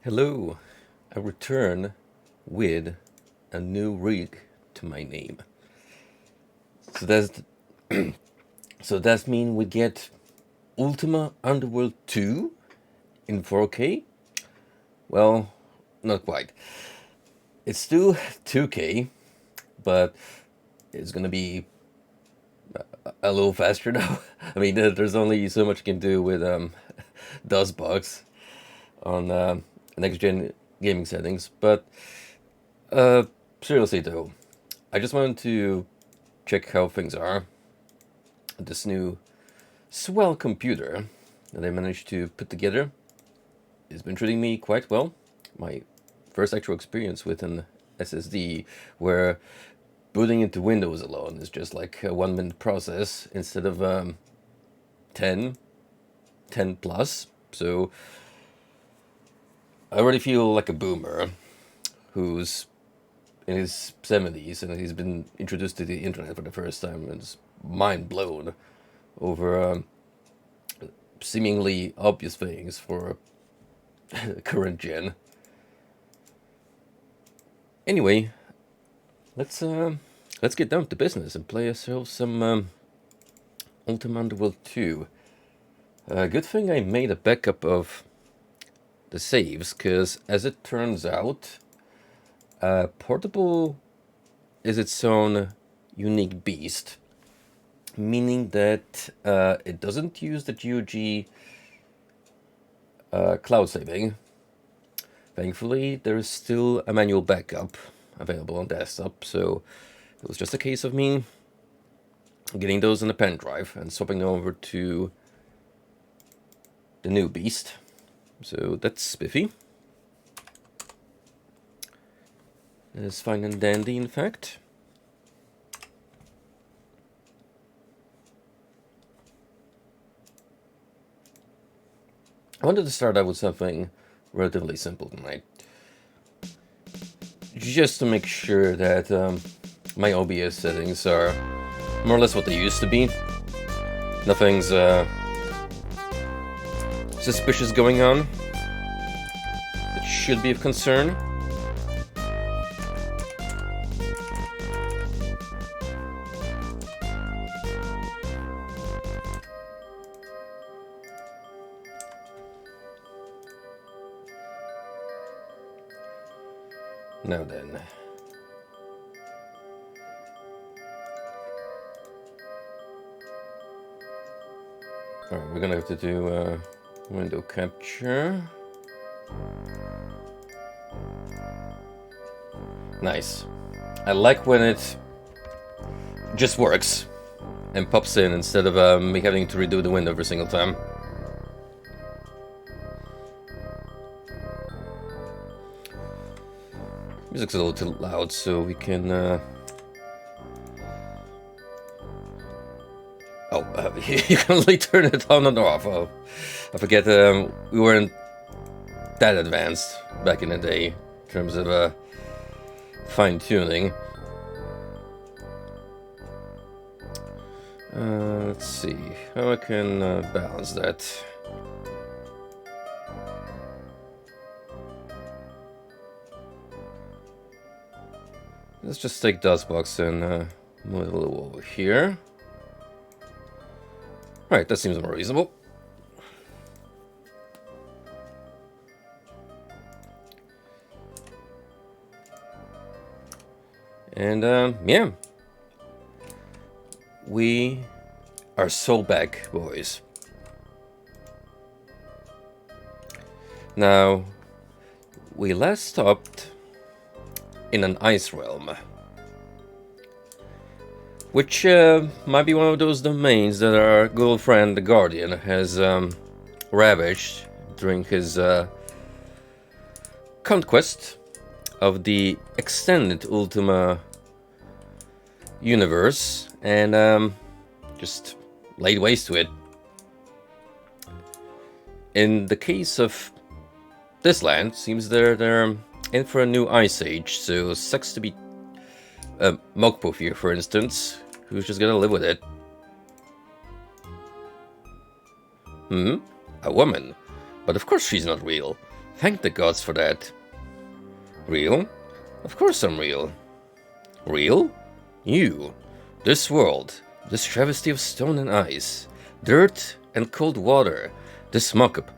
Hello, I return with a new rig to my name. So that's so that means we get Ultima Underworld 2 in 4K? Well, not quite. It's still 2K, but it's gonna be a little faster now. I mean, there's only so much you can do with DOSBox on next gen gaming settings. But uh, seriously though, I just wanted to check how things are. This new swell computer that I managed to put together has been treating me quite well. My first actual experience with an SSD where booting into Windows alone is just like a 1 minute process instead of 10, 10 plus. So I already feel like a boomer who's in his 70s and he's been introduced to the internet for the first time and is mind blown over seemingly obvious things for current gen. Anyway, let's get down to business and play ourselves some Ultima Underworld 2. Good thing I made a backup of the saves, because as it turns out, portable is its own unique beast, meaning that it doesn't use the GOG cloud saving. Thankfully, there is still a manual backup available on desktop, so it was just a case of me getting those in a pen drive and swapping over to the new beast. So that's spiffy. That is fine and dandy, in fact. I wanted to start out with something relatively simple tonight, just to make sure that my OBS settings are more or less what they used to be. Nothing's suspicious going on. It should be of concern. Now then. Alright, we're gonna have to do window capture. Nice. I like when it just works and pops in instead of me having to redo the window every single time. Music's a little too loud, so we can you can only turn it on and off. Oh, I forget we weren't that advanced back in the day in terms of fine-tuning. Let's see how I can balance that. Let's just take DOSBox and move it a little over here. Alright, that seems more reasonable. And yeah, we are so back, boys. Now, we last stopped in an ice realm, which might be one of those domains that our good friend the Guardian has ravaged during his conquest of the extended Ultima universe, and just laid waste to it. In the case of this land, seems they're in for a new ice age, so sucks to be Mokpoof here, for instance, who's just gonna live with it. A woman? But of course she's not real. Thank the gods for that. Real? Of course I'm real. Real? You. This world. This travesty of stone and ice. Dirt and cold water. This mock-up.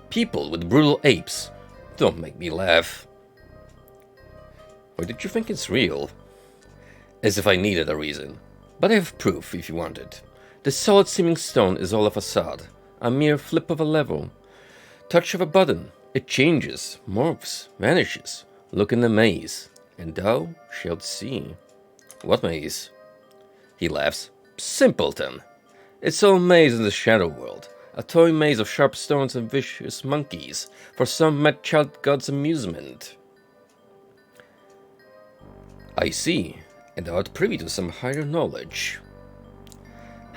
People with brutal apes. Don't make me laugh. Why did you think it's real? As if I needed a reason. But I have proof if you want it. This solid-seeming stone is all a facade. A mere flip of a level. Touch of a button. It changes, morphs, vanishes. Look in the maze, and thou shalt see. What maze? He laughs. Simpleton. It's all maze in the shadow world. A toy maze of sharp stones and vicious monkeys. For some mad child god's amusement. I see, and thou art privy to some higher knowledge.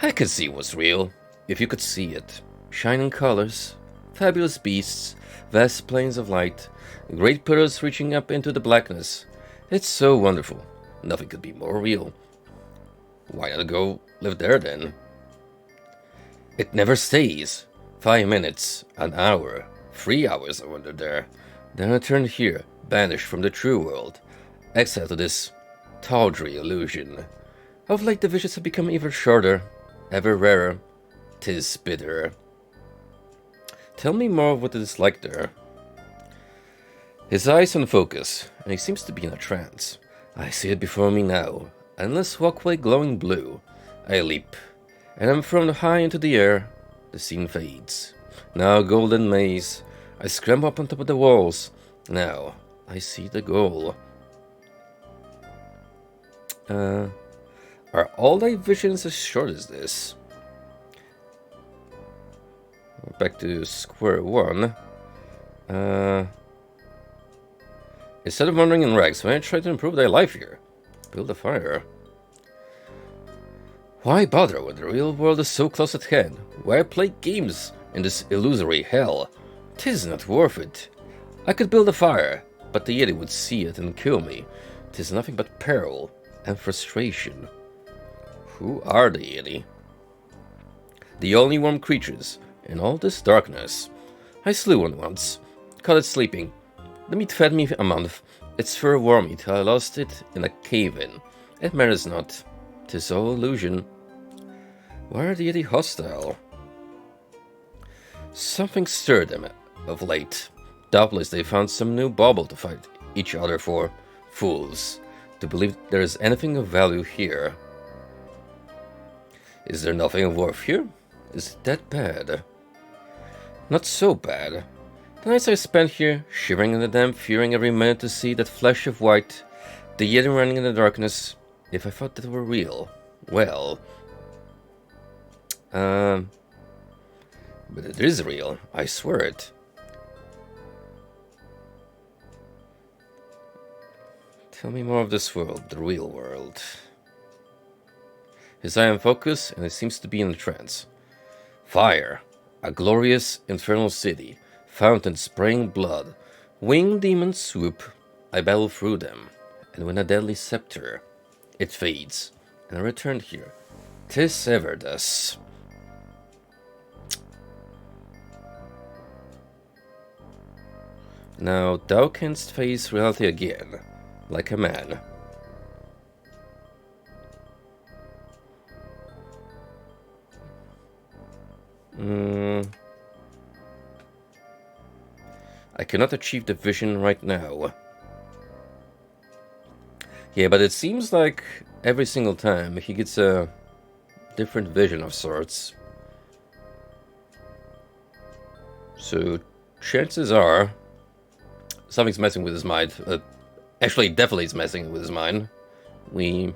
I can see what's real, if you could see it. Shining colors, fabulous beasts, vast plains of light, great pillars reaching up into the blackness. It's so wonderful. Nothing could be more real. Why not go live there then? It never stays. 5 minutes, an hour, 3 hours I wander there. Then I turn here, banished from the true world. Exiled to this tawdry illusion. Of late the visions have become ever shorter, ever rarer. 'Tis bitter. Tell me more of what it is like there. His eyes on focus, and he seems to be in a trance. I see it before me now, endless walkway glowing blue. I leap, and am thrown high into the air. The scene fades. Now a golden maze. I scramble up on top of the walls. Now I see the goal. Are all thy visions as short as this? Back to square one. Instead of wandering in rags, why not try to improve thy life here? Build a fire. Why bother when the real world is so close at hand? Why play games in this illusory hell? 'Tis not worth it. I could build a fire, but the Yeti would see it and kill me. 'Tis nothing but peril and frustration. Who are the Yeti? The only warm creatures in all this darkness. I slew one once, caught it sleeping. The meat fed me a month. Its fur wore me till I lost it in a cave-in. It matters not. 'Tis all illusion. Why are the Yeti hostile? Something stirred them of late. Doubtless they found some new bauble to fight each other for. Fools, to believe there is anything of value here. Is there nothing of worth here? Is it that bad? Not so bad. The nights I spent here, shivering in the damp, fearing every minute to see that flash of white, the Yeti running in the darkness. If I thought that were real, well... But it is real, I swear it. Tell me more of this world, the real world. His eye on focus, and it seems to be in a trance. Fire. A glorious infernal city. Fountains spraying blood. Winged demons swoop. I battle through them. And win a deadly scepter. It fades. And I return here. 'Tis ever thus. Now thou canst face reality again. Like a man. I cannot achieve the vision right now. Yeah, but it seems like every single time he gets a different vision of sorts. So chances are something's messing with his mind. Actually, definitely it's messing with his mind. We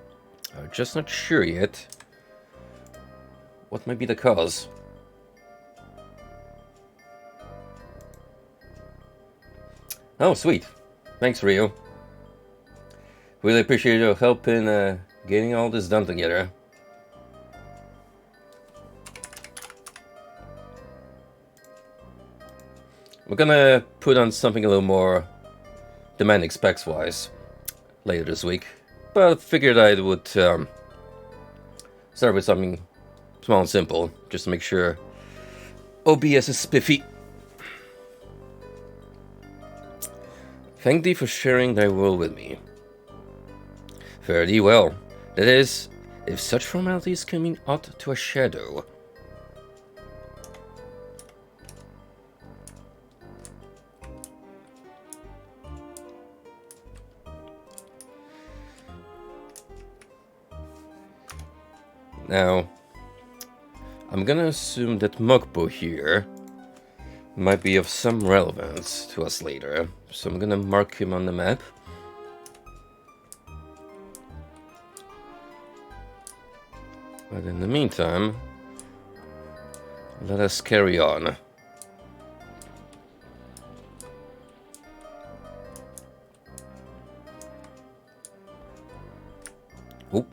are just not sure yet what might be the cause. Oh, sweet. Thanks, Rio. Really appreciate your help in getting all this done together. We're gonna put on something a little more demanding specs-wise later this week. But I figured I would start with something small and simple, just to make sure OBS is spiffy. Thank thee for sharing thy will with me. Fare thee well. That is, if such formalities can mean aught to a shadow. Now, I'm gonna assume that Mokpo here might be of some relevance to us later, so I'm gonna mark him on the map. But in the meantime, let us carry on. Oh,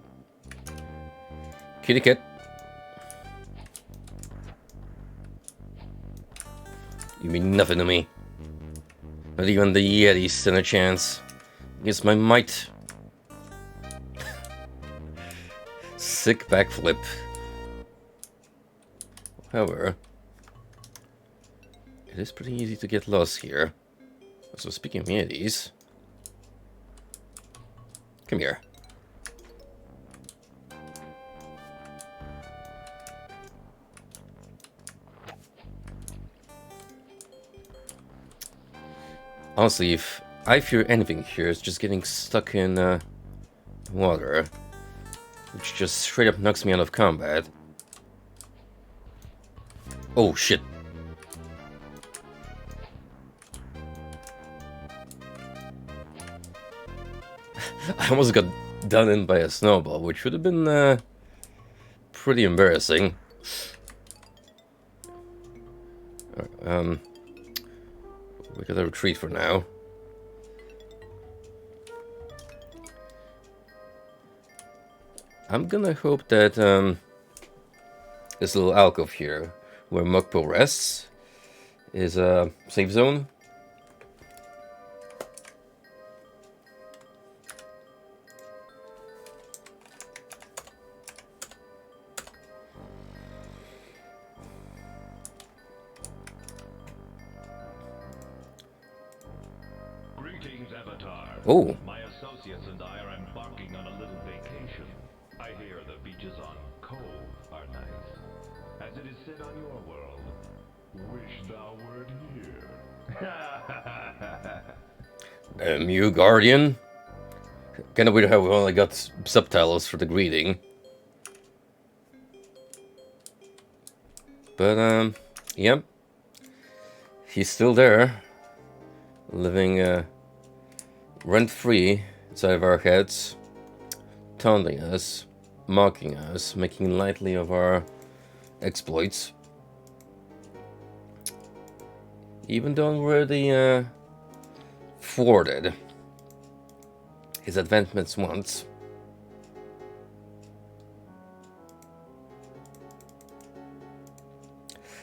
kitty cat. You mean nothing to me. Not even the Yeti stand a chance against my might. Sick backflip. However, it is pretty easy to get lost here. So speaking of Yetis, come here. Honestly, if I fear anything here, it's just getting stuck in water, which just straight up knocks me out of combat. Oh shit. I almost got done in by a snowball, which would have been pretty embarrassing. We gotta retreat for now. I'm gonna hope that this little alcove here, where Mokpo rests, is a safe zone. Greetings, Avatar. Oh. My associates and I are embarking on a little vacation. I hear the beaches on Cove are nice. As it is said on your world, wish thou wert here. You Guardian? Kinda weird how we only got subtitles for the greeting. But, yep. He's still there. Living, rent-free inside of our heads. Taunting us. Mocking us. Making lightly of our exploits. Even though we're the, thwarted his advancements once.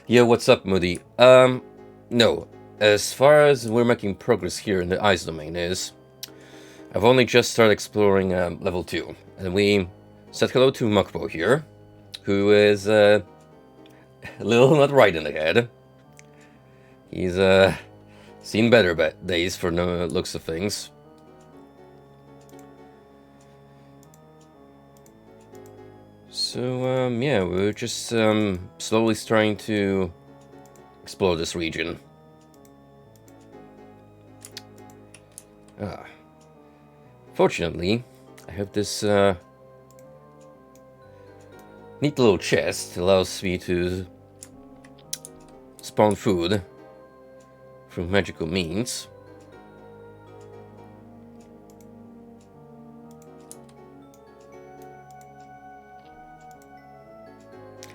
Yeah, what's up, Moody? No. As far as we're making progress here in the ice domain is, I've only just started exploring level 2. And we said hello to Mokpo here, who is a little not right in the head. He's seen better days for the looks of things. So, yeah, we're just slowly starting to explore this region. Fortunately, I have this neat little chest that allows me to spawn food through magical means.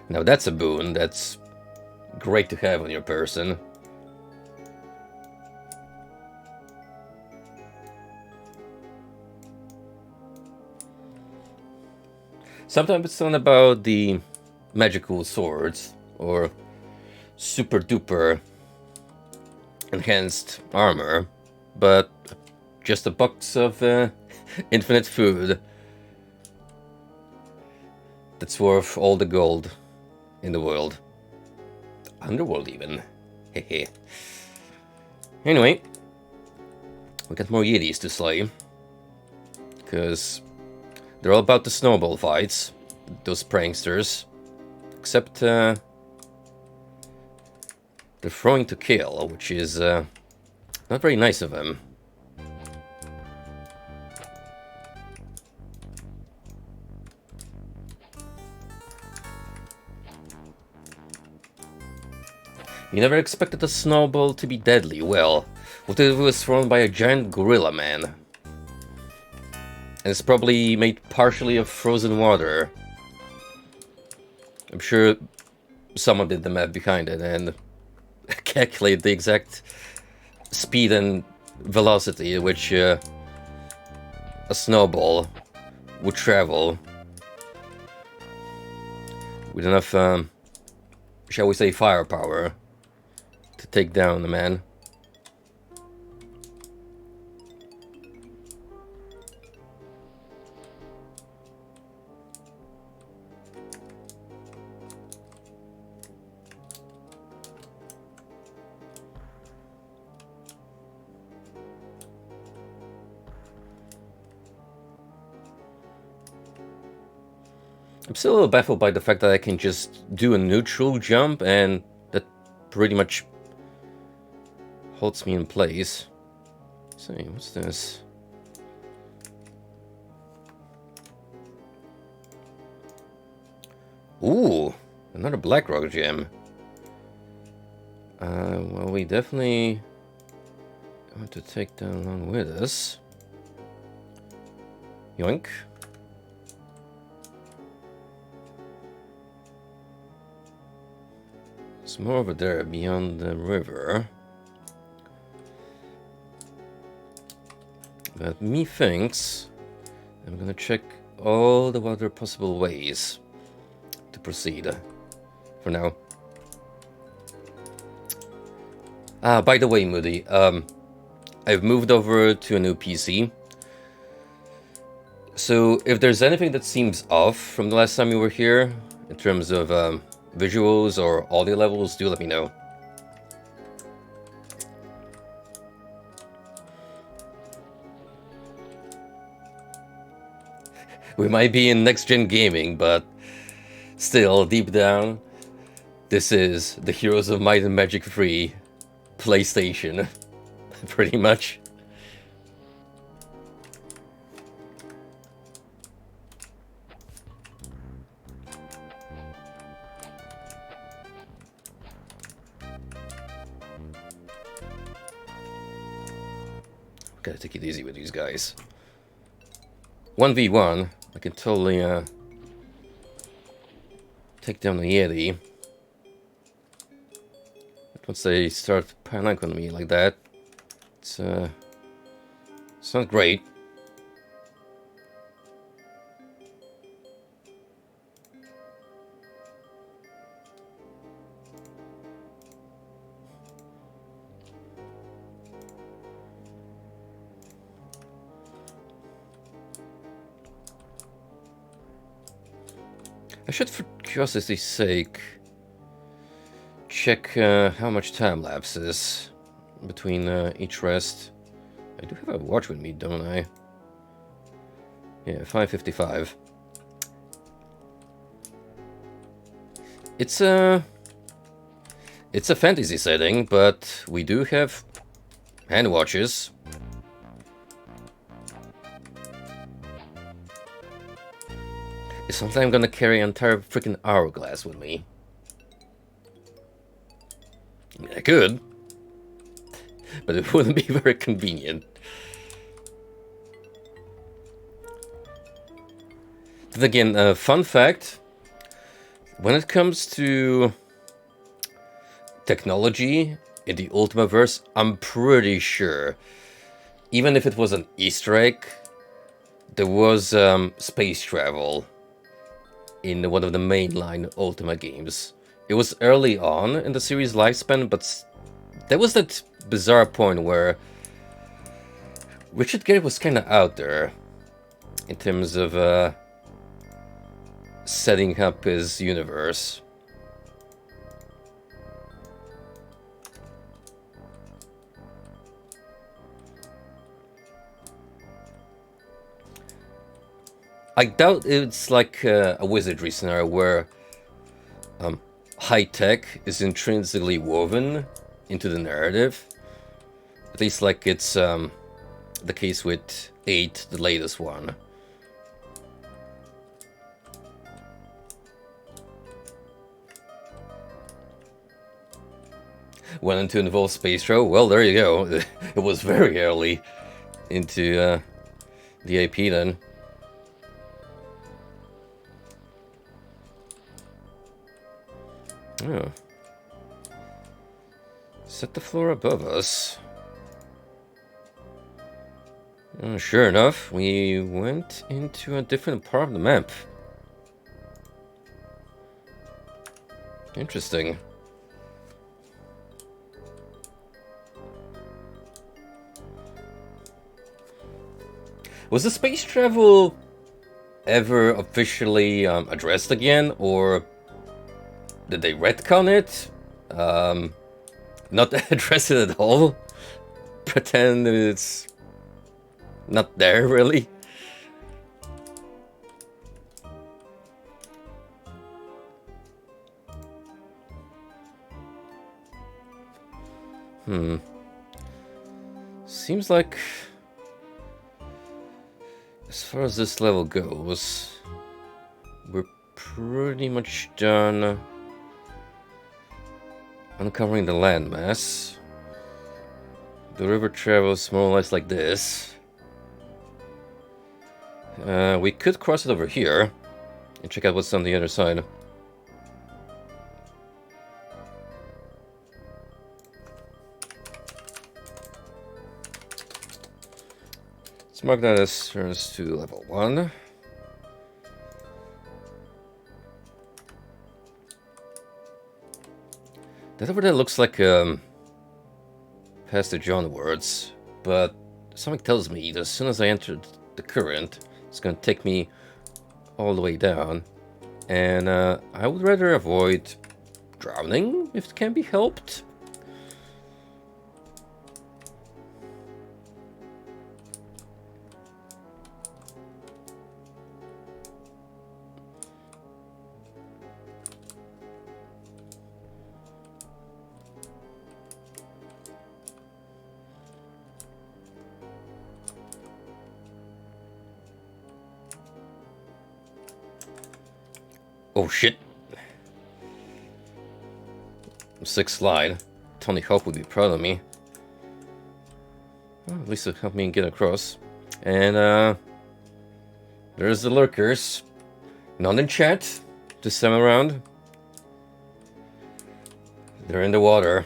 Now that's a boon that's great to have on your person. Sometimes it's not about the magical swords or super duper enhanced armor, but just a box of infinite food that's worth all the gold in the world. Underworld even. Hehe. Anyway, We got more Yetis to slay. Because they're all about the snowball fights. Those pranksters. Except they're throwing to kill, which is not very nice of them. You never expected a snowball to be deadly. Well, what if it was thrown by a giant gorilla man? And it's probably made partially of frozen water. I'm sure someone did the math behind it and calculated the exact speed and velocity at which a snowball would travel with enough, shall we say, firepower to take down the man. I'm still a little baffled by the fact that I can just do a neutral jump and that pretty much holds me in place. Let's see, what's this? Ooh, another Blackrock gem. Well, we definitely want to take that along with us. Yoink. It's more over there, beyond the river. But methinks I'm gonna check all the other possible ways to proceed for now. By the way, Moody, I've moved over to a new PC. So if there's anything that seems off from the last time you were here, in terms of visuals or audio levels, do let me know. We might be in next-gen gaming, but still, deep down, this is the Heroes of Might and Magic 3 PlayStation, pretty much. Gotta take it easy with these guys. 1v1, I can totally take down the Yeti. But once they start piling on me like that, it's not great. I should, for curiosity's sake, check how much time lapse is between each rest. I do have a watch with me, don't I? Yeah, 5:55. It's a fantasy setting, but we do have hand watches. It's not like I'm gonna carry an entire freaking hourglass with me. I mean, I could, but it wouldn't be very convenient. Then again, fun fact, when it comes to technology in the Ultimaverse, I'm pretty sure, even if it was an Easter egg, there was space travel in one of the mainline Ultima games. It was early on in the series' lifespan, but there was that bizarre point where Richard Garriott was kind of out there in terms of setting up his universe. I doubt it's like a wizardry scenario where high tech is intrinsically woven into the narrative. At least like it's the case with 8, the latest one. Went into involved space show. Well, there you go. It was very early into the AP then. Oh. Set the floor above us. Sure enough, we went into a different part of the map. Interesting. Was the space travel ever officially addressed again, or did they retcon it? Not address it at all? Pretend it's not there, really? Seems like, as far as this level goes, we're pretty much done uncovering the landmass. The river travels more or less like this. We could cross it over here and check out what's on the other side. Let's mark that as turns to level 1. That over there looks like passage onwards, but something tells me that as soon as I entered the current, it's gonna take me all the way down, and I would rather avoid drowning if it can be helped. Oh shit. 6th slide. Tony Hawk would be proud of me. Well, at least it helped me get across. And there's the lurkers. Not in chat this time around. They're in the water.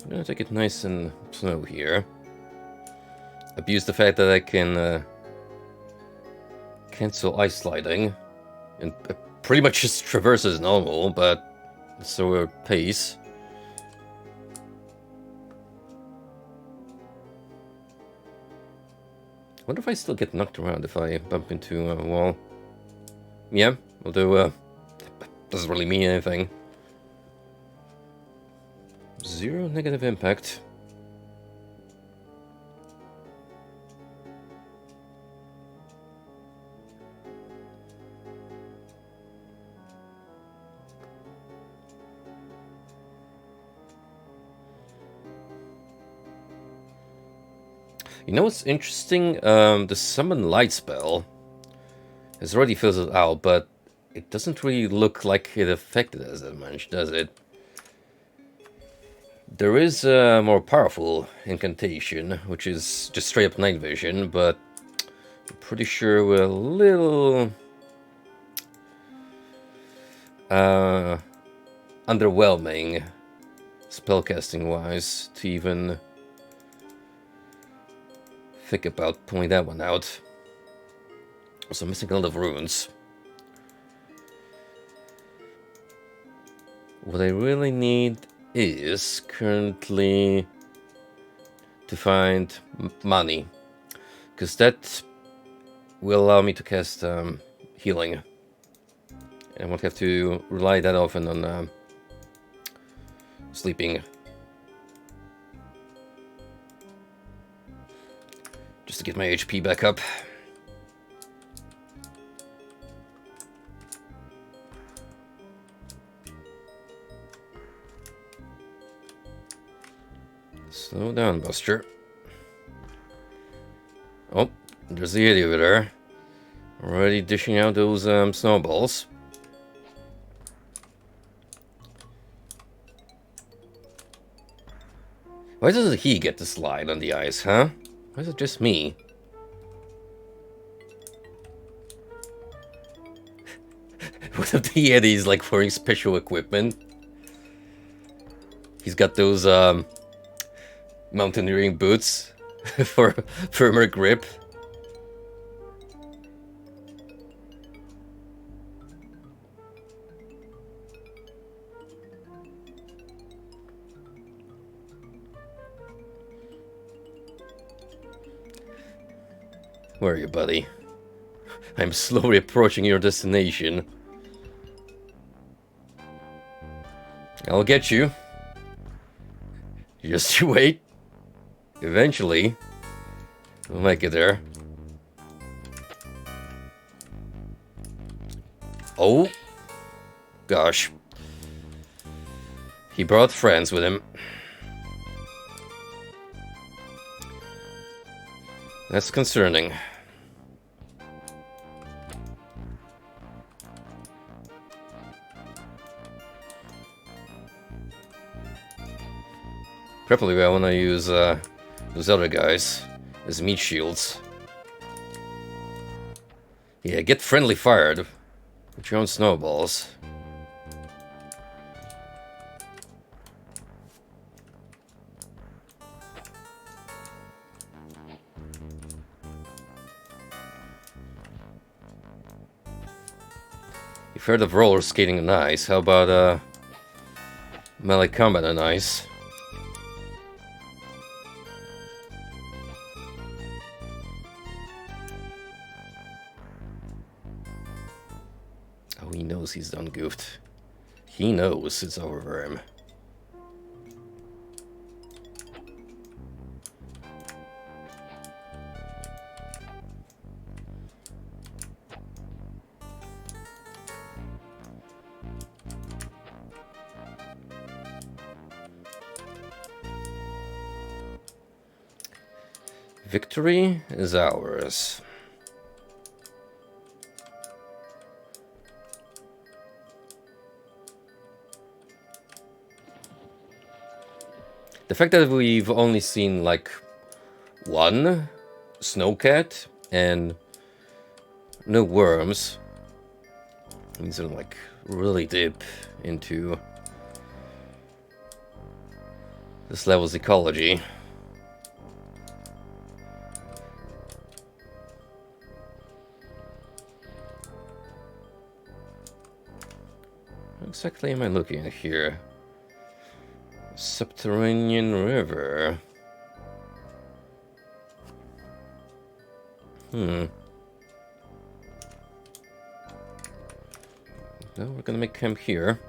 I'm gonna take it nice and slow here. Abuse the fact that I can cancel ice sliding and pretty much just traverse as normal, but slower pace. I wonder if I still get knocked around if I bump into a wall. Yeah, although doesn't really mean anything. 0 negative impact. You know what's interesting? The summon light spell has already fizzled out, but it doesn't really look like it affected us that much, does it? There is a more powerful incantation, which is just straight up night vision, but I'm pretty sure we're a little underwhelming spellcasting wise to even think about pulling that one out. Also missing a lot of runes. What I really need is currently to find money, because that will allow me to cast healing. And I won't have to rely that often on sleeping. Just to get my HP back up. Slow down, Buster. Oh, there's the idiot over there. Already dishing out those snowballs. Why doesn't he get to slide on the ice, huh? Why is it just me? What if the Yeti's like wearing special equipment? He's got those mountaineering boots for firmer grip. Where are you, buddy? I'm slowly approaching your destination. I'll get you. Just you wait. Eventually, we'll make it there. Oh, gosh. He brought friends with him. That's concerning. Preferably I want to use those other guys as meat shields. Yeah, get friendly fired with your own snowballs. You've heard of roller skating on ice. How about melee combat on ice? Oh, he knows he's done goofed. He knows it's over for him. Victory is ours. The fact that we've only seen like one snowcat and no worms means it'll like really dip into this level's ecology. What exactly am I looking at here? Subterranean river. No, we're gonna make camp here.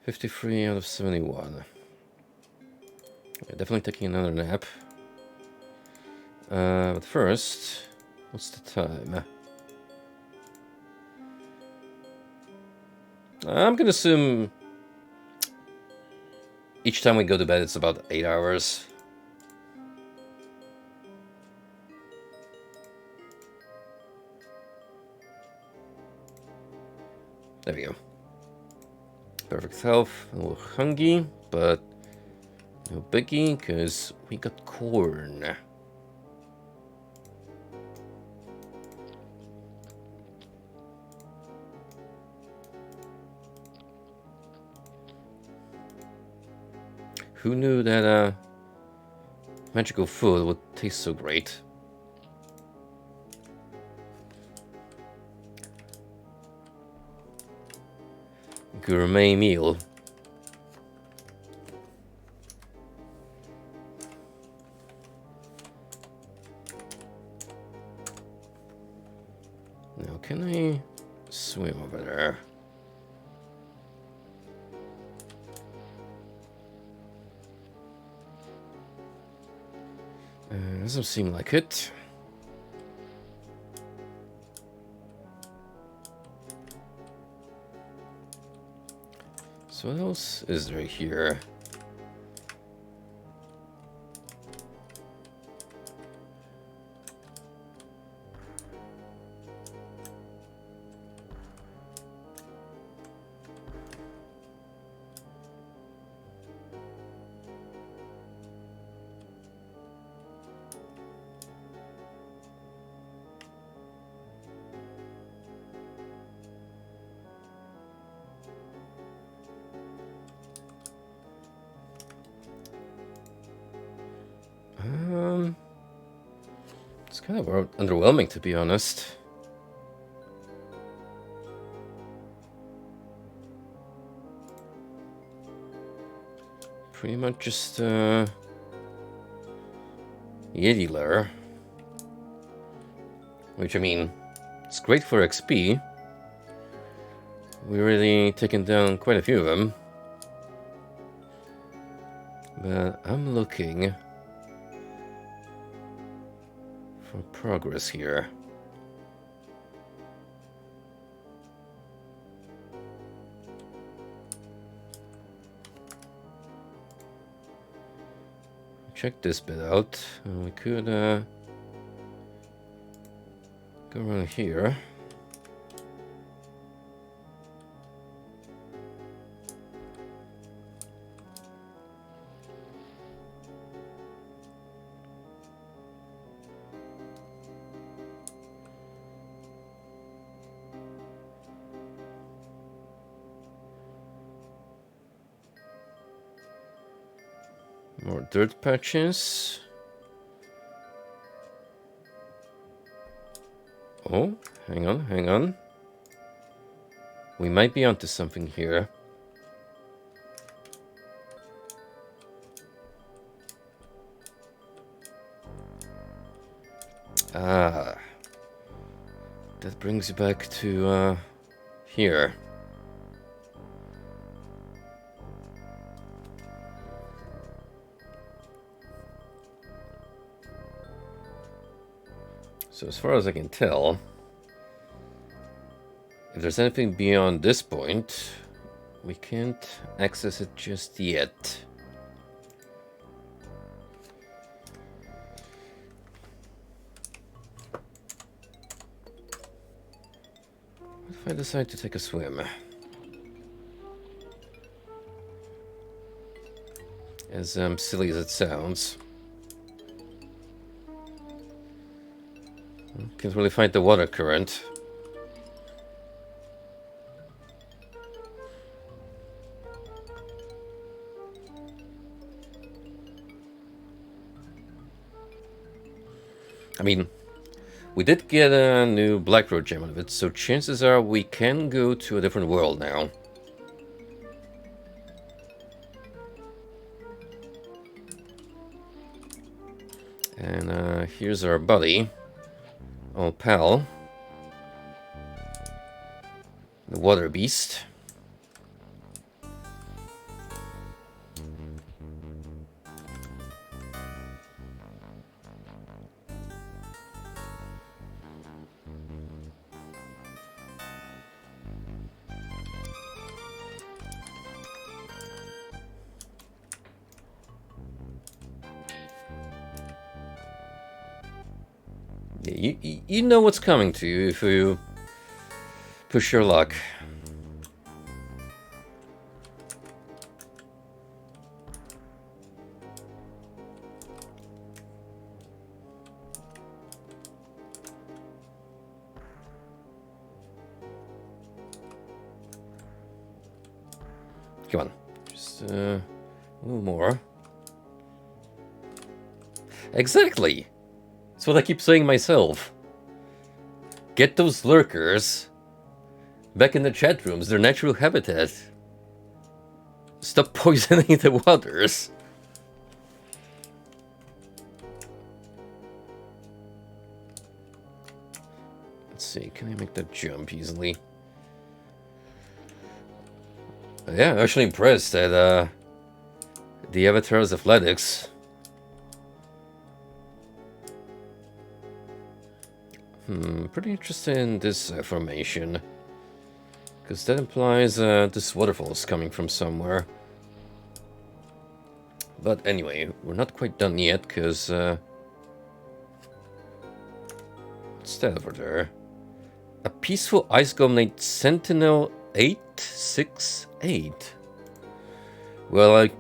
$53 out of 71. Yeah, definitely taking another nap. But first, what's the time? I'm gonna assume each time we go to bed it's about 8 hours. There we go. Perfect health, a little hungry, but no biggie, because we got corn. Who knew that magical food would taste so great? Gourmet meal. Can I swim over there? Doesn't seem like it. So what else is there here? It's kind of underwhelming, to be honest. Pretty much just Yeti Lair. Which, I mean, it's great for XP. We've really taken down quite a few of them. But I'm looking for progress here. Check this bit out. We could go around here. More dirt patches. Oh, hang on, hang on. We might be onto something here. Ah. That brings you back to here. So as far as I can tell, if there's anything beyond this point, we can't access it just yet. What if I decide to take a swim? As silly as it sounds. Can't really find the water current. I mean, we did get a new Black Road gem out of it, so chances are we can go to a different world now. And here's our buddy. Oh, pal. The water beast. You know what's coming to you if you push your luck. Come on, just a little more. Exactly! That's what I keep saying myself. Get those lurkers back in the chat rooms, their natural habitat. Stop poisoning the waters. Let's see, can I make that jump easily? Yeah, I'm actually impressed at the Avatar's athletics. Pretty interested in this formation. Because that implies this waterfall is coming from somewhere. But anyway, we're not quite done yet, because... what's that over there? A peaceful ice golem named Sentinel 868. Well, I'm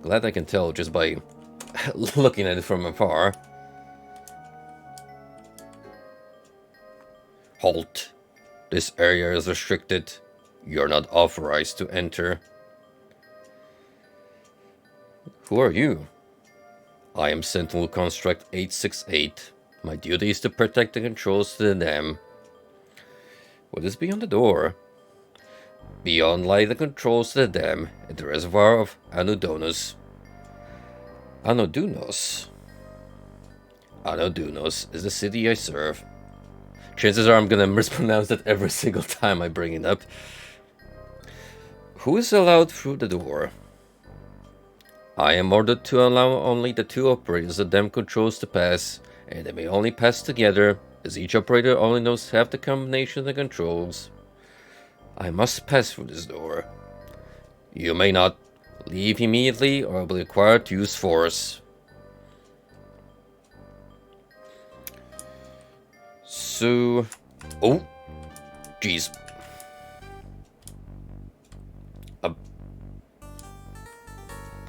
glad I can tell just by looking at it from afar. Halt. This area is restricted. You're not authorized to enter. Who are you? I am Sentinel Construct 868. My duty is to protect the controls to the dam. What is beyond the door? Beyond lie the controls to the dam at the reservoir of Anudonos. Anodunos? Anodunos is the city I serve. Chances are I'm gonna mispronounce that every single time I bring it up. Who is allowed through the door? I am ordered to allow only the two operators the dam controls to pass, and they may only pass together, as each operator only knows half the combination of the controls. I must pass through this door. You may not leave immediately or will be required to use force. So... oh! Jeez. I'm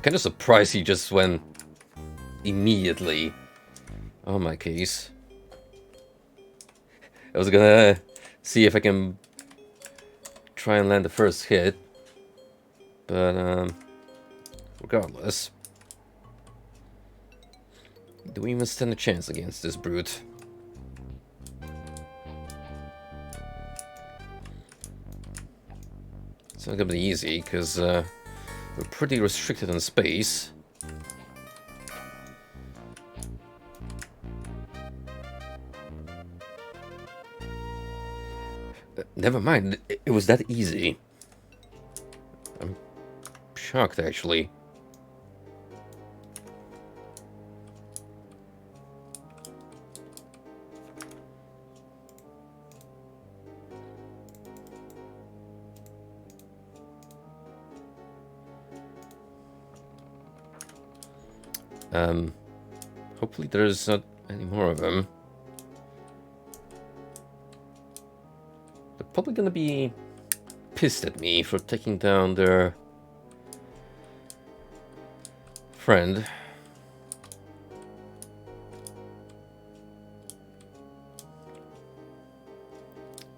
kind of surprised he just went immediately. Oh my case. I was gonna see if I can try and land the first hit. But, regardless. Do we even stand a chance against this brute? It's not gonna be easy, because we're pretty restricted in space. Never mind, it was that easy. I'm shocked, actually. Hopefully there's not any more of them. They're probably gonna be pissed at me for taking down their friend.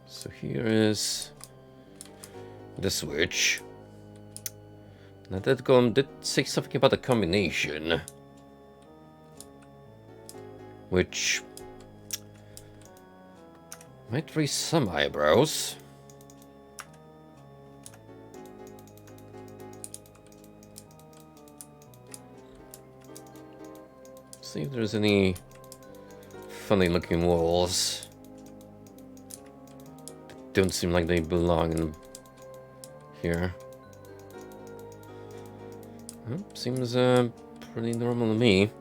So here is the switch. Now that golem did say something about a combination, which might raise some eyebrows. See if there's any funny looking walls. Don't seem like they belong in here. Well, seems pretty normal to me.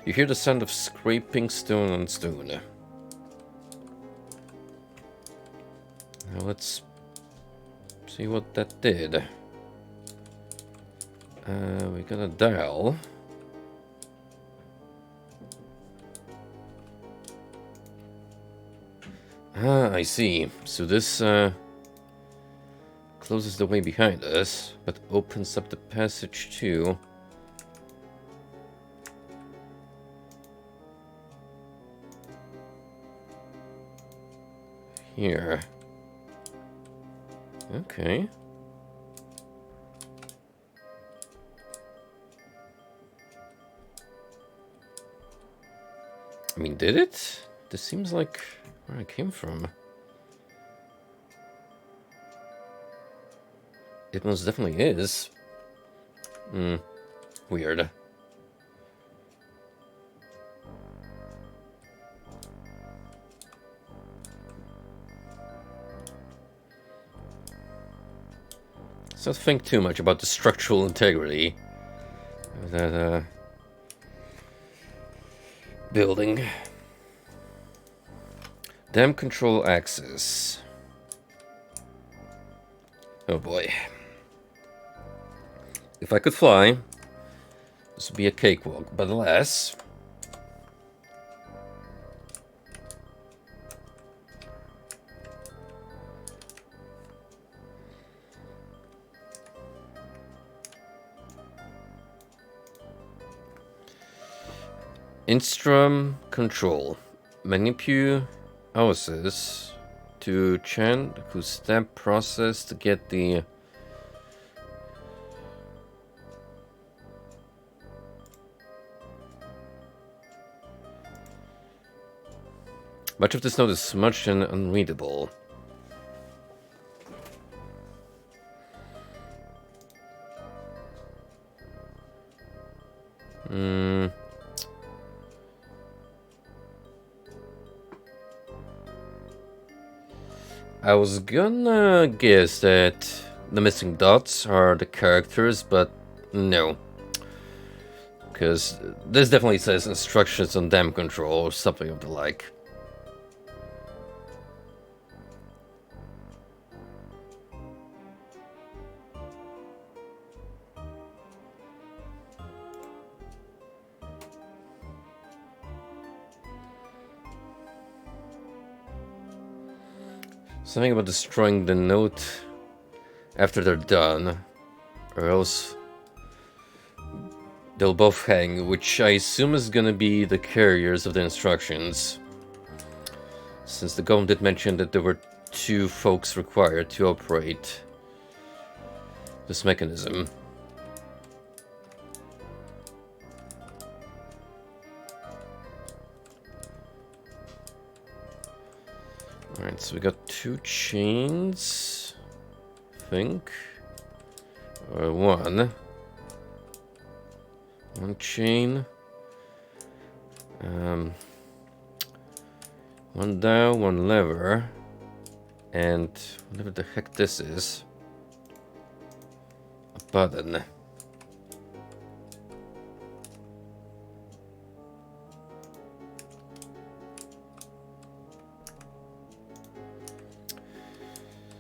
You hear the sound of scraping stone on stone. Now let's see what that did. We got a dial. Ah, I see. So this closes the way behind us, but opens up the passage too. Here. Okay. I mean, did it? This seems like where I came from. It most definitely is. Weird. So don't think too much about the structural integrity of that building. Dam control axis. Oh boy. If I could fly, this would be a cakewalk, but alas. Instrum control. Manipulate houses to chant whose step process to get the much of this note is smudged and unreadable. I was gonna guess that the missing dots are the characters, but no. Because this definitely says instructions on dam control or something of the like. Something about destroying the note after they're done, or else they'll both hang, which I assume is gonna be the carriers of the instructions. Since the golem did mention that there were 2 folks required to operate this mechanism. Alright, so we got 2 chains, I think. Or one. One chain. One dial, one lever. And whatever the heck this is. A button.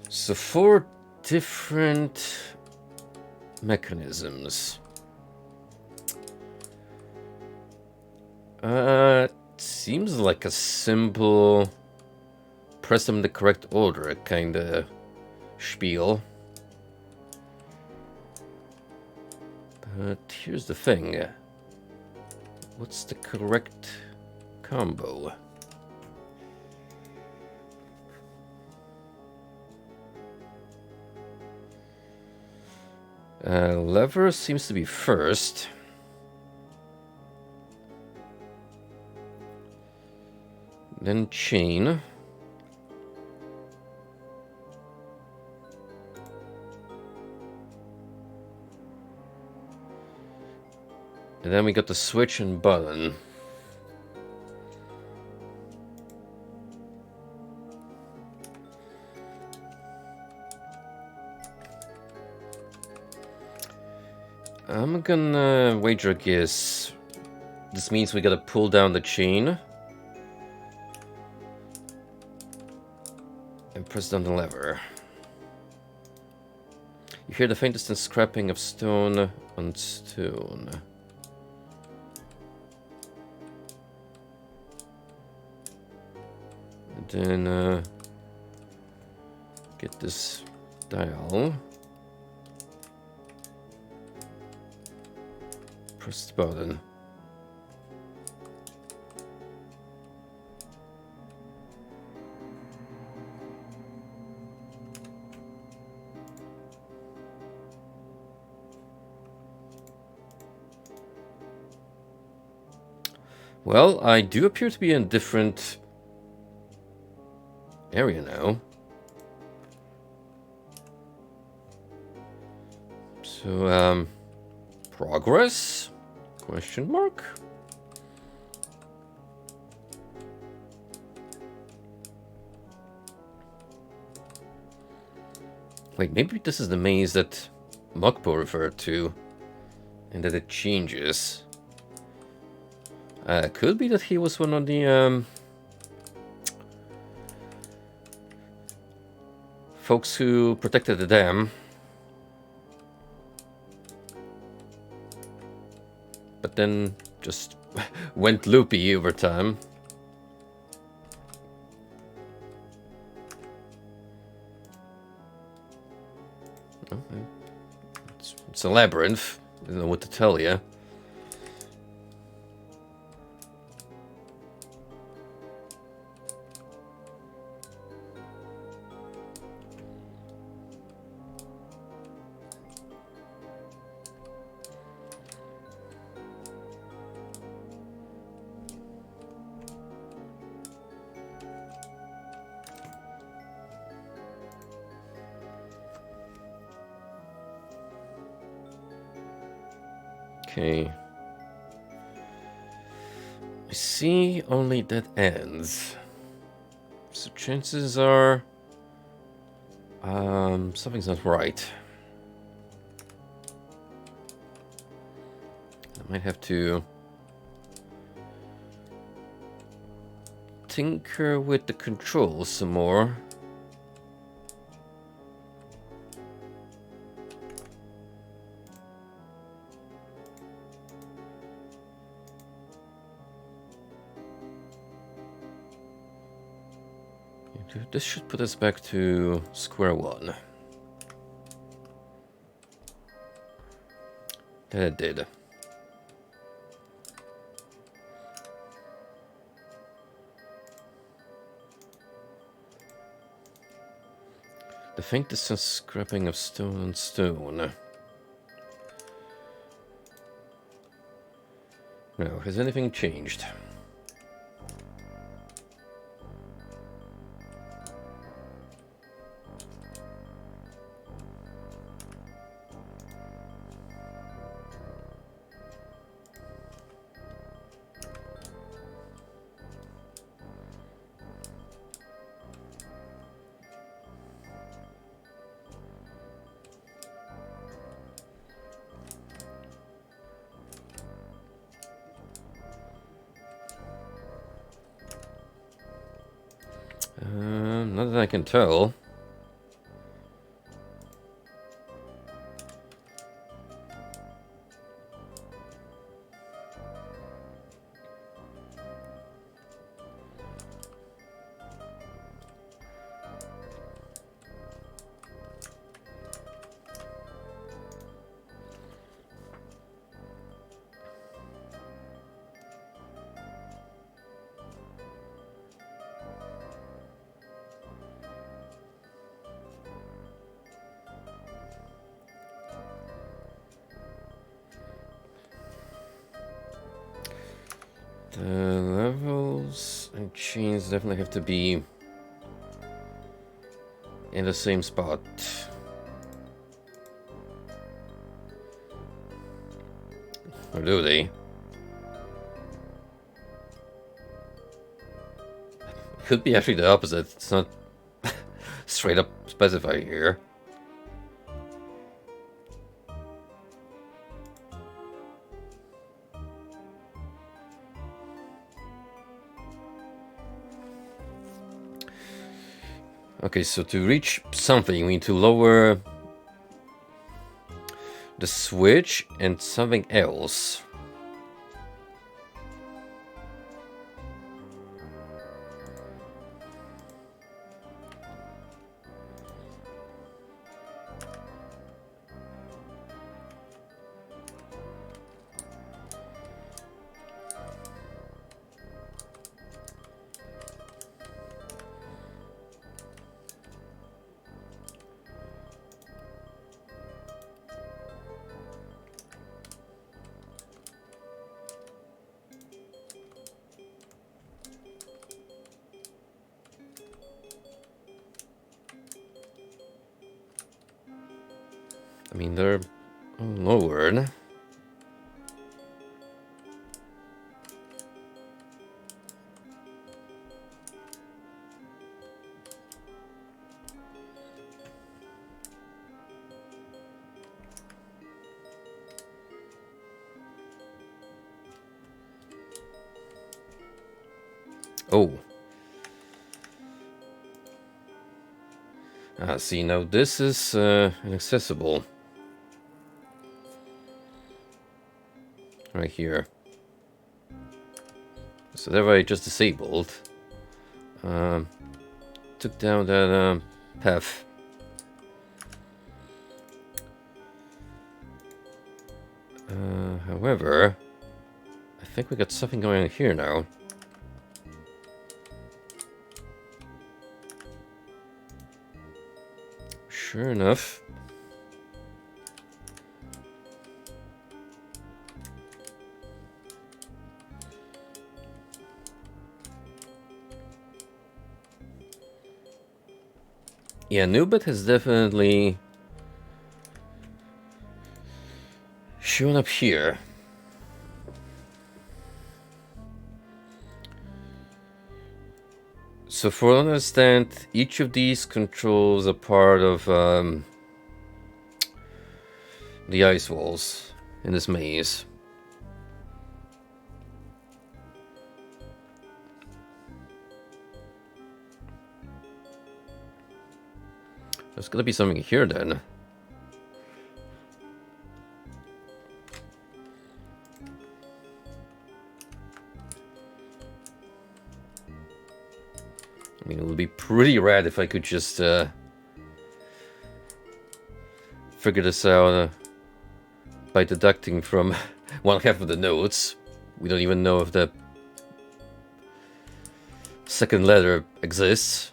So 4 different mechanisms. Seems like a simple press them in the correct order kinda spiel. But here's the thing. What's the correct combo? Lever seems to be first. Then chain. And then we got the switch and button. I'm gonna wager a guess. This means we gotta pull down the chain. And press down the lever. You hear the faintest scraping of stone on stone. And then get this dial. Press the button. Well, I do appear to be in a different area now. So, progress? Question mark? Wait, maybe this is the maze that Mokpo referred to, and that it changes. Could be that he was one of the folks who protected the dam. But then just went loopy over time. It's a labyrinth. I don't know what to tell you. Okay. I see only dead ends. So chances are... something's not right. I might have to... tinker with the controls some more. This should put us back to square one. That it did. The faint distance scraping of stone on stone. No, has anything changed? Not that I can tell. The levels and chains definitely have to be in the same spot. Or do they? Could be actually the opposite. It's not straight up specified here. Okay, so to reach something, we need to lower the switch and something else. I mean, they're Lord. Oh. Ah, see, now this is inaccessible. Right here. So that way I just disabled. Took down that path. However, I think we got something going on here now. Sure enough. Yeah, Nubit has definitely shown up here. So for what I understand, each of these controls a part of the ice walls in this maze. There's gonna be something here then. I mean, it would be pretty rad if I could just figure this out by deducting from one half of the notes. We don't even know if the second letter exists.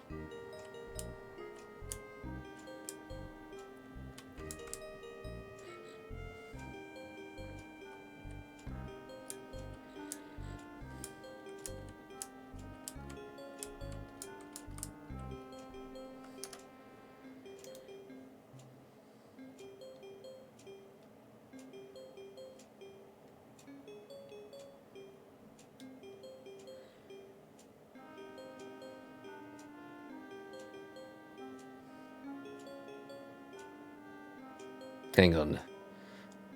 Hang on.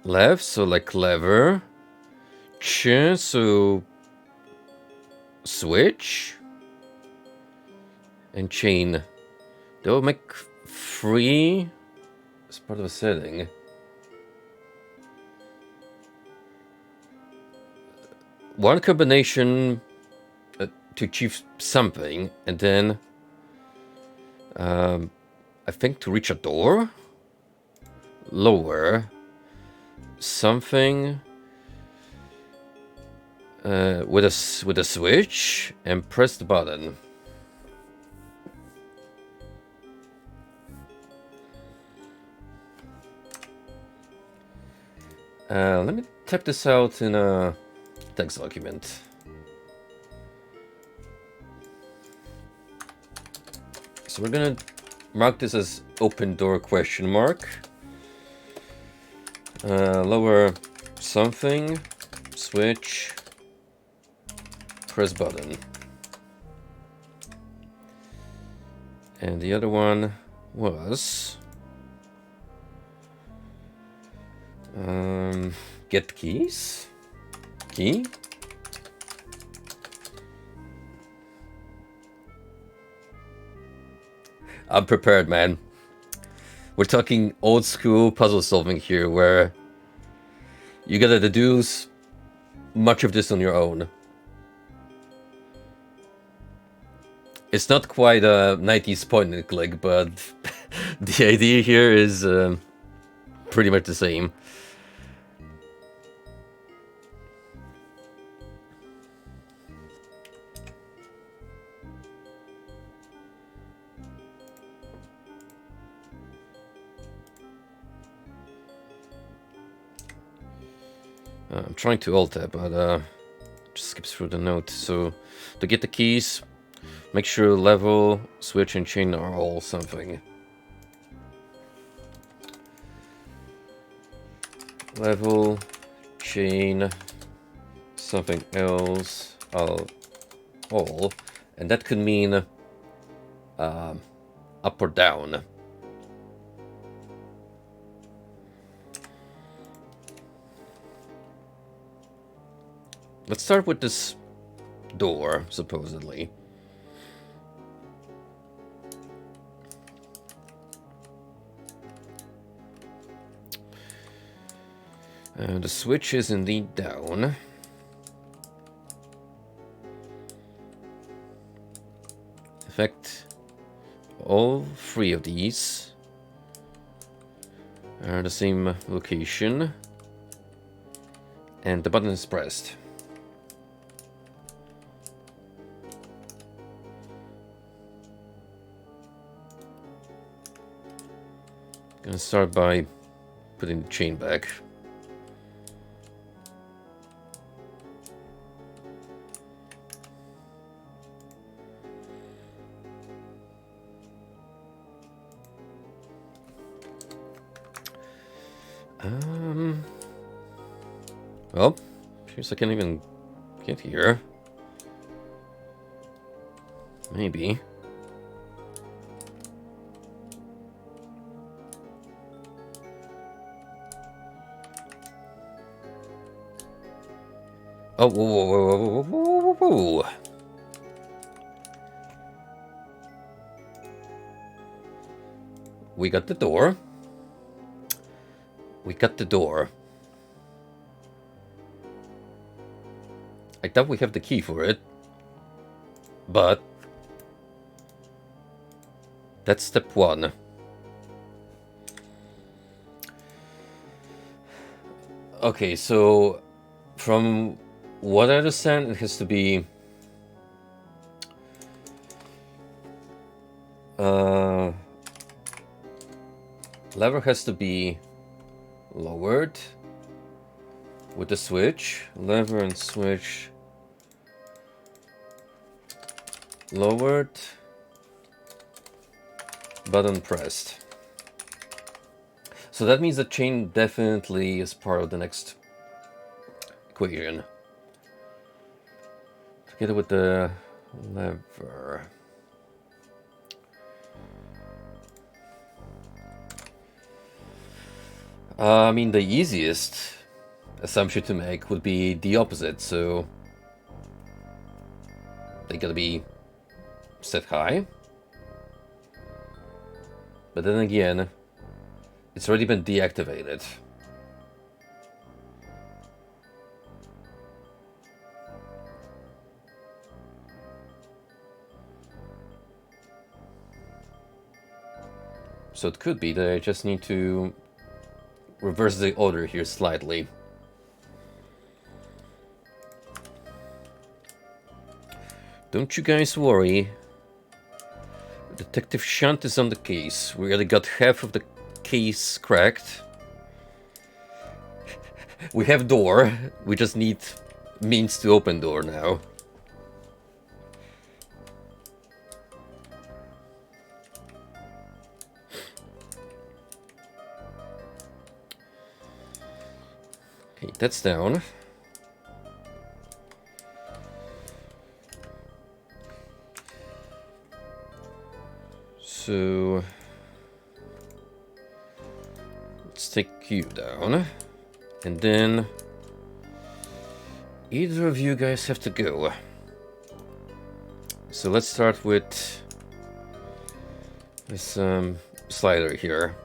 Left, so like lever. Ch, so switch. And chain. That will make free as part of a setting. One combination to achieve something, and then I think to reach a door. Lower something with a switch and press the button. Let me type this out in a text document. So we're gonna mark this as open door question mark. Lower something, switch, press button. And the other one was get keys. Key. I'm prepared, man. We're talking old school puzzle solving here, where you gotta deduce much of this on your own. It's not quite a 90s point and click, but the idea here is pretty much the same. I'm trying to alt tab, but just skips through the note. So to get the keys, make sure level, switch, and chain are all something. level, chain, something else, all, and that could mean up or down. Let's start with this door, supposedly. The switch is indeed down. In fact, all three of these are the same location, and the button is pressed. Gonna start by putting the chain back. Well, appears I can't even get here. Maybe. Oh, whoa, whoa, whoa, whoa, whoa, whoa, whoa. We got the door. We got the door. I thought we have the key for it. But that's step one. Okay, so from what I understand, it has to be lever has to be lowered with the switch. Lever and switch lowered, button pressed. So that means the chain definitely is part of the next equation. Together with the lever. I mean, the easiest assumption to make would be the opposite, so they gotta be set high. But then again, it's already been deactivated. So it could be that I just need to reverse the order here slightly. Don't you guys worry. Detective Shunt is on the case. We already got half of the case cracked. We have door. We just need means to open door now. Okay, that's down. So let's take you down. And then either of you guys have to go. So let's start with this slider here.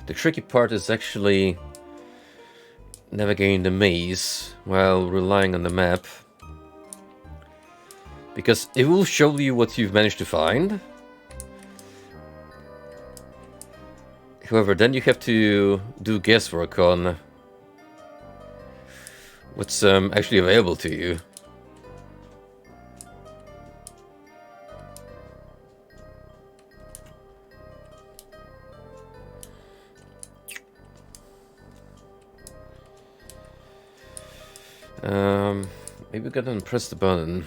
The tricky part is actually navigating the maze while relying on the map. Because it will show you what you've managed to find. However, then you have to do guesswork on what's actually available to you. Maybe we gotta press the button.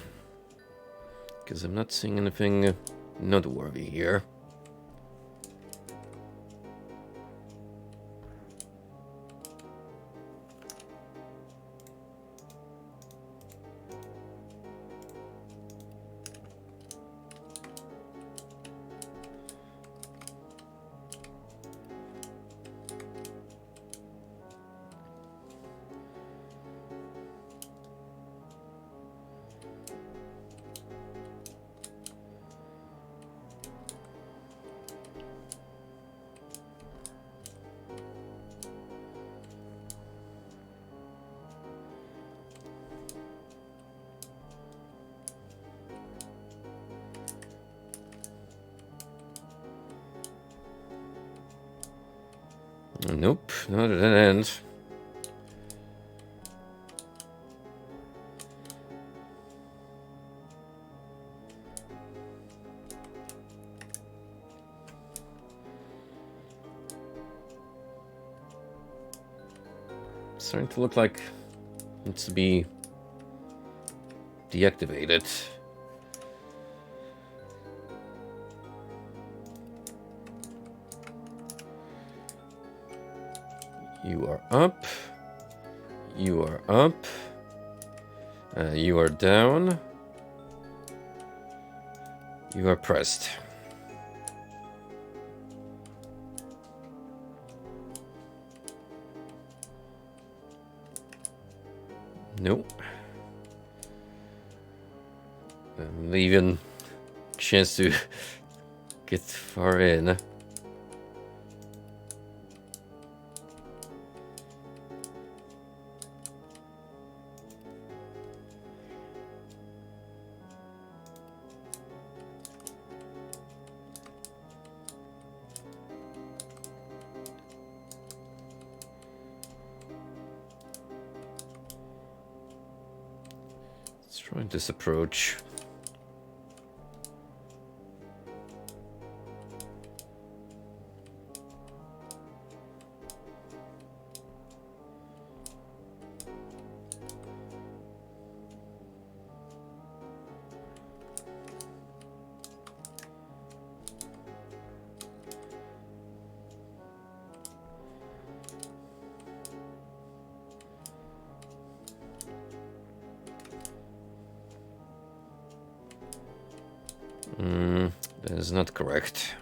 Because I'm not seeing anything noteworthy here. Nope, not at that end. Starting to look like it needs to be deactivated. You are up. You are up. You are down. You are pressed. Nope. Not even chance to get far in. Let's try this approach. That is not correct.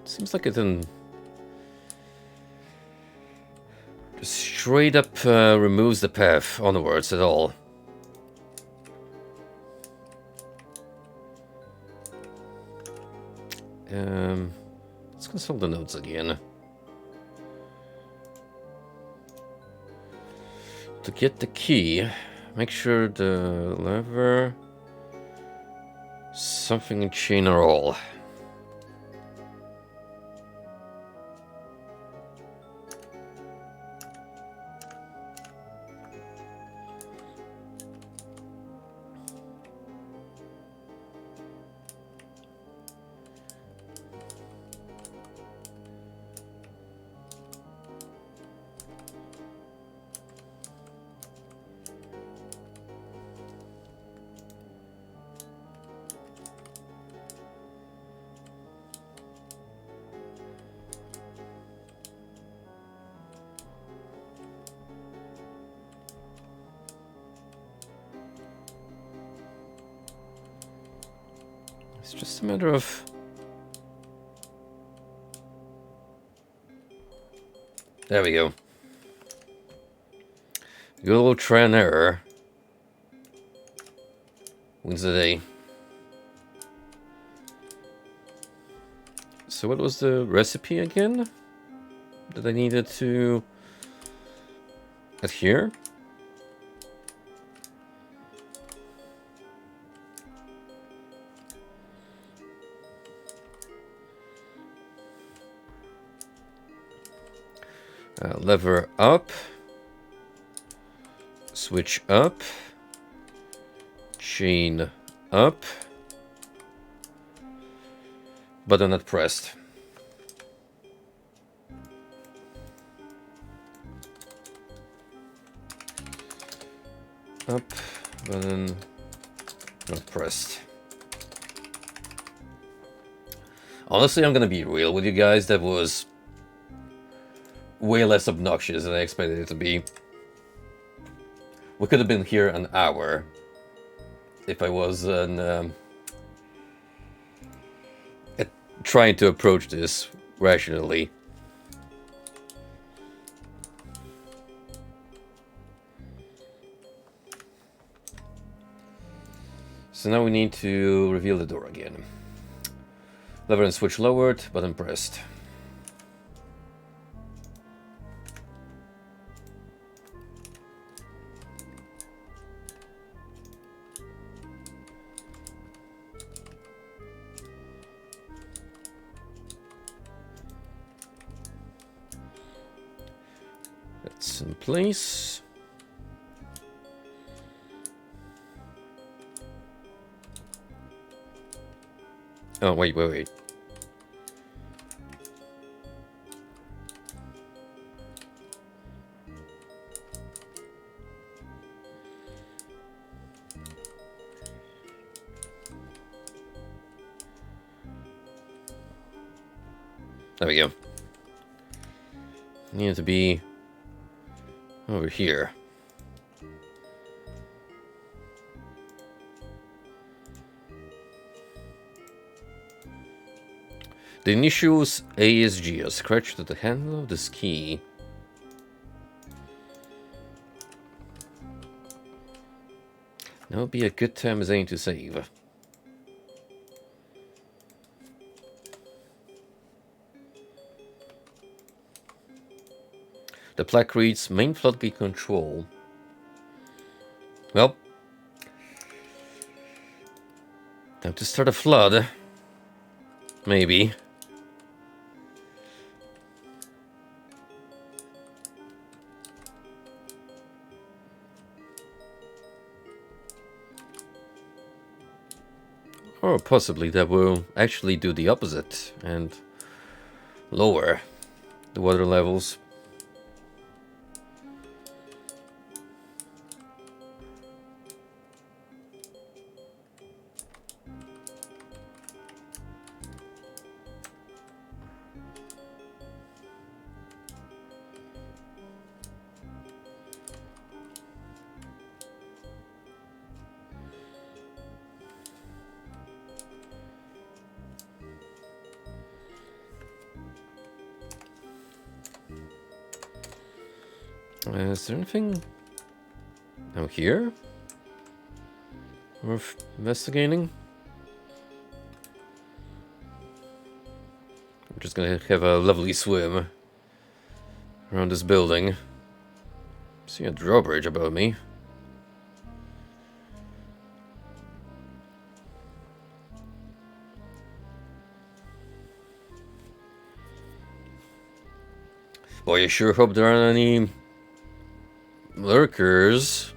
Seems like it then just straight up removes the path onwards at all. Let's consult the notes again. To get the key, make sure the lever, something in chain or all. It's just a matter of there we go. Good old try and error wins the day. So what was the recipe again that I needed to adhere? Lever up. Switch up. Chain up. Button not pressed. Up. Button not pressed. Honestly, I'm gonna be real with you guys. That was way less obnoxious than I expected it to be. We could have been here an hour if I was trying to approach this rationally. So now we need to reveal the door again. Lever and switch lowered, button pressed. That's in place. Oh, wait. There we go. Need to be over here. The initials ASG are scratched to the handle of this key. Now would be a good time as any to save. The plaque reads main floodgate control. Well, time to start a flood. Maybe. Or possibly that will actually do the opposite and lower the water levels. Is there anything out here worth investigating? I'm just gonna have a lovely swim around this building. See a drawbridge above me. Boy, I sure hope there aren't any lurkers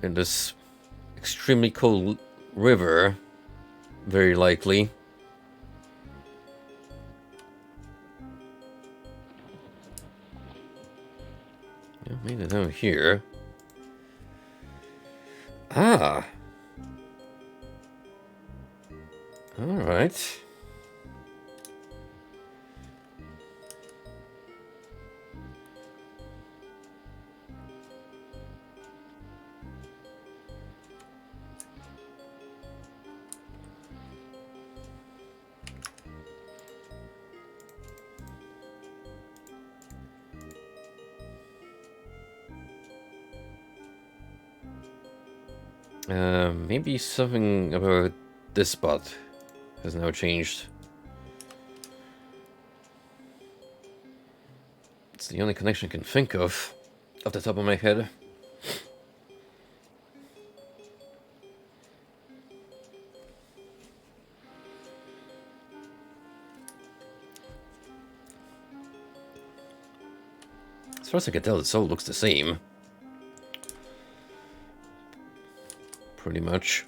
in this extremely cold river. Very likely. Yeah, made it down here. Ah. All right. Maybe something about this spot has now changed. It's the only connection I can think of off the top of my head. As far as I can tell, it all looks the same. Pretty much.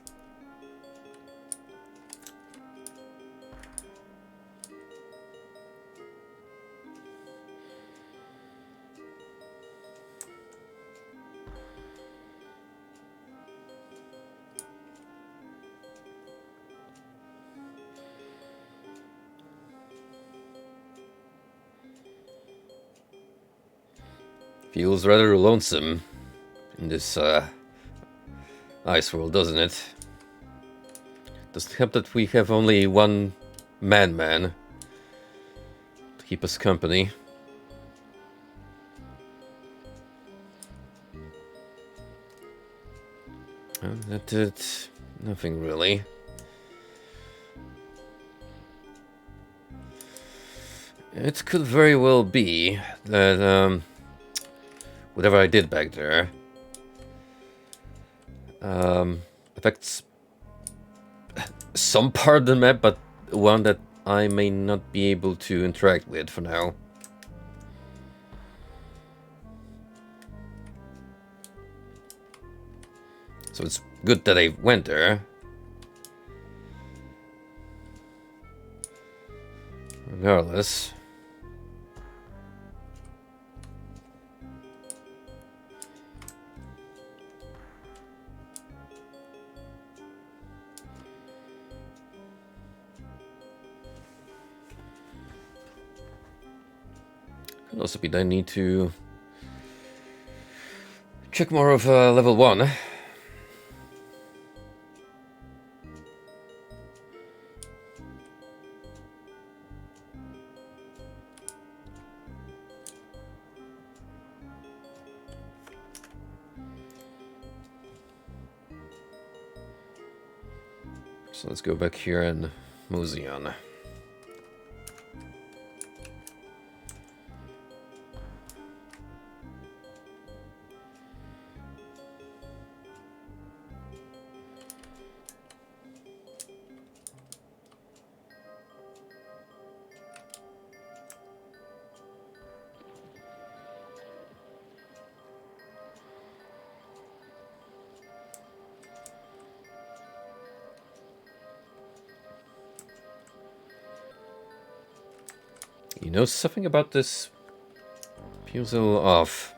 Feels rather lonesome in this ice world, doesn't it? Doesn't help that we have only one man to keep us company. That did nothing really. It could very well be that whatever I did back there affects some part of the map, but one that I may not be able to interact with for now. So it's good that I went there. Regardless. Could also be that I need to check more of level 1. So let's go back here and mosey on. You know something about this? Feels a little off.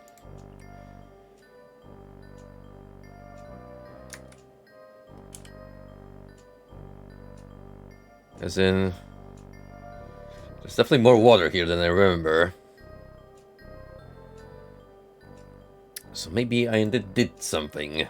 As in, there's definitely more water here than I remember. So maybe I indeed did something.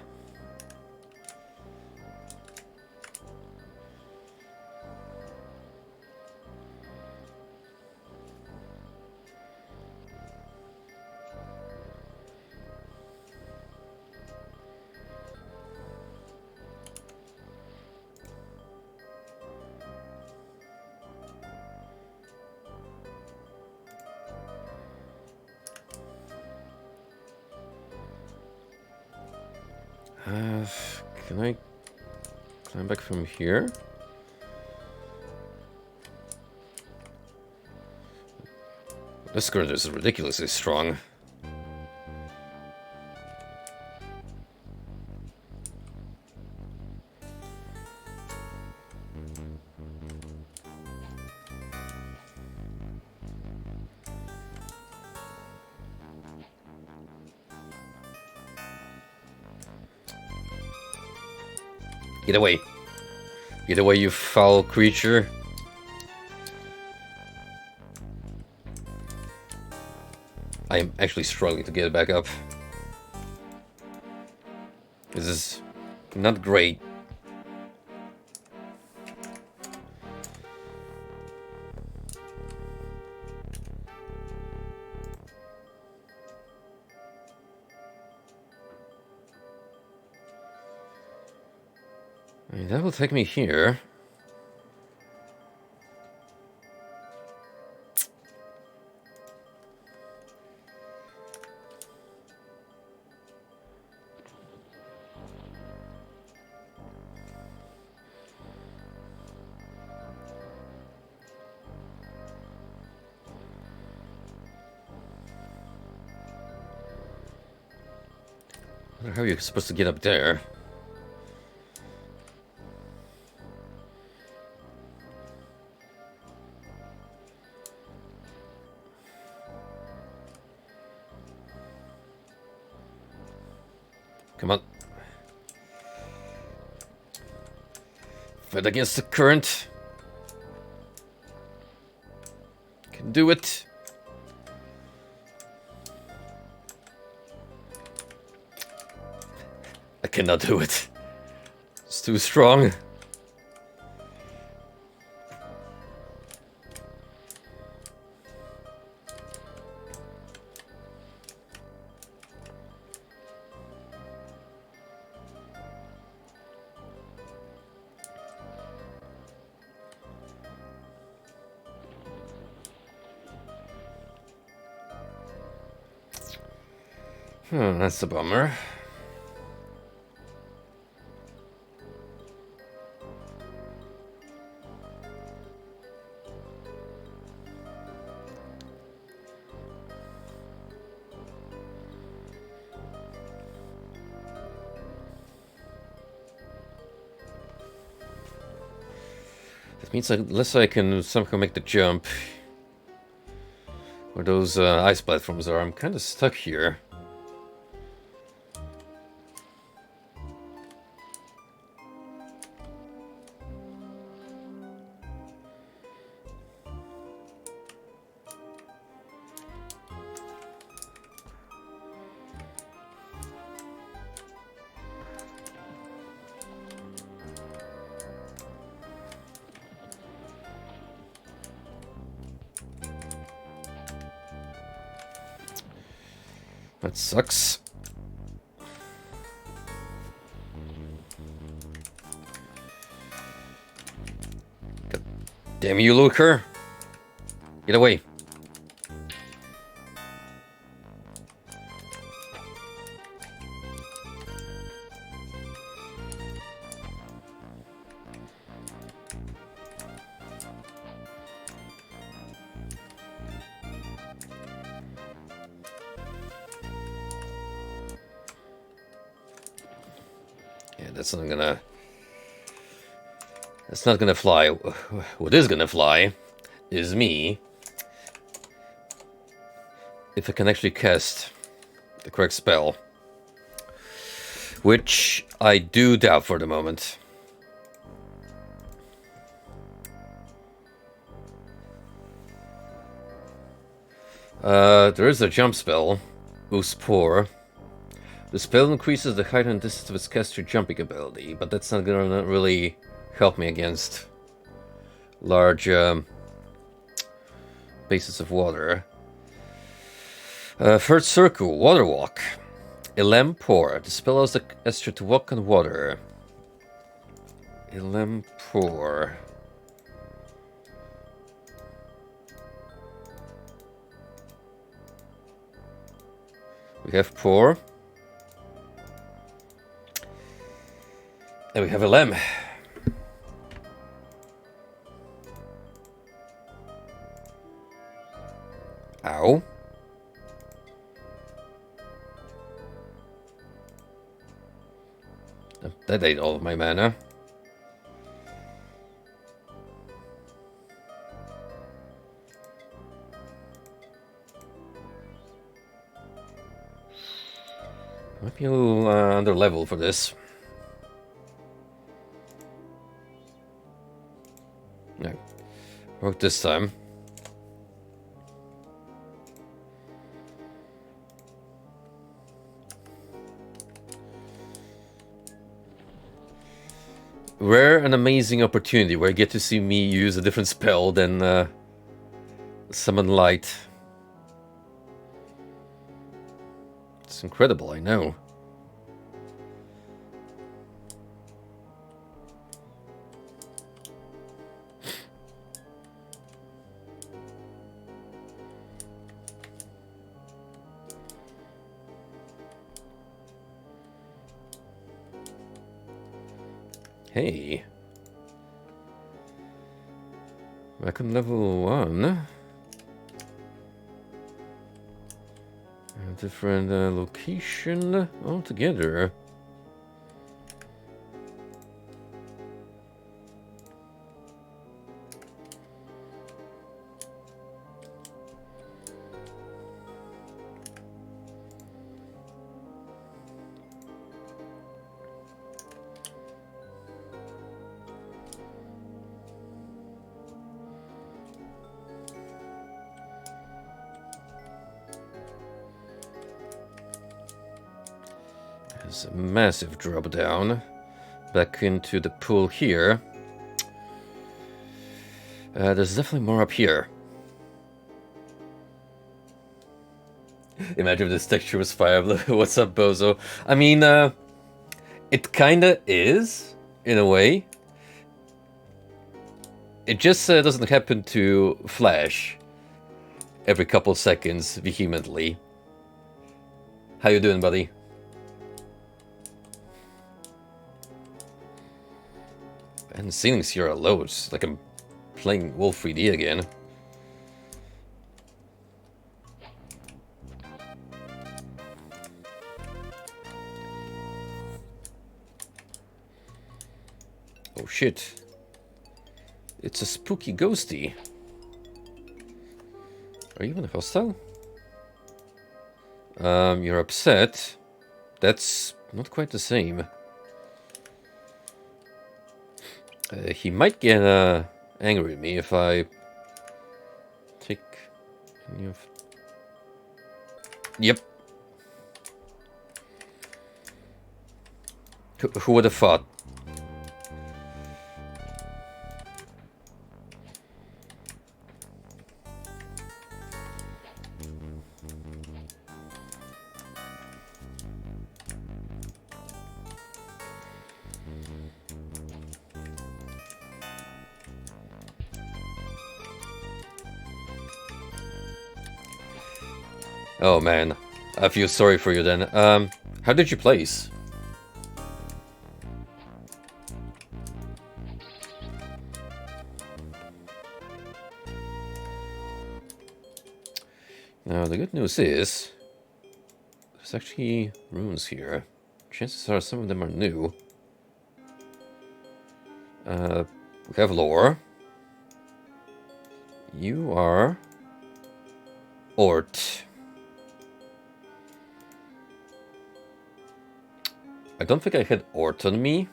Can I climb back from here? This current is ridiculously strong. Get away. Get away, you foul creature. I am actually struggling to get it back up. This is not great. I mean, that will take me here. How are you supposed to get up there? Come on. Fight against the current. Can do it. I cannot do it. It's too strong. That's a bummer. That means unless I can somehow make the jump where those ice platforms are, I'm kind of stuck here. That sucks. God damn you, Luker! Get away. That's not gonna fly. What is gonna fly is me. If I can actually cast the correct spell. Which I do doubt for the moment. There is a jump spell. Uspor. The spell increases the height and distance of its caster jumping ability, but that's not gonna really help me against large bases of water. Third circle, water walk. Elem pour. The spell allows the caster to walk on water. Elem pour. We have pour. And we have a lamb. Ow. That ate all of my mana. Might be a little under level for this. No. Worked this time. Rare and amazing opportunity where I get to see me use a different spell than summon light. It's incredible, I know. Hey. Back on level 1. And different location altogether. There's a massive drop down back into the pool here. There's definitely more up here. Imagine if this texture was fire. What's up, Bozo? I mean, it kinda is, in a way. It just doesn't happen to flash every couple seconds vehemently. How you doing, buddy? And the ceilings here are low. It's like I'm playing Wolf 3D again. Oh shit. It's a spooky ghosty. Are you even hostile? You're upset. That's not quite the same. He might get angry at me if I take any of... Yep. Who would have thought? Oh man, I feel sorry for you then. How did you place? Now the good news is, there's actually runes here. Chances are some of them are new. We have lore. You are Ort. I don't think I had Ort on me.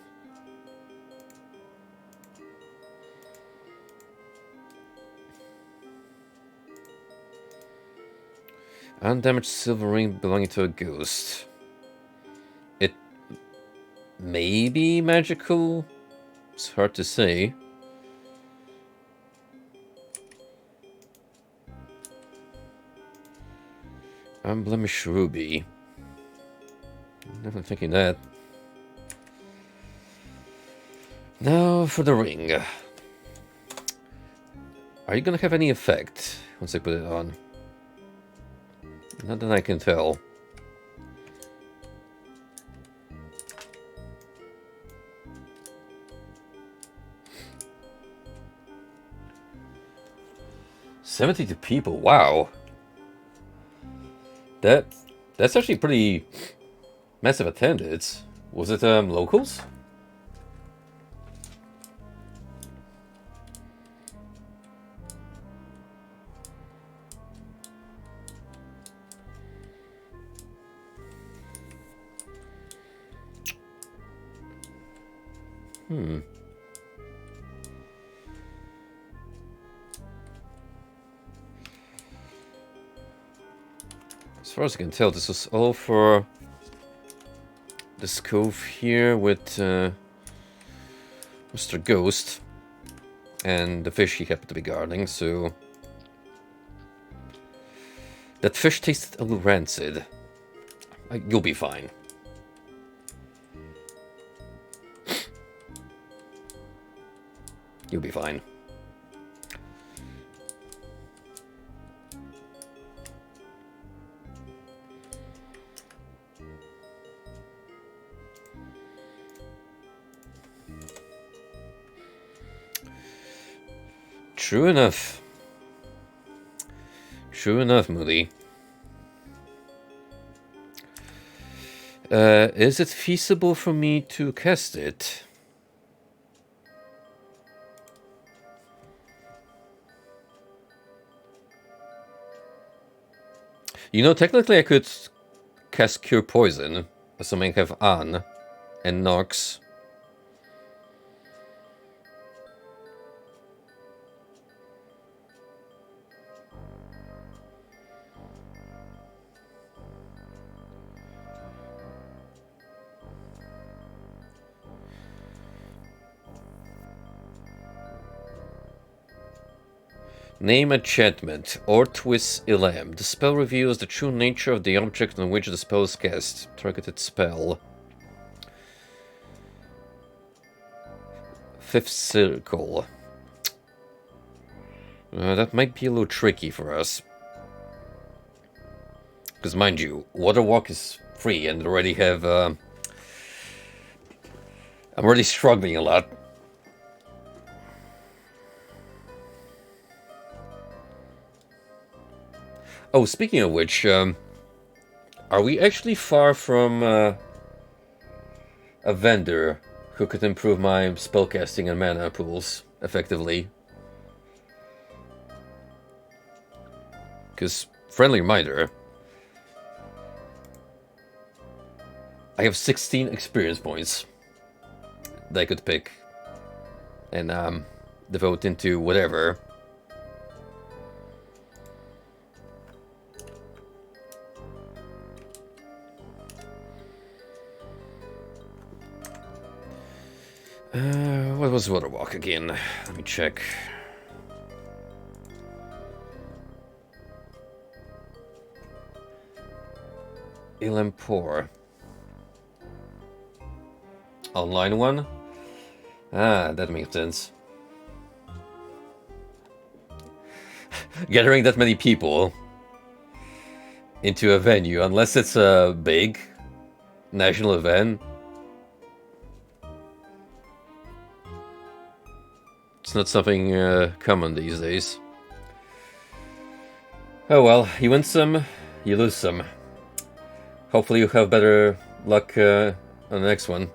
Undamaged silver ring belonging to a ghost. It may be magical. It's hard to say. Unblemished ruby. Never thinking that. Now for the ring. Are you gonna have any effect once I put it on? Not that I can tell. $72 people, wow. That's actually pretty massive attendance. Was it locals? As far as I can tell, this was all for this cove here with Mr. Ghost and the fish he happened to be guarding, so... That fish tasted a little rancid. You'll be fine. You'll be fine. True enough. True enough, Moody. Is it feasible for me to cast it? You know, technically I could cast Cure Poison, assuming I have An and Nox. Name enchantment, Ortwis Ilam. The spell reveals the true nature of the object on which the spell is cast. Targeted spell. Fifth circle. That might be a little tricky for us. Because mind you, Water Walk is free and already have... I'm already struggling a lot. Oh, speaking of which, are we actually far from a vendor who could improve my spellcasting and mana pools effectively? Because, friendly reminder, I have 16 experience points that I could pick and devote into whatever. What was Water Walk again? Let me check. Ilempor. Online one? Ah, that makes sense. Gathering that many people into a venue, unless it's a big national event, it's not something common these days. Oh well, you win some, you lose some. Hopefully you have better luck on the next one.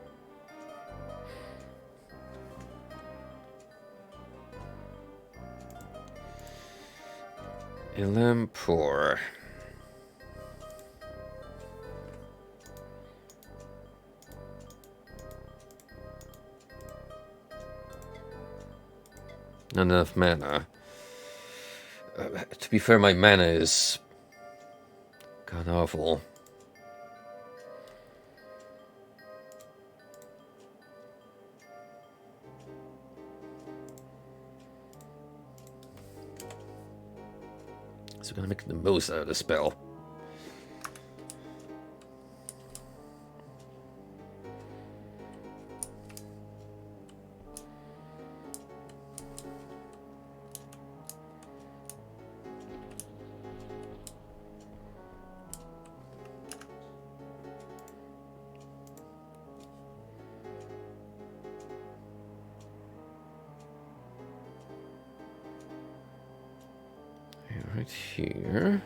Ilempor. Not enough mana. To be fair, my mana is god awful. So we're gonna make the most out of the spell. Right here.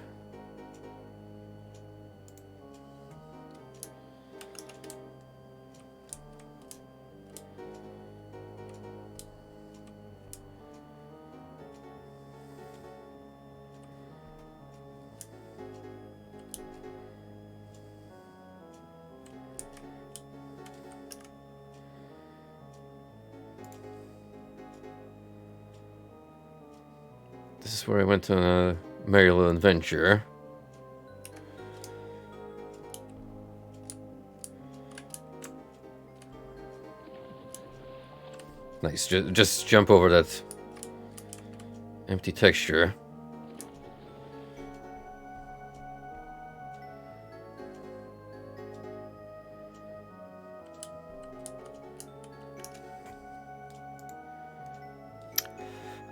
This is where I went on a merry little adventure. Nice, just jump over that empty texture.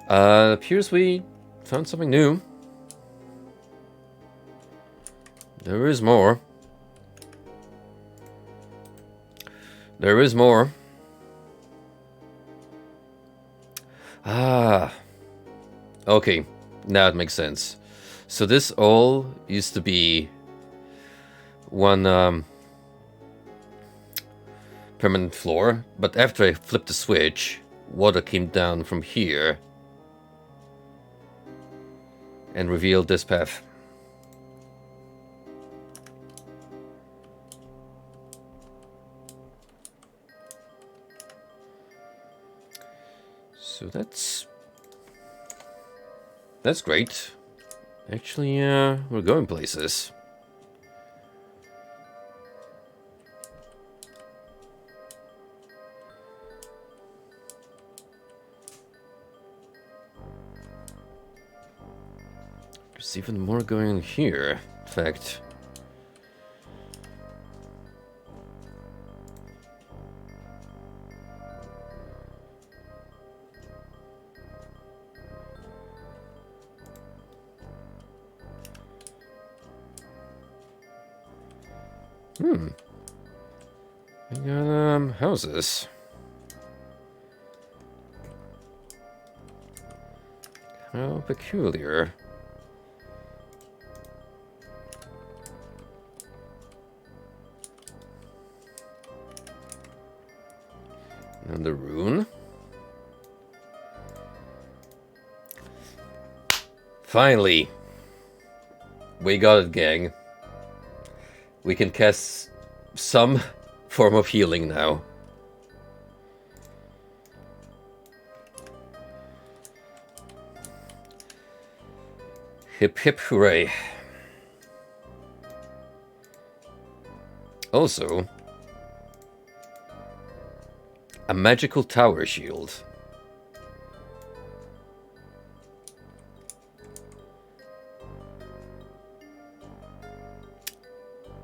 Appears we found something new. There is more. There is more. Ah. Okay, now it makes sense. So this all used to be one permanent floor, but after I flipped the switch, water came down from here and revealed this path. So that's great. Actually, we're going places. There's even more going on here, in fact. We got, houses. How peculiar. Another rune. Finally! We got it, gang. We can cast some form of healing now. Hip hip hooray. Also, a magical tower shield.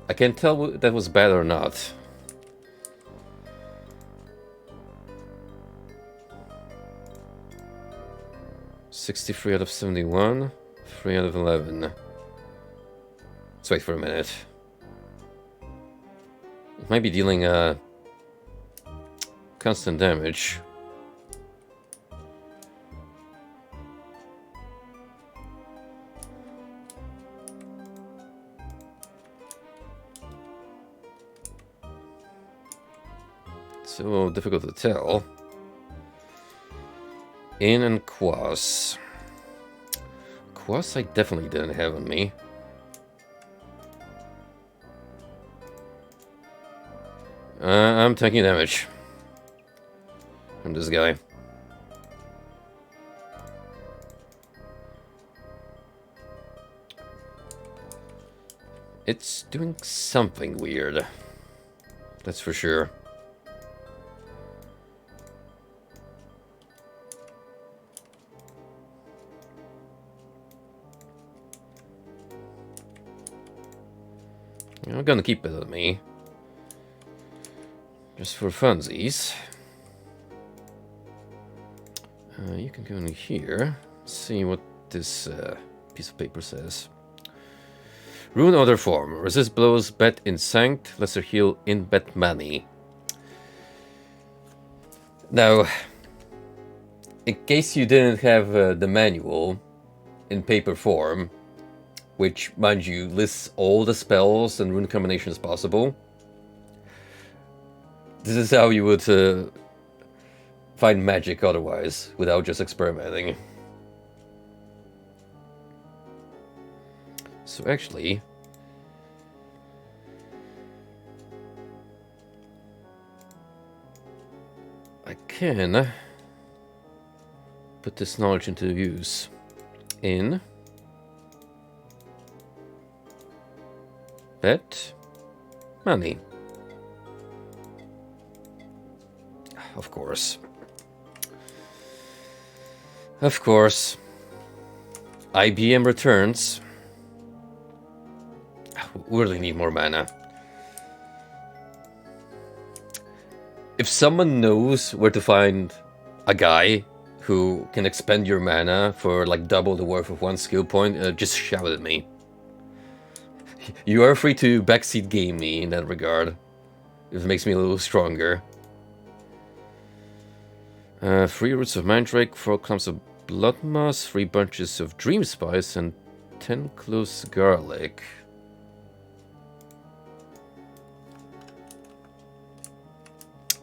I can't tell if that was bad or not. $63 out of 71, 3 out of 11. Let's wait for a minute. It might be dealing constant damage. So difficult to tell. In and Quas. Quas I definitely didn't have on me. I'm taking damage from this guy. It's doing something weird. That's for sure. I'm gonna keep it on me. Just for funsies. You can go in here. See what this piece of paper says. Rune other form. Resist blows, bet in sanct, lesser heal in bet money. Now, in case you didn't have the manual in paper form, which, mind you, lists all the spells and rune combinations possible, this is how you would find magic otherwise, without just experimenting. So actually, I can put this knowledge into use in bet money. Of course. Of course. IBM returns. We really need more mana. If someone knows where to find a guy who can expend your mana for like double the worth of one skill point, just shout at me. You are free to backseat game me in that regard. If it makes me a little stronger. 3 roots of mandrake, 4 clumps of blood moss, 3 bunches of dream spice, and 10 cloves garlic.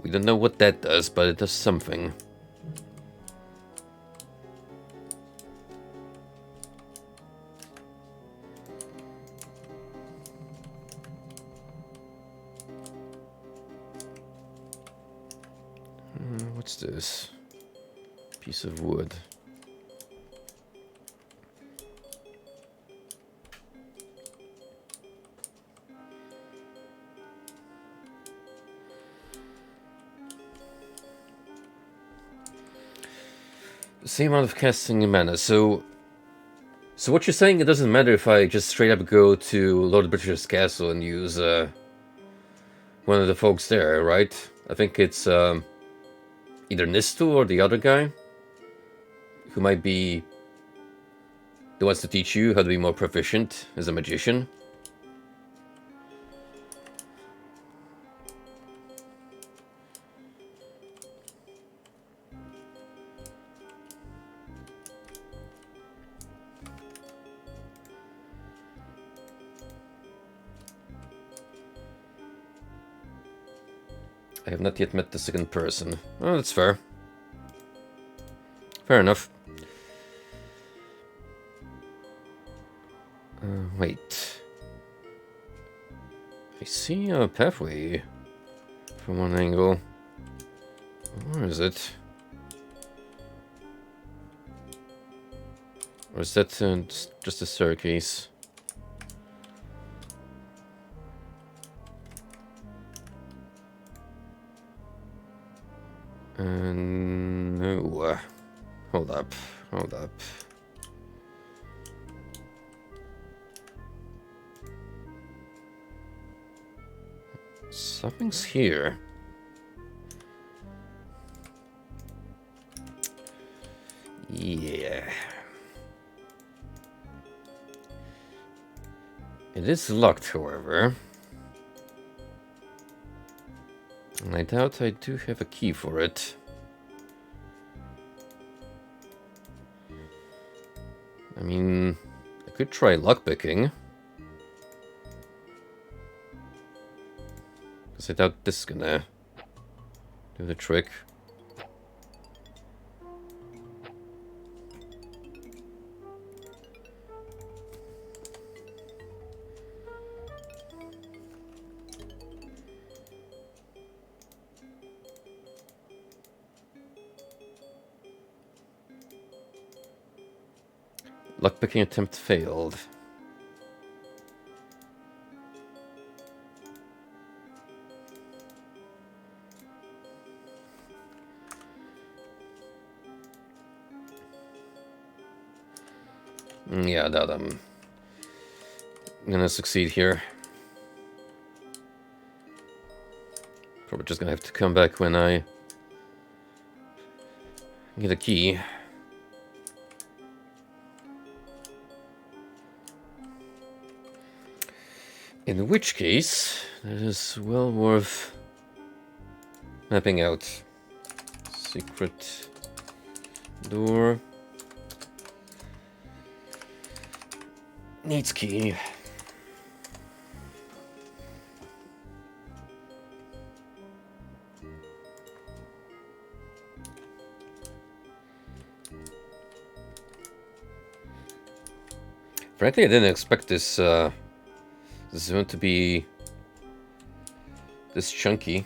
We don't know what that does, but it does something. What's this? Piece of wood. Same amount of casting mana. So what you're saying? It doesn't matter if I just straight up go to Lord Butcher's castle and use one of the folks there, right? I think it's either Nistu or the other guy, who might be the ones to teach you how to be more proficient as a magician. I have not yet met the second person. Oh, that's fair. Fair enough. Wait. I see a pathway from one angle. Where is it? Or is that just a staircase? No. Hold up. Hold up. Something's here. Yeah. It is locked, however. And I doubt I do have a key for it. I mean, I could try lockpicking. Because I doubt this is gonna do the trick. Lockpicking attempt failed. Yeah, I doubt I'm gonna succeed here. Probably just gonna have to come back when I get a key. In which case, it is well worth mapping out. Secret door. Needs key. Frankly, I didn't expect this zone to be this chunky.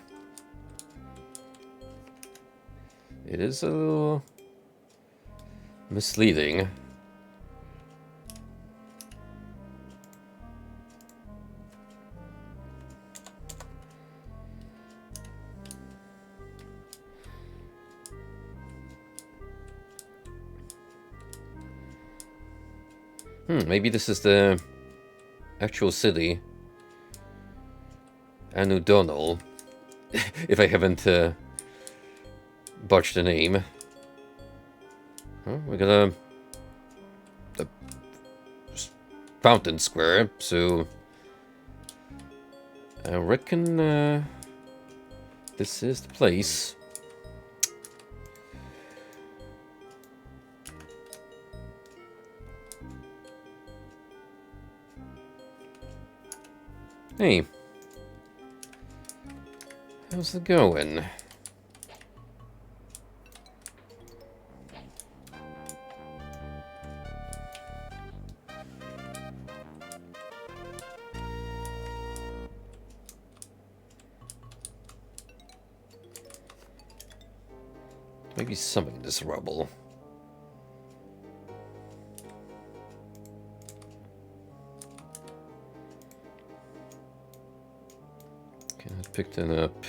It is a little misleading. Maybe this is the actual city. Anudonal. If I haven't botched the name. Oh, we got a fountain square, so I reckon this is the place. Hey, how's it going? Maybe something in this rubble. Can I pick that up?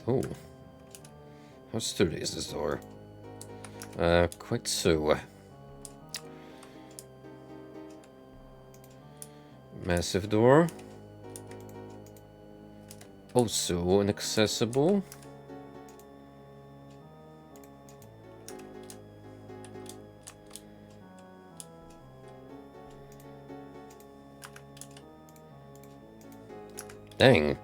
Oh. How sturdy is this door? Quite so. Massive door. Also inaccessible. Dang.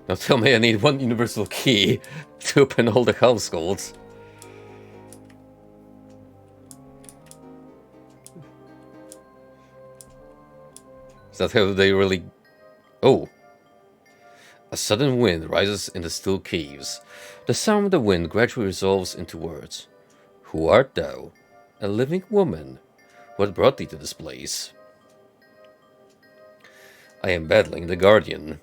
Now tell me I need one universal key to open all the households. Is that how they really... Oh. A sudden wind rises in the still caves. The sound of the wind gradually resolves into words. Who art thou? A living woman. What brought thee to this place? I am battling the Guardian.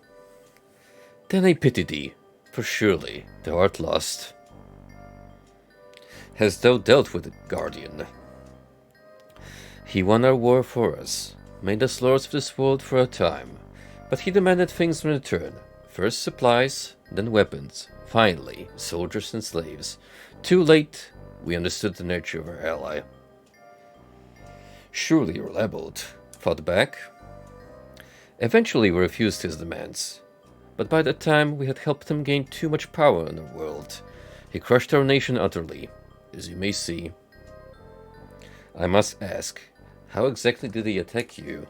Then I pity thee, for surely thou art lost. Hast thou dealt with the Guardian? He won our war for us, made us lords of this world for a time, but he demanded things in return. First supplies, then weapons, finally soldiers and slaves. Too late, we understood the nature of our ally. Surely you rebelled, fought back. Eventually we refused his demands. But by that time, we had helped him gain too much power in the world. He crushed our nation utterly, as you may see. I must ask, how exactly did he attack you?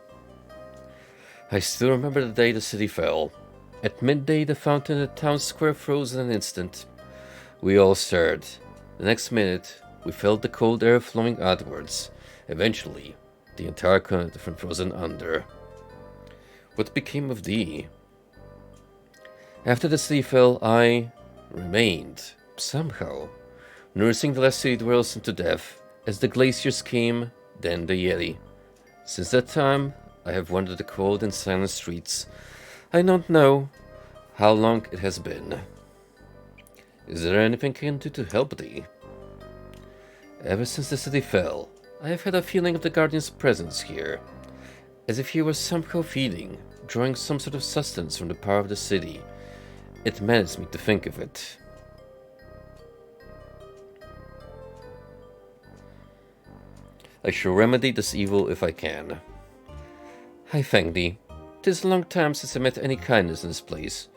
I still remember the day the city fell. At midday, the fountain in the town square froze in an instant. We all stared. The next minute, we felt the cold air flowing outwards. Eventually, the entire continent had frozen under. What became of thee? After the city fell, I remained, somehow, nursing the last city dwellers into death. As the glaciers came, then the Yeti. Since that time, I have wandered the cold and silent streets. I don't know how long it has been. Is there anything I can do to help thee? Ever since the city fell, I have had a feeling of the Guardian's presence here, as if he were somehow feeding, drawing some sort of sustenance from the power of the city. It maddens me to think of it. I shall remedy this evil if I can. I thank thee. 'Tis a long time since I met any kindness in this place.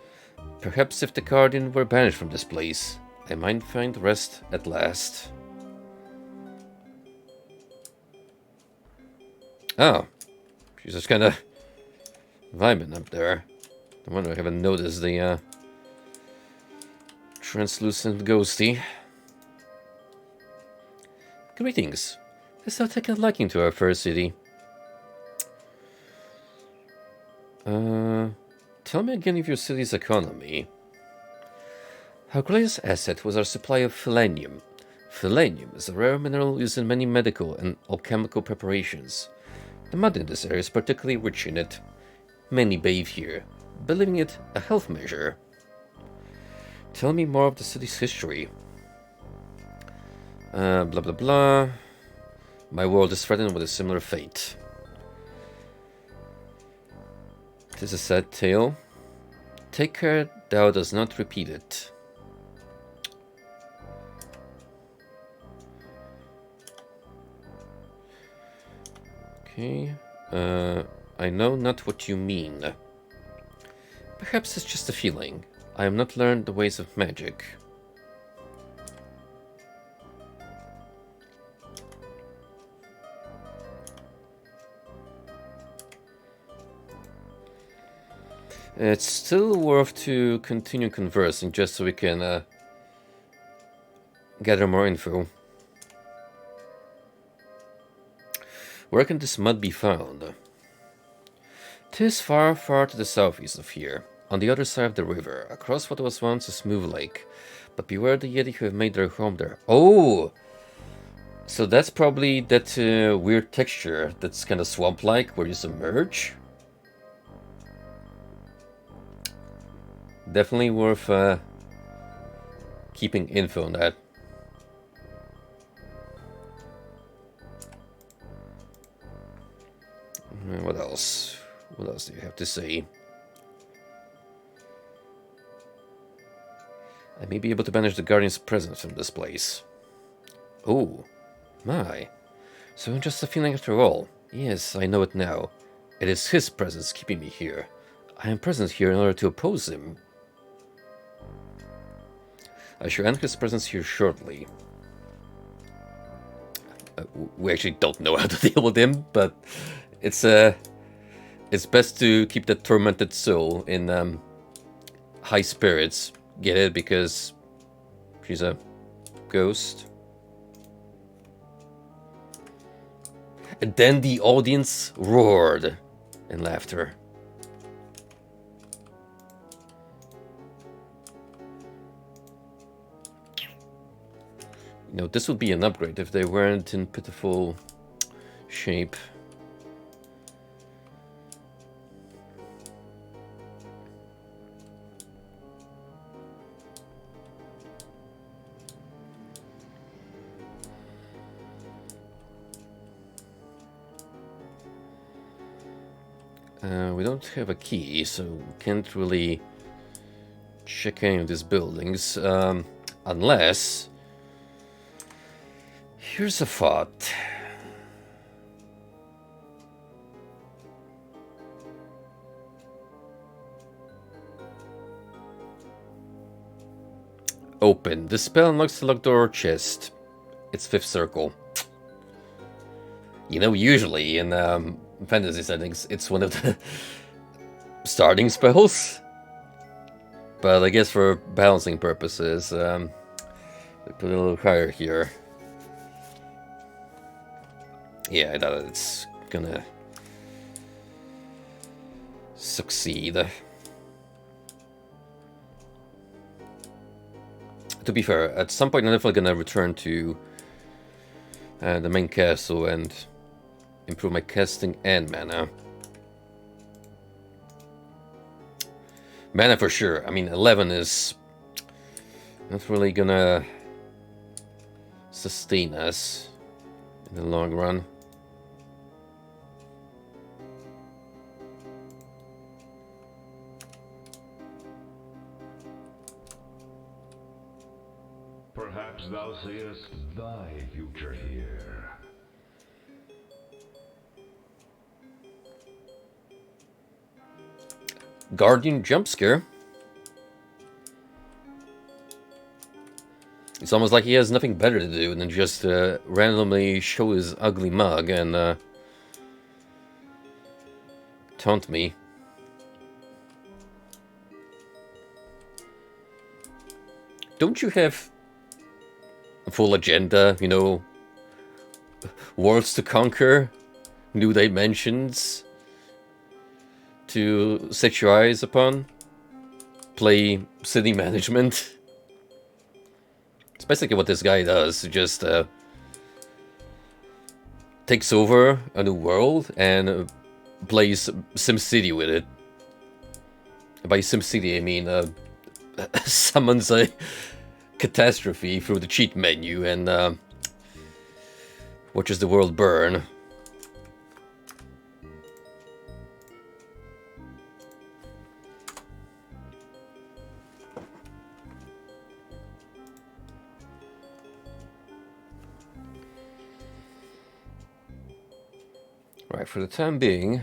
Perhaps if the Guardian were banished from this place, I might find rest at last. Oh, she's just kinda vibing up there. I wonder I haven't noticed the translucent ghosty. Greetings. Hast thou taken a liking to our fair city? Tell me again of your city's economy. Our greatest asset was our supply of phelanium. Phelanium is a rare mineral used in many medical and alchemical preparations. The mud in this area is particularly rich in it. Many bathe here, believing it a health measure. Tell me more of the city's history. Blah blah blah. My world is threatened with a similar fate. It is a sad tale. Take care thou does not repeat it. Okay. I know not what you mean. Perhaps it's just a feeling. I have not learned the ways of magic. It's still worth to continue conversing just so we can gather more info. Where can this mud be found? 'Tis far, far to the southeast of here, on the other side of the river, across what was once a smooth lake. But beware the Yeti who have made their home there. Oh! So that's probably that weird texture that's kind of swamp-like, where you submerge. Definitely worth keeping info on that. What else? What else do you have to say? I may be able to banish the Guardian's presence from this place. Oh, my. So just a feeling after all. Yes, I know it now. It is his presence keeping me here. I am present here in order to oppose him. I shall end his presence here shortly. We actually don't know how to deal with him, but it's best to keep that tormented soul in high spirits. Get it? Because she's a ghost. And then the audience roared in laughter. You know, this would be an upgrade if they weren't in pitiful shape. We don't have a key, so we can't really check any of these buildings, unless... Here's a thought. Open. The spell unlocks the locked door or chest. It's fifth circle. You know, usually in fantasy settings, it's one of the starting spells. But I guess for balancing purposes, we put it a little higher here. Yeah, I doubt it's gonna succeed. To be fair, at some point I'm definitely gonna return to the main castle and improve my casting and mana. Mana for sure. I mean, 11 is not really gonna sustain us in the long run. Perhaps thou seest thy future here. Guardian jump scare. It's almost like he has nothing better to do than just randomly show his ugly mug and taunt me. Don't you have a full agenda, you know? Worlds to conquer, new dimensions to set your eyes upon, play city management. It's basically what this guy does. He just takes over a new world and plays SimCity with it. By SimCity, I mean summons a catastrophe through the cheat menu and watches the world burn. Right, for the time being,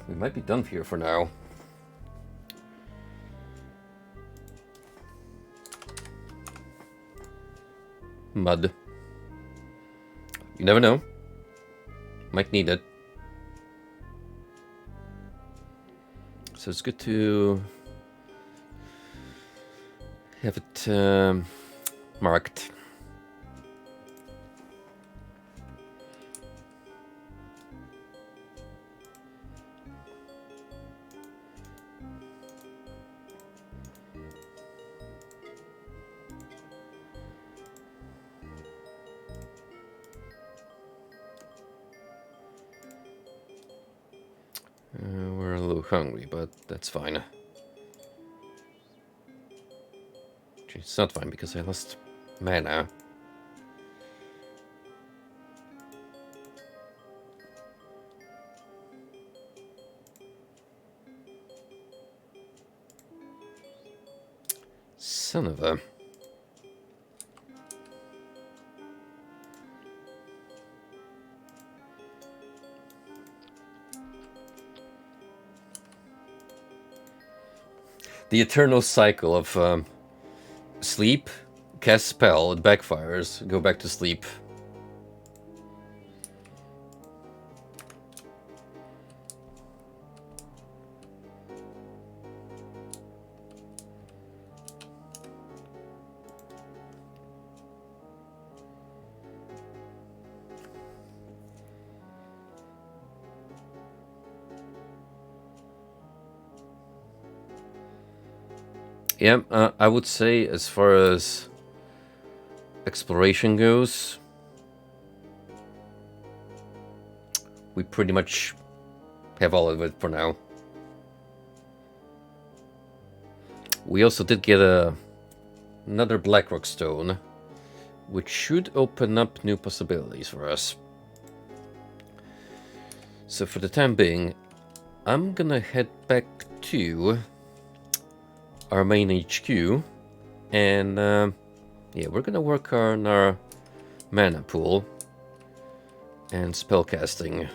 we might be done here for now. Mud. You never know. Might need it. So it's good to have it marked. We're a little hungry, but that's fine. Actually, it's not fine because I lost mana. Son of a... The eternal cycle of sleep, cast spell, it backfires, go back to sleep. Yeah, I would say as far as exploration goes, we pretty much have all of it for now. We also did get another Blackrock stone, which should open up new possibilities for us. So for the time being, I'm gonna head back to our main HQ, and yeah, we're gonna work on our mana pool and spellcasting.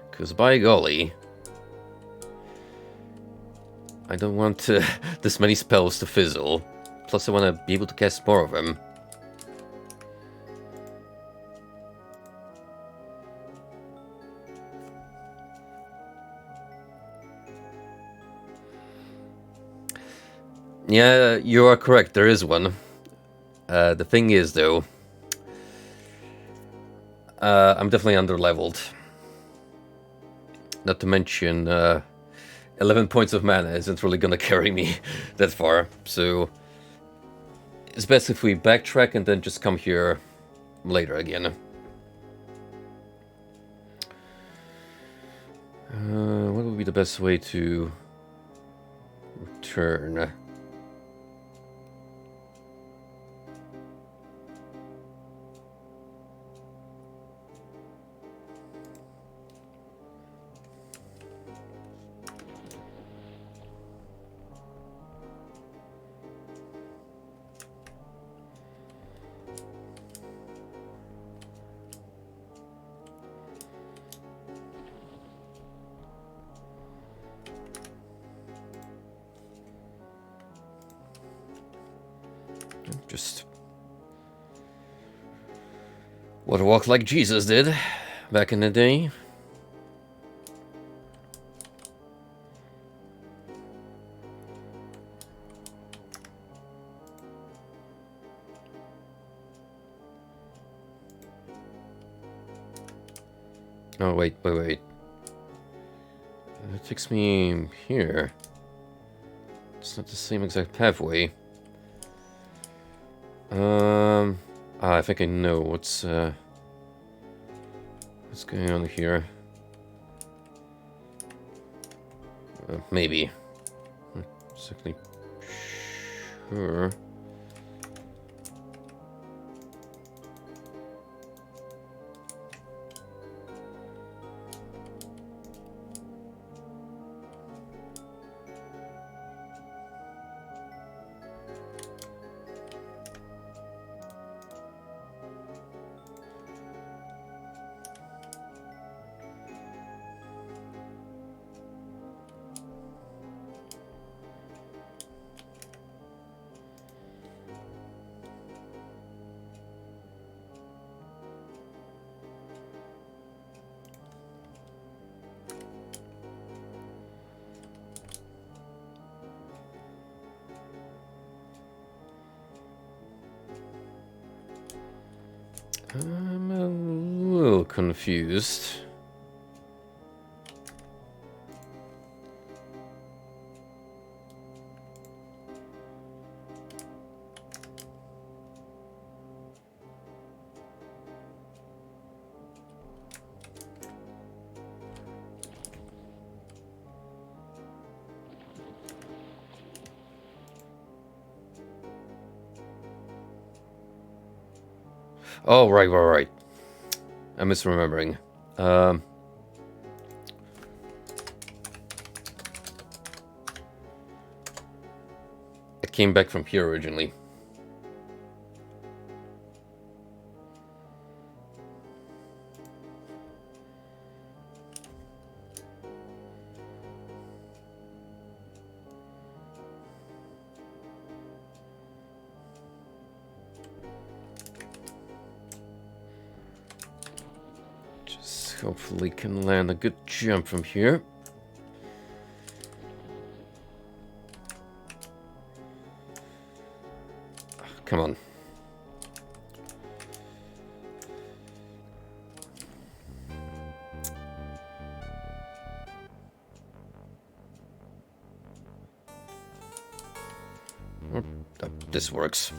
Because by golly, I don't want this many spells to fizzle. Plus I want to be able to cast more of them. Yeah, you are correct, there is one. The thing is, though, I'm definitely underleveled. Not to mention, 11 points of mana isn't really gonna carry me that far, so it's best if we backtrack and then just come here later again. What would be the best way to return? Just want to walk like Jesus did back in the day. Oh, wait. It takes me here. It's not the same exact pathway. I think I know what's going on here. Maybe. Not exactly sure. I'm a little confused. Oh, right. I'm misremembering. I came back from here originally. Just hopefully can land a good jump from here. Come on. Oh, this works.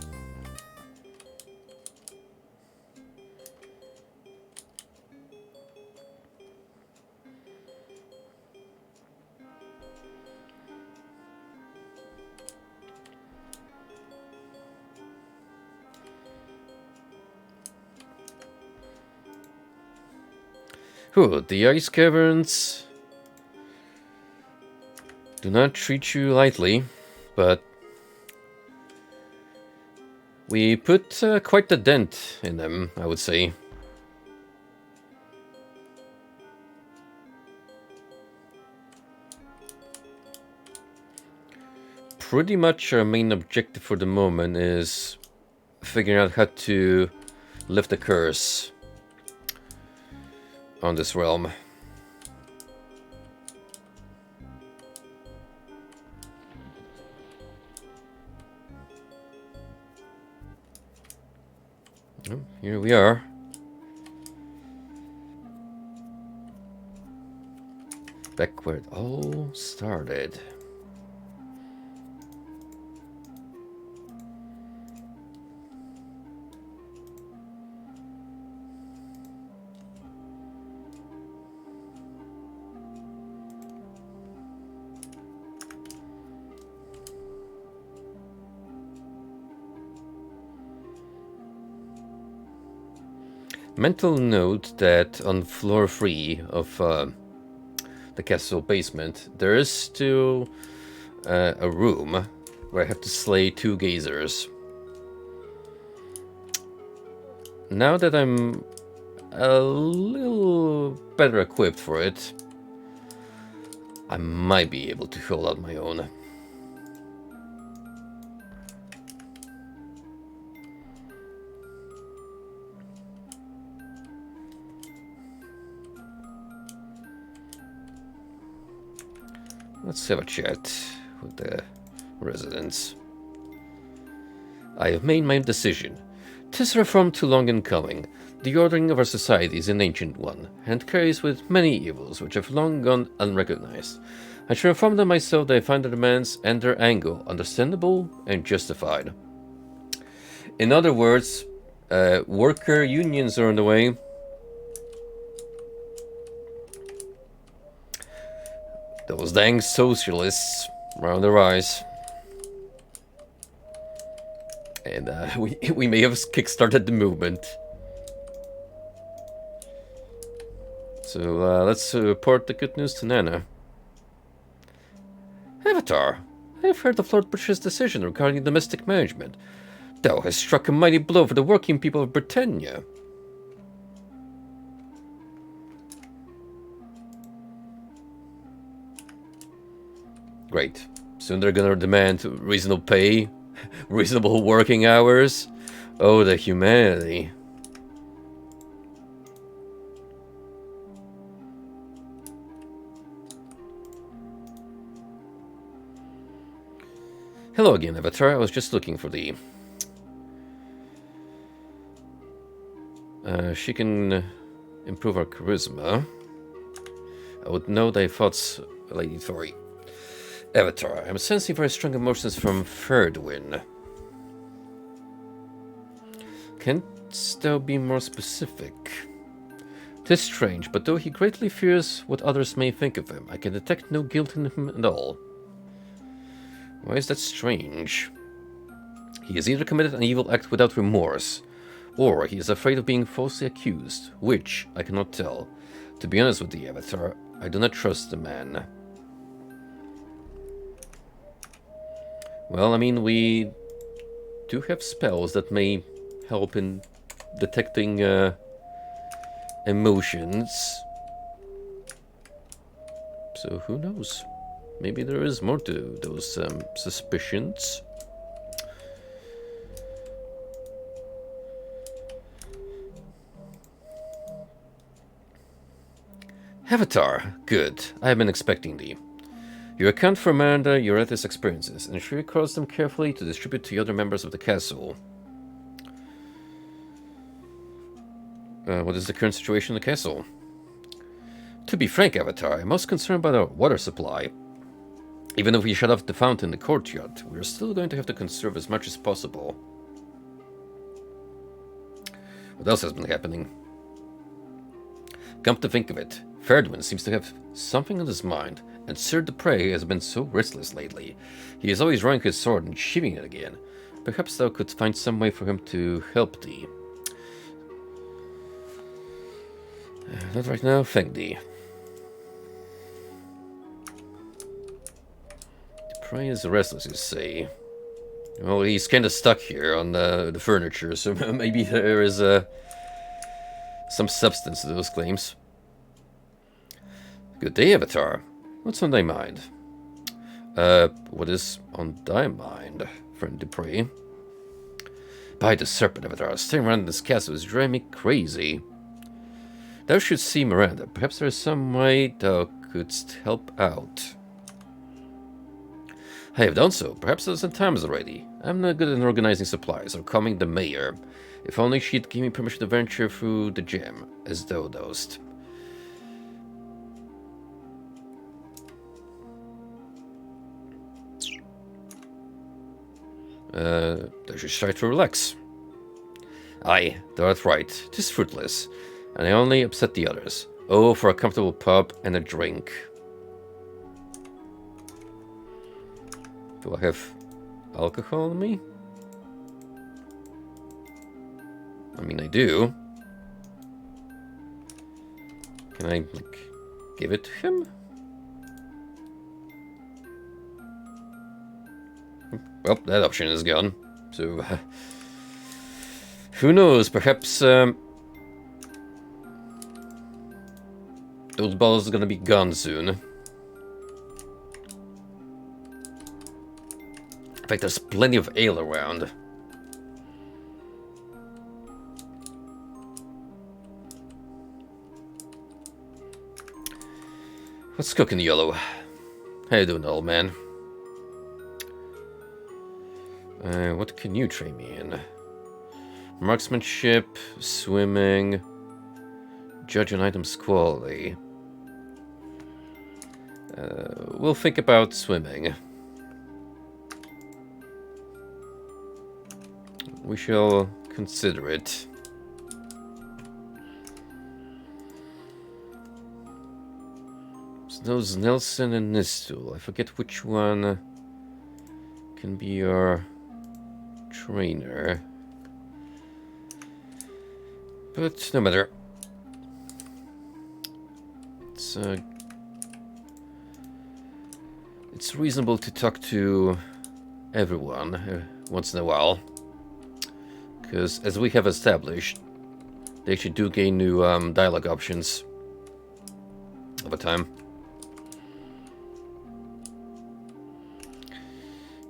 Ooh, the ice caverns do not treat you lightly, but we put quite the dent in them, I would say. Pretty much our main objective for the moment is figuring out how to lift the curse on this realm. Oh, here we are. Back where it all started. Mental note that on floor 3 of the castle basement, there is still a room where I have to slay 2 gazers. Now that I'm a little better equipped for it, I might be able to hold out my own. Let's have a chat with the residents. I have made my decision. 'Tis reform too long in coming. The ordering of our society is an ancient one, and carries with many evils which have long gone unrecognized. I shall inform them myself that I find their demands and their anger understandable and justified. In other words, worker unions are on the way. Those dang socialists are on the rise. And we may have kickstarted the movement. So let's report the good news to Nana. Avatar, I have heard of Lord Butcher's decision regarding domestic management. Thou hast struck a mighty blow for the working people of Britannia. Great. Soon they're gonna demand reasonable pay, reasonable working hours. Oh, the humanity. Hello again, Avatar. I was just looking for thee. She can improve our charisma. I would know thy thoughts, Lady Thori. Avatar, I'm sensing very strong emotions from Ferdwin. Canst thou be more specific? 'Tis strange, but though he greatly fears what others may think of him, I can detect no guilt in him at all. Why is that strange? He has either committed an evil act without remorse, Or he is afraid of being falsely accused, which I cannot tell. To be honest with the Avatar, I do not trust the man. Well, I mean, we do have spells that may help in detecting emotions. So who knows? Maybe there is more to those suspicions. Avatar, good. I have been expecting thee. You account for Miranda Yoretha's experiences, and she records them carefully to distribute to the other members of the castle. What is the current situation in the castle? To be frank, Avatar, I'm most concerned about our water supply. Even if we shut off the fountain in the courtyard, we're still going to have to conserve as much as possible. What else has been happening? Come to think of it, Ferdwin seems to have something on his mind, and Sir Dupre has been so restless lately. He is always drawing his sword and sheathing it again. Perhaps thou could find some way for him to help thee. Not right now, thank thee. Dupre is restless, you say. Well, he's kind of stuck here on the furniture, so maybe there is some substance to those claims. Good day, Avatar. What's on thy mind? What is on thy mind, friend Dupre? By the serpent, Avatar, staying around this castle is driving me crazy. Thou should see Miranda. Perhaps there is some way thou couldst help out. I have done so, perhaps a dozen times already. I'm not good at organizing supplies or calming the mayor. If only she'd give me permission to venture through the gem, as thou dost. Thou should try to relax. Aye, thou art right. 'Tis fruitless, and I only upset the others. Oh, for a comfortable pub and a drink. Do I have alcohol on me? I mean, I do. Can I, like, give it to him? Well, that option is gone. So, who knows? Perhaps those bottles are gonna be gone soon. In fact, there's plenty of ale around. What's cooking, Yellow? How you doing, old man? What can you train me in? Marksmanship, swimming, judge an item's quality. We'll think about swimming. We shall consider it. So those Nelson and Nistul. I forget which one can be our trainer. But no matter. It's reasonable to talk to everyone once in a while. Because, as we have established, they actually do gain new dialogue options over time.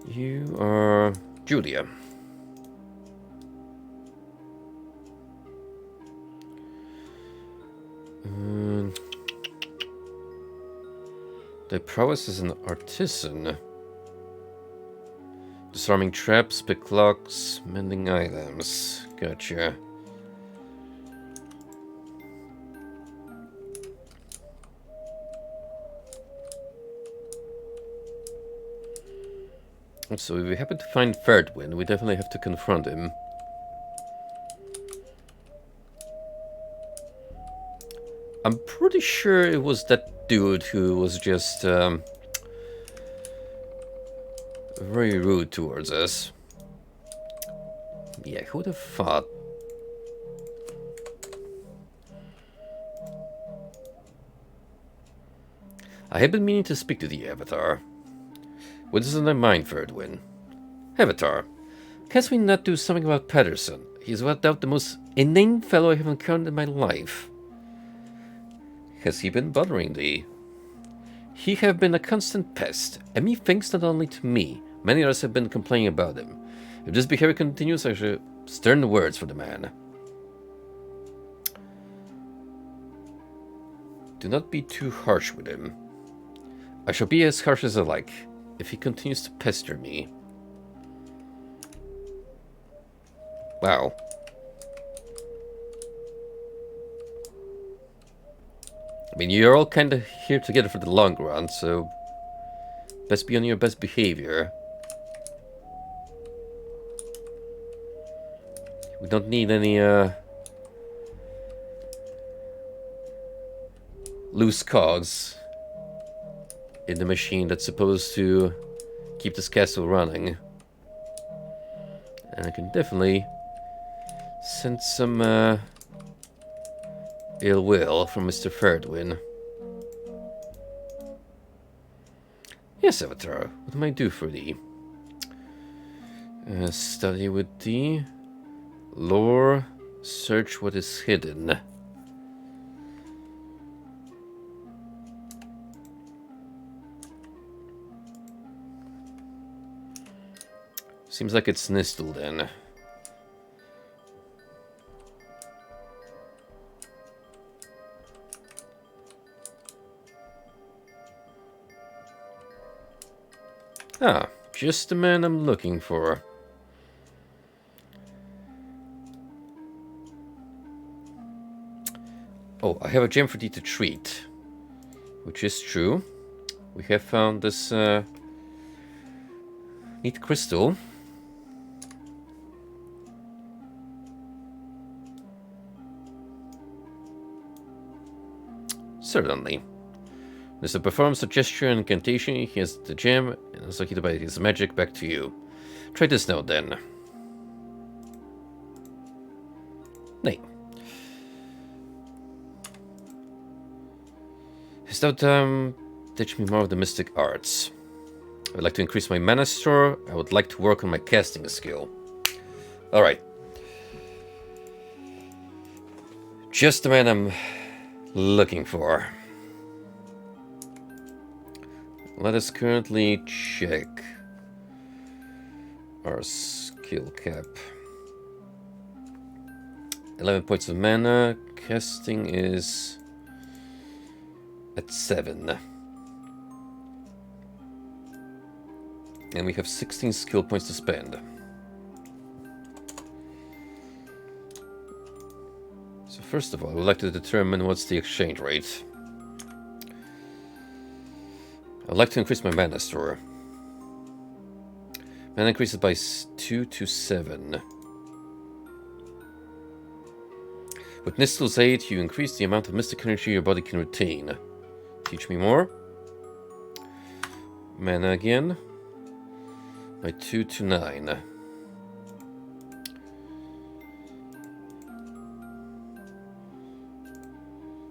You are Julia. Thy prowess as an artisan. Disarming traps, pick locks, mending items. Gotcha. So if we happen to find Ferdwin, we definitely have to confront him. I'm pretty sure it was that dude who was just very rude towards us. Yeah, who would have thought I have been meaning to speak to the Avatar. What is on thy mind, Ferdwin? Avatar, canst we not do something about Patterson? He is without doubt the most inane fellow I have encountered in my life. Has he been bothering thee? He have been a constant pest, and methinks not only to me. Many others have been complaining about him. If this behavior continues, I shall stern words for the man. Do not be too harsh with him. I shall be as harsh as I like, if he continues to pester me. Wow. I mean, you're all kind of here together for the long run, so best be on your best behavior. We don't need any loose cogs in the machine that's supposed to keep this castle running. And I can definitely sense some ill will from Mr. Ferdwin. Yes, Avatar, what may I do for thee? Study with thee. Lore, search what is hidden. Seems like it's Nistel then. Ah, just the man I'm looking for. Oh, I have a gem for thee to treat. Which is true. We have found this neat crystal. Certainly. There's a performs a gesture and incantation. He has the gem, and it's like he by his magic back to you. Try this now then. Nay. Hast thou teach me more of the mystic arts? I would like to increase my mana store. I would like to work on my casting skill. Alright. Just the man I'm looking for. Let us currently check our skill cap. 11 points of mana. Casting is at 7. And we have 16 skill points to spend. So first of all, I would like to determine what's the exchange rate. I'd like to increase my mana store. Mana increases by 2 to 7. With Nistel's aid, you increase the amount of mystic energy your body can retain. Teach me more. Mana again. By 2 to 9.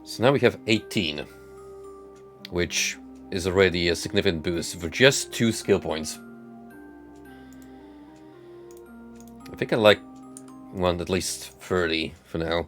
So now we have 18. Which is already a significant boost for just 2 skill points. I think I like one at least 30 for now.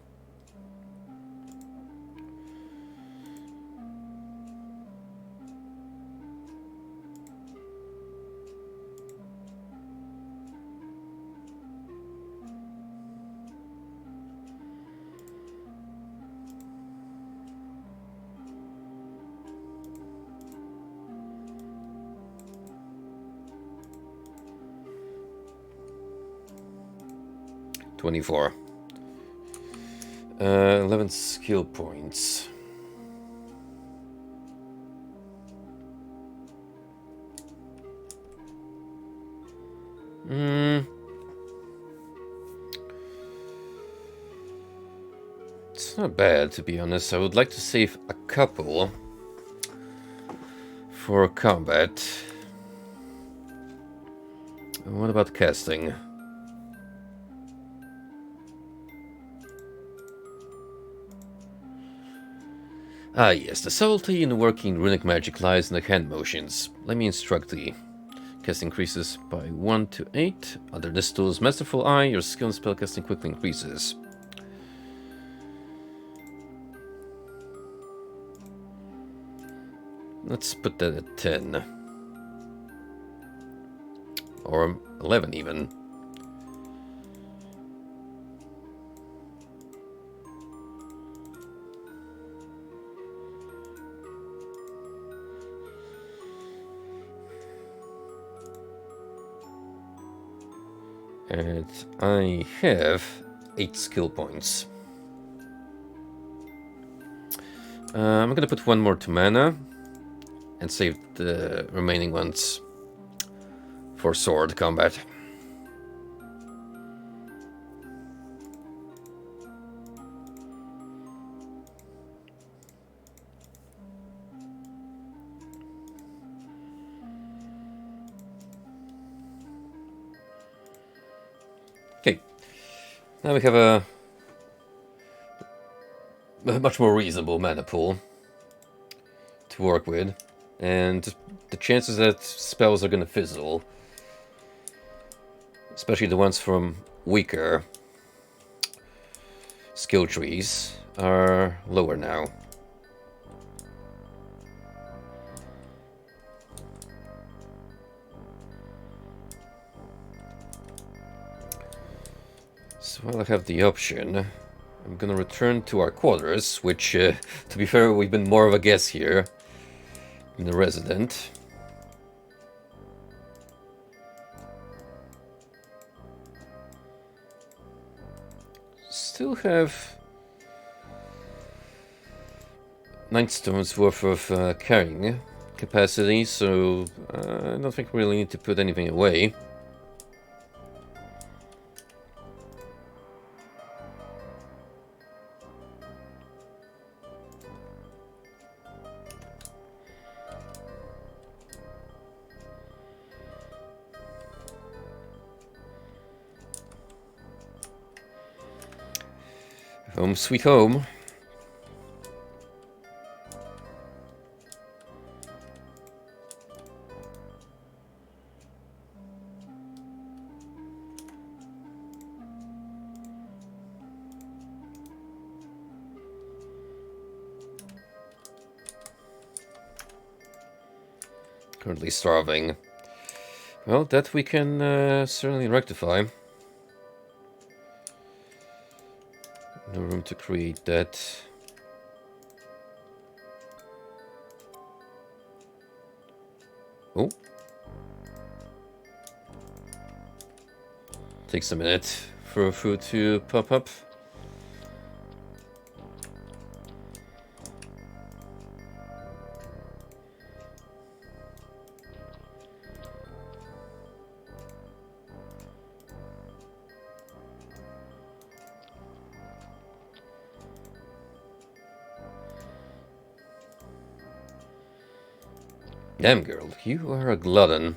$24. 11 skill points. It's not bad, to be honest. I would like to save a couple for combat. And what about casting? Ah yes, the subtlety in working runic magic lies in the hand motions. Let me instruct thee. Cast increases by 1 to 8. Under this tool's masterful eye, your skill in spellcasting quickly increases. Let's put that at 10. Or 11 even. And I have 8 skill points. I'm gonna put one more to mana and save the remaining ones for sword combat. Okay, now we have a much more reasonable mana pool to work with, and the chances that spells are going to fizzle, especially the ones from weaker skill trees, are lower now. So while I have the option, I'm gonna return to our quarters, which, to be fair, we've been more of a guest here than a resident. Still have 9 stones worth of carrying capacity, so I don't think we really need to put anything away. Home sweet home. Currently starving. Well, that we can certainly rectify. No room to create that. Oh. Takes a minute for food to pop up. Damn, girl, you are a glutton.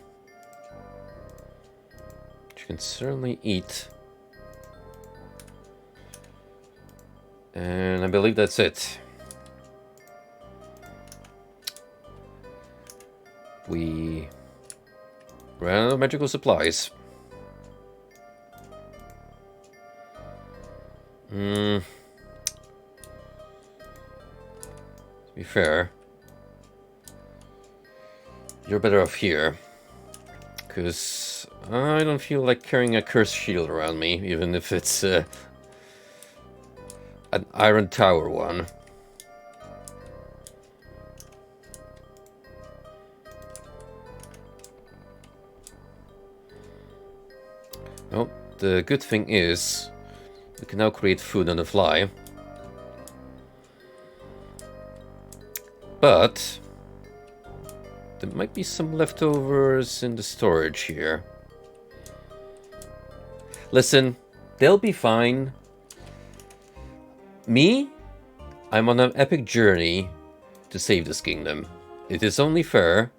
You can certainly eat. And I believe that's it. We ran out of magical supplies. To be fair, you're better off here, because I don't feel like carrying a cursed shield around me, even if it's an iron tower one. Oh, the good thing is we can now create food on the fly. But there might be some leftovers in the storage here. Listen, they'll be fine. Me? I'm on an epic journey to save this kingdom. It is only fair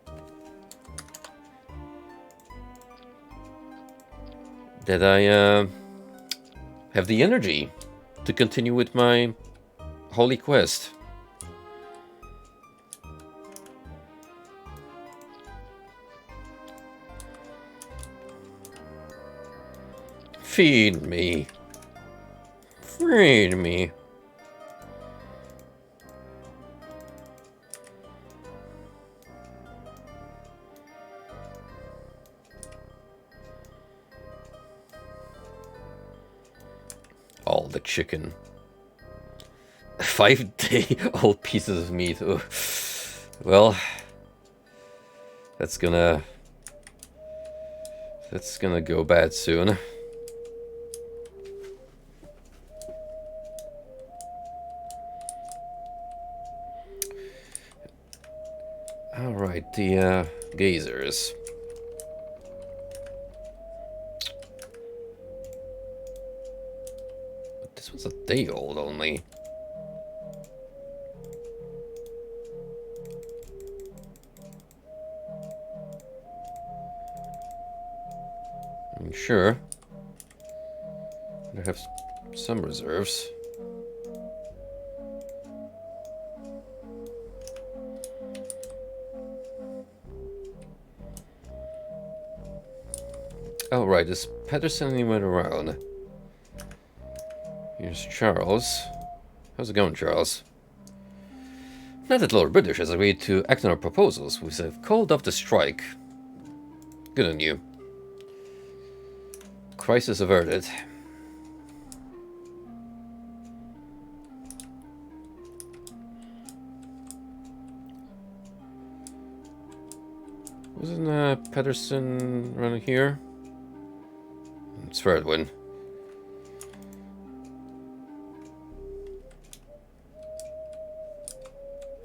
that I have the energy to continue with my holy quest. Feed me. Feed me. All the chicken. 5-day-old pieces of meat. Ugh. Well, that's gonna go bad soon. All right, the gazers. But this was a day old only. Sure. I have some reserves. Oh, right. Is Patterson anywhere around? Here's Charles. How's it going, Charles? Now that Lord British has agreed to act on our proposals, we have called off the strike. Good on you. Crisis averted. Wasn't Patterson around here? It's Ferdwin.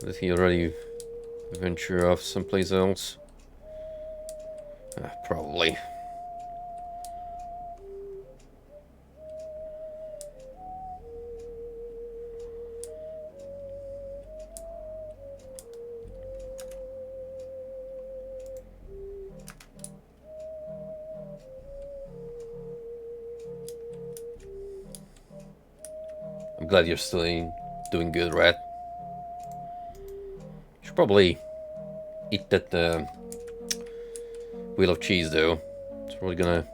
Did he already venture off someplace else? Probably. I'm glad you're still doing good, Rat. Should probably eat that wheel of cheese, though. It's probably gonna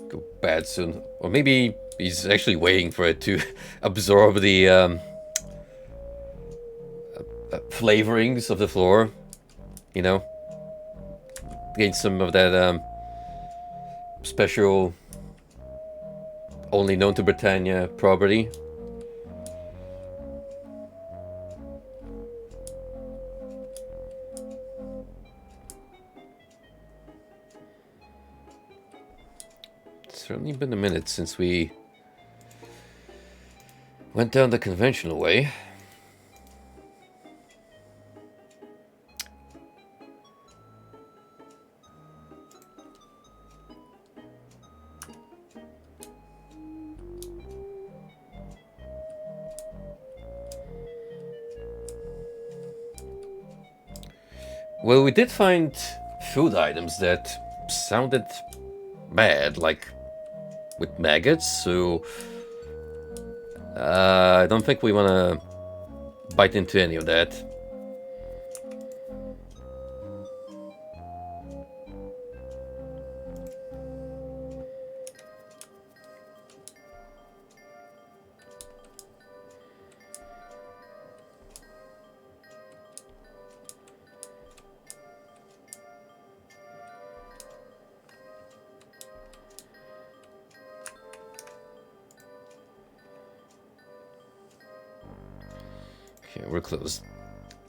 go bad soon. Or maybe he's actually waiting for it to absorb the flavorings of the floor. You know? Gain some of that special, only known to Britannia property. Certainly been a minute since we went down the conventional way. Well, we did find food items that sounded bad, like with maggots, so I don't think we want to bite into any of that. Okay, we're close.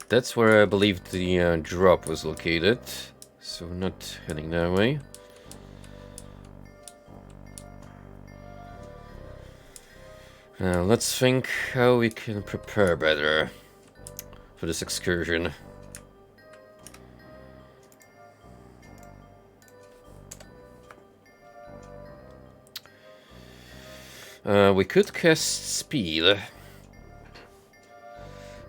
That's where I believe the drop was located, so we're not heading that way. Now, let's think how we can prepare better for this excursion. We could cast speed.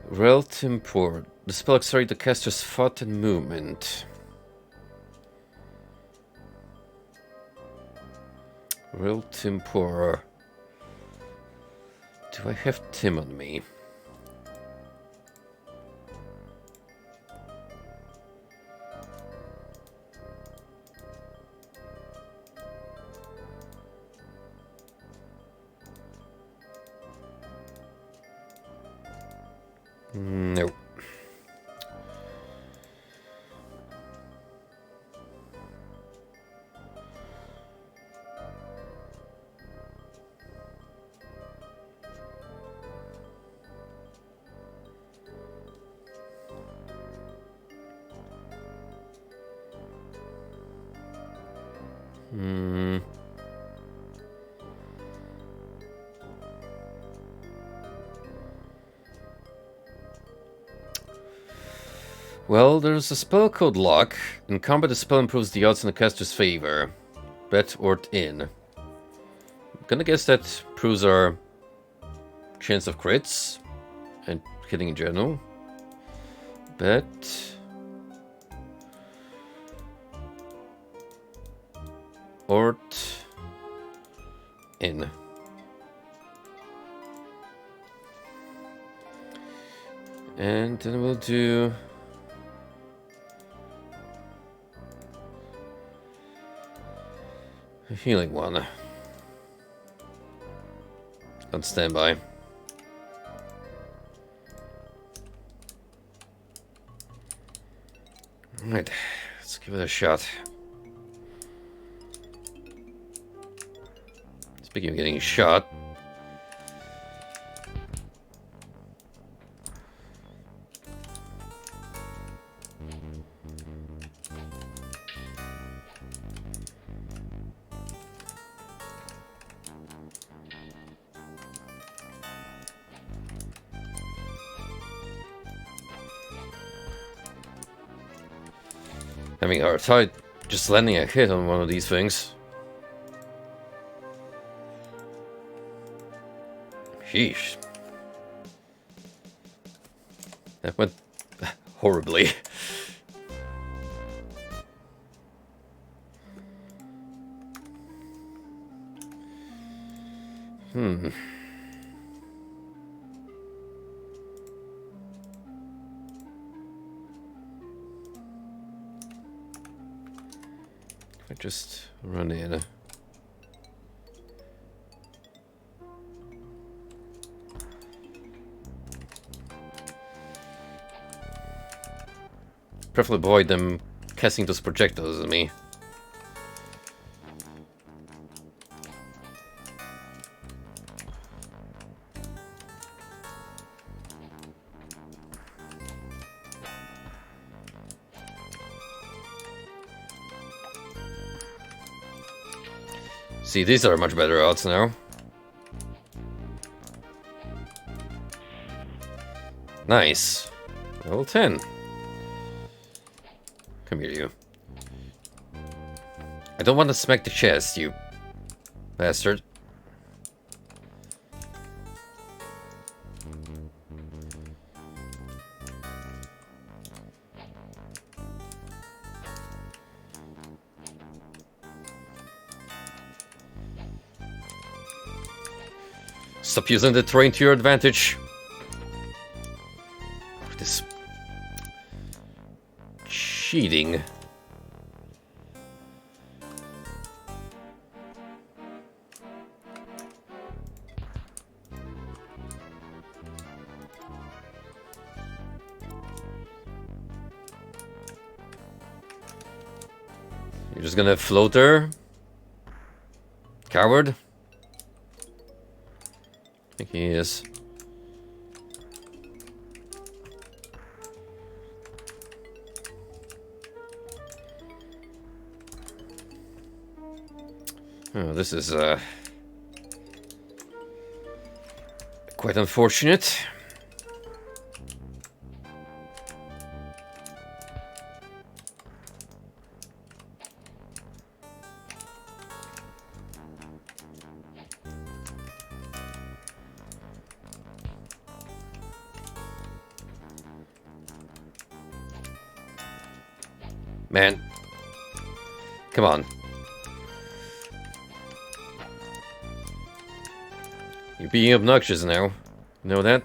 Rel Tempor. The spell accelerates the caster's thought and movement. Rel Tempor. Do I have Tim on me? Nope. Well, there's a spell called Lock. In combat, the spell improves the odds in the caster's favor. Bet or in. I'm gonna guess that proves our chance of crits and hitting in general. Bet. Ort. In. And then we'll do... a healing one. On standby. Alright, let's give it a shot. Speaking of getting shot. Having a hard time just landing a hit on one of these things. Sheesh. That went horribly. I just run in. Preferably avoid them casting those projectiles at me. See, these are much better odds now. Nice. Level 10. Come here, you. I don't want to smack the chest, you bastard. Stop using the terrain to your advantage. This cheating. You're just gonna float there? Coward? I think he is. Oh, this is quite unfortunate. Man. Come on. You're being obnoxious now. You know that?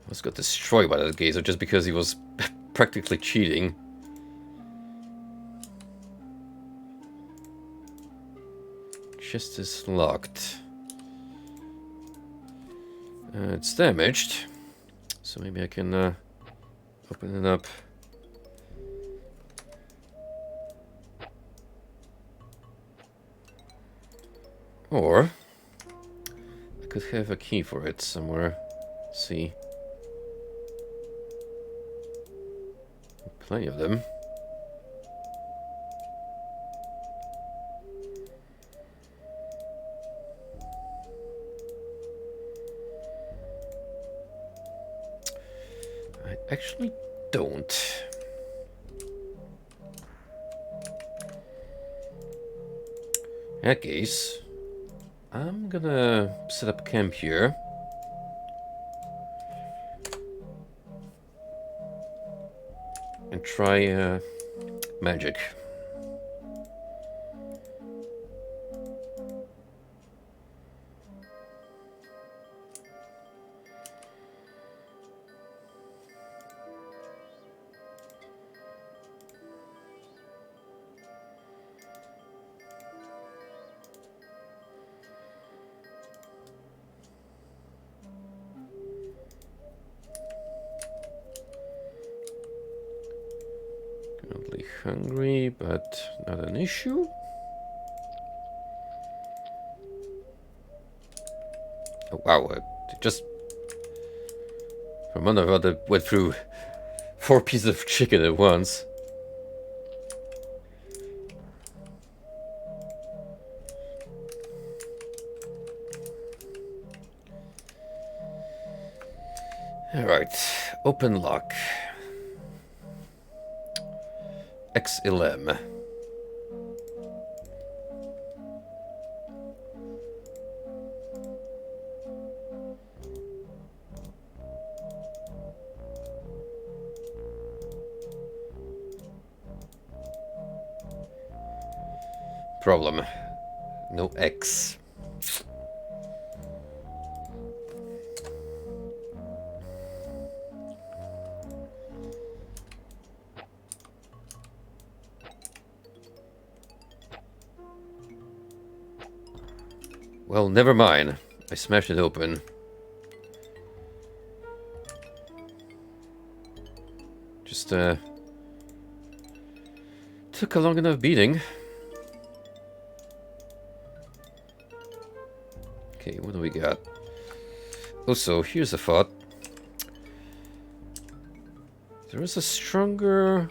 Almost got destroyed by that gazer just because he was practically cheating. Chest is locked. It's damaged. So maybe I can open it up. Or I could have a key for it somewhere. Let's see. Plenty of them. I actually don't. In that case, I'm gonna set up camp here. And try magic. Currently hungry, but not an issue. Oh, wow, just for a moment I thought I went through 4 pieces of chicken at once. Alright, open lock. XLM. Problem. No X. Well, never mind. I smashed it open. Just, took a long enough beating. Okay, what do we got? Also, here's a thought. There is a stronger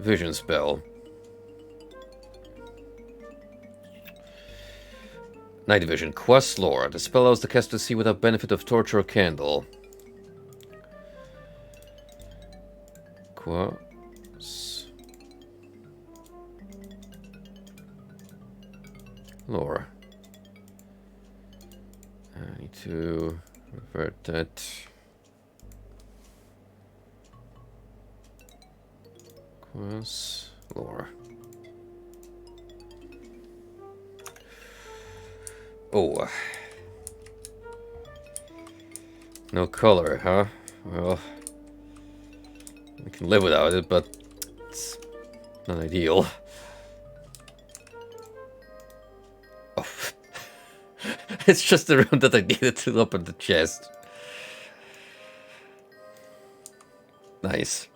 vision spell. Night vision, Quas Lore. The spell allows the caster to see without benefit of torch or candle. Quas Lore. I need to revert that. Quas Lore. Oh. No color, huh? Well, I can live without it, but it's not ideal. Oh. It's just the room that I needed to open the chest. Nice.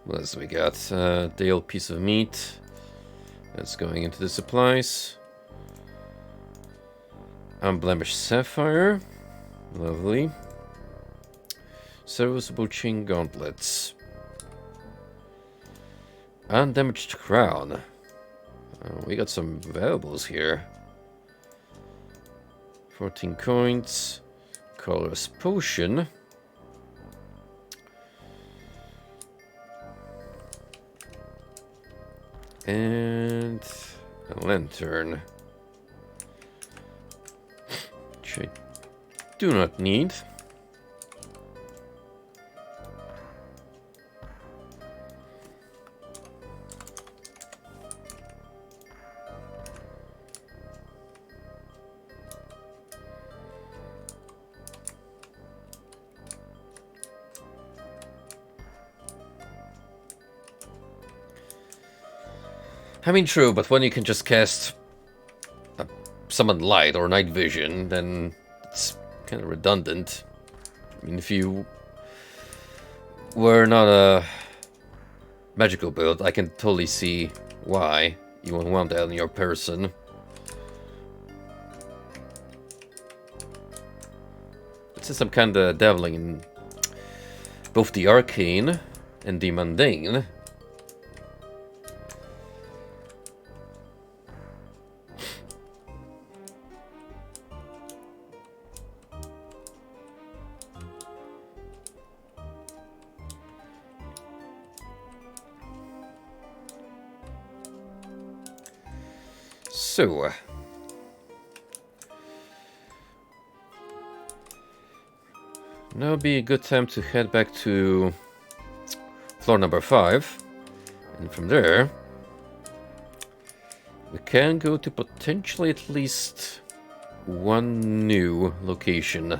What else we got? Dale piece of meat. That's going into the supplies. Unblemished sapphire. Lovely. Serviceable chain gauntlets. Undamaged crown. We got some valuables here. 14 coins. Colorless potion. And a lantern, which I do not need. I mean, true, but when you can just cast summon light or night vision, then it's kind of redundant. I mean, if you were not a magical build, I can totally see why you would want that in your person. But since I'm kind of dabbling in both the arcane and the mundane, so now would be a good time to head back to floor number 5, and from there we can go to potentially at least one new location.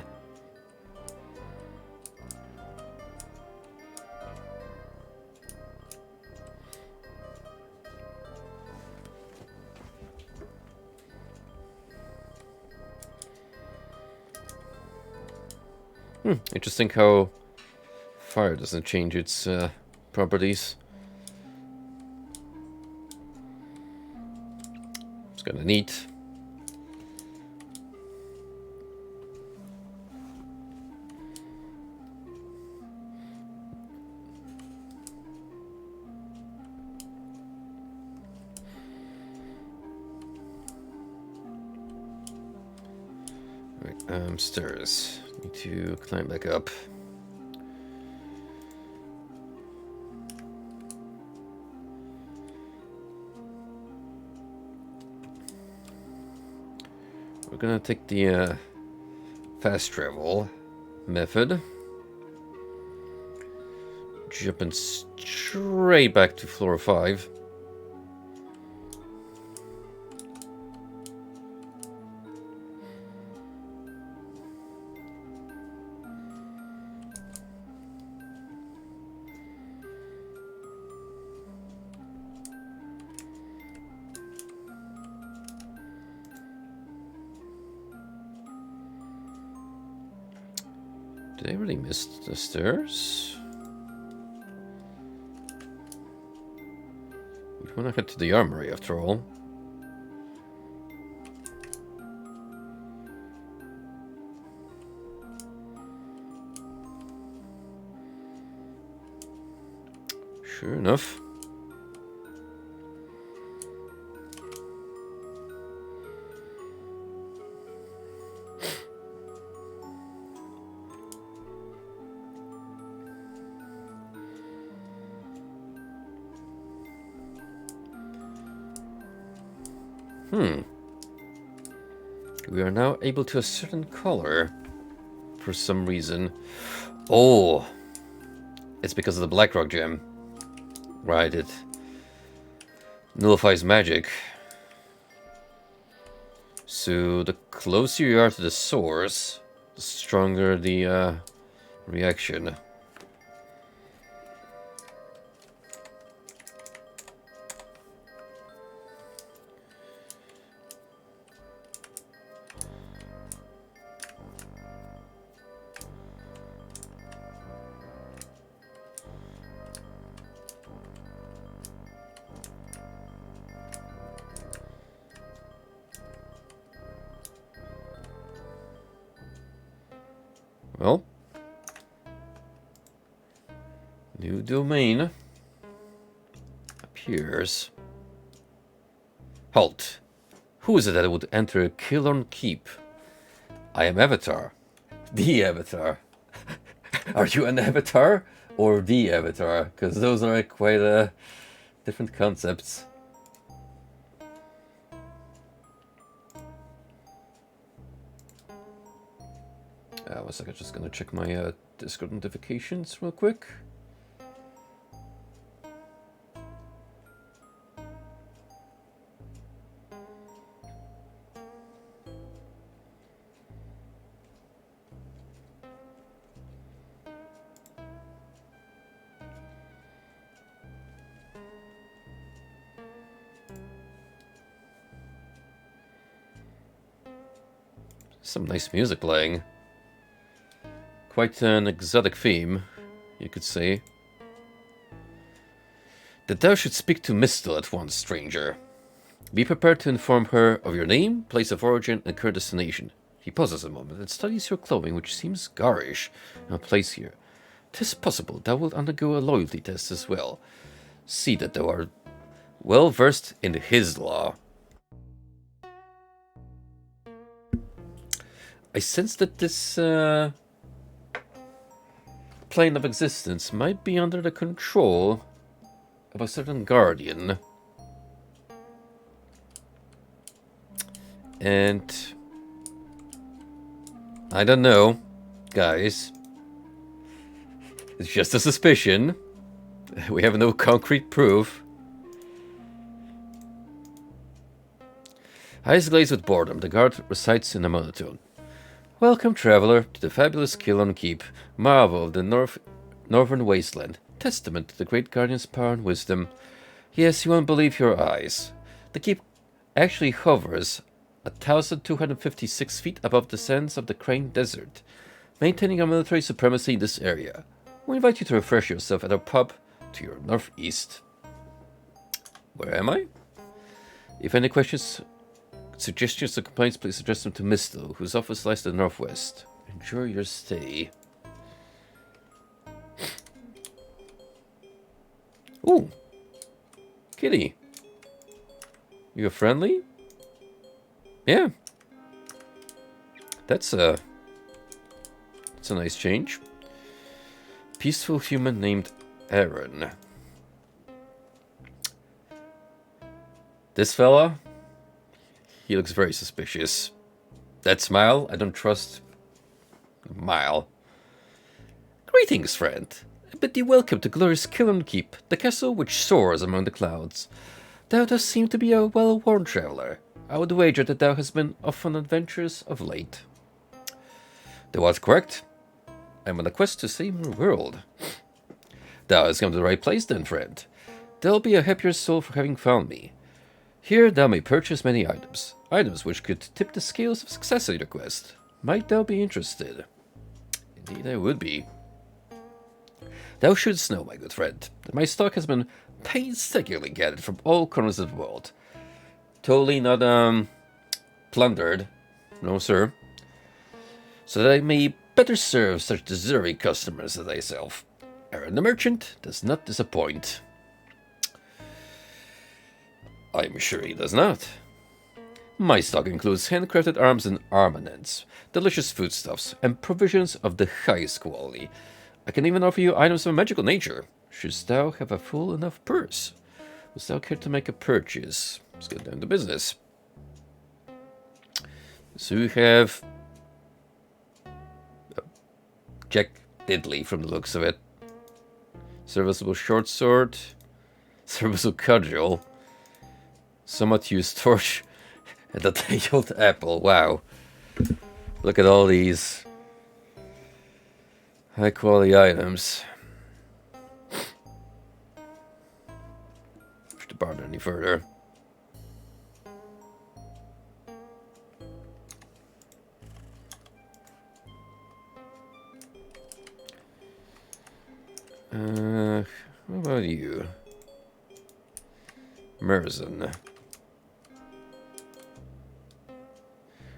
Interesting how fire doesn't change its properties. It's kind of neat. Right, stairs. Need to climb back up. We're gonna take the fast travel method. Jumping straight back to floor 5. Did I really miss the stairs? We want to head to the armory after all. Sure enough. We are now able to a certain color for some reason. Oh, it's because of the Blackrock gem. Right, it nullifies magic. So the closer you are to the source, the stronger the reaction. Well, new domain appears. Halt. Who is it that would enter Killorn Keep? I am Avatar. The Avatar. Are you an Avatar or the Avatar? Because those are quite different concepts. One second, just gonna check my Discord notifications real quick. Some nice music playing. Quite an exotic theme, you could say. That thou should speak to Mistle at once, stranger. Be prepared to inform her of your name, place of origin, and current destination. He pauses a moment and studies your clothing, which seems garish in a place here. 'Tis possible thou wilt undergo a loyalty test as well. See that thou art well versed in his law. I sense that this plane of existence might be under the control of a certain guardian. And I don't know, guys. It's just a suspicion. We have no concrete proof. Eyes glazed with boredom, the guard recites in a monotone. Welcome, traveler, to the fabulous Kilon Keep, marvel of the northern wasteland, testament to the great guardian's power and wisdom. Yes, you won't believe your eyes. The keep actually hovers 1,256 feet above the sands of the Crane Desert, maintaining a military supremacy in this area. We invite you to refresh yourself at our pub to your northeast. Where am I? If any questions, suggestions, or complaints, please address them to Mistle, whose office lies to the northwest. Enjoy your stay. Ooh. Kitty. You friendly? Yeah. That's a nice change. Peaceful human named Aaron. This fella, he looks very suspicious. That smile, I don't trust a mile. Greetings, friend. I bid thee welcome to glorious Kiln Keep, the castle which soars among the clouds. Thou dost seem to be a well-worn traveller. I would wager that thou hast been often adventurous of late. Thou art correct. I am on a quest to save the world. Thou hast come to the right place then, friend. There'll be a happier soul for having found me. Here thou may purchase many items. Items which could tip the scales of success in your quest. Might thou be interested? Indeed I would be. Thou shouldst know, my good friend, that my stock has been painstakingly gathered from all corners of the world. Totally not, plundered. No, sir. So that I may better serve such deserving customers as thyself. Aaron the merchant does not disappoint. I'm sure he does not. My stock includes handcrafted arms and armaments, delicious foodstuffs, and provisions of the highest quality. I can even offer you items of a magical nature, shouldst thou have a full enough purse. Wouldst thou care to make a purchase? Let's get down to business. So we have Jack Diddley from the looks of it. Serviceable short sword, serviceable cudgel, somewhat used torch, and a day-old apple. Wow. Look at all these high-quality items. Push the bar any further. What about you? Merzen.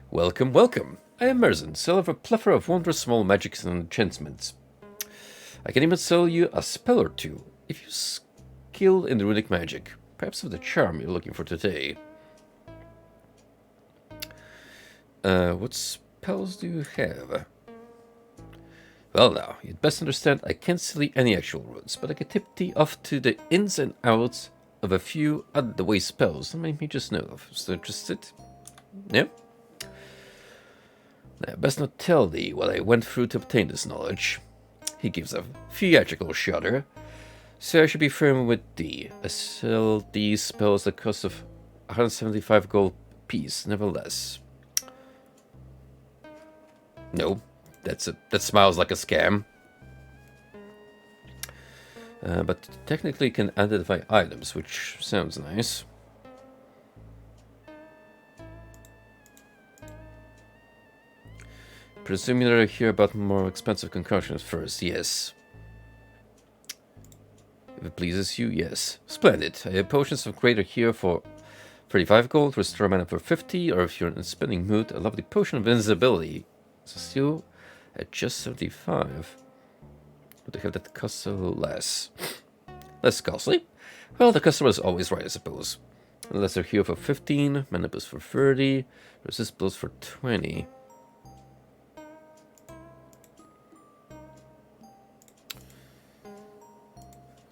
Welcome, welcome. I am Merzen, seller of a plethora of wondrous small magics and enchantments. I can even sell you a spell or two, if you're skilled in the runic magic. Perhaps of the charm you're looking for today. What spells do you have? Well now, you'd best understand I can't sell you any actual runes, but I can tip thee off to the ins and outs of a few out-of-the-way spells that make me just know of. So interested? Yeah? Now, best not tell thee what I went through to obtain this knowledge. He gives a theatrical shudder. So I should be firm with thee. I sell these spells at the cost of 175 gold piece, nevertheless. No, that smiles like a scam. But technically can identify items, which sounds nice. Presuming that I hear about more expensive concoctions first, yes. If it pleases you, yes. Splendid. I have potions of greater here for 35 gold, restore mana for 50, or if you're in a spending mood, a lovely potion of invincibility. So still at just 75. Would they have that cost a little less? Less costly? Well, the customer is always right, I suppose. Unless they're here for 15, mana boost for 30, resist blows for 20.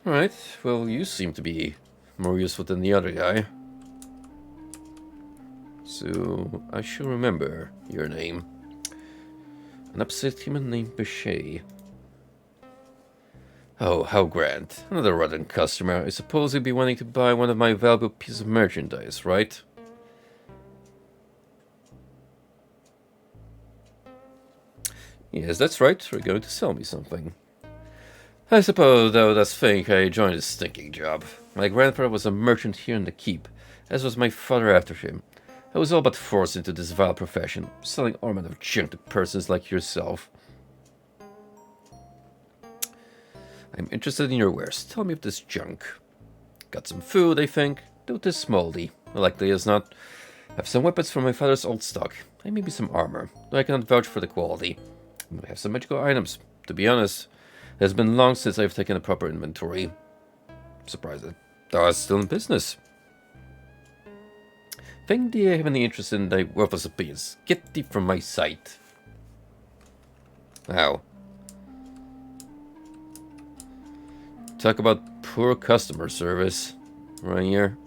Alright, well, you seem to be more useful than the other guy. So, I shall remember your name. An upset human named Bechet. Oh, how grand. Another rotten customer. I suppose you'd be wanting to buy one of my valuable pieces of merchandise, right? Yes, that's right. You're going to sell me something. I suppose thou dost think I joined this stinking job. My grandfather was a merchant here in the keep, as was my father after him. I was all but forced into this vile profession, selling armament of junk to persons like yourself. I'm interested in your wares. Tell me of this junk. Got some food, I think, though it is moldy. Likely as not. Have some weapons from my father's old stock, and maybe some armor, though I cannot vouch for the quality. I have some magical items. To be honest, it has been long since I've taken a proper inventory. Surprised that thou art still in business. Think thee I have any interest in thy worthless opinions. Get thee from my sight. How? Talk about poor customer service. Right here.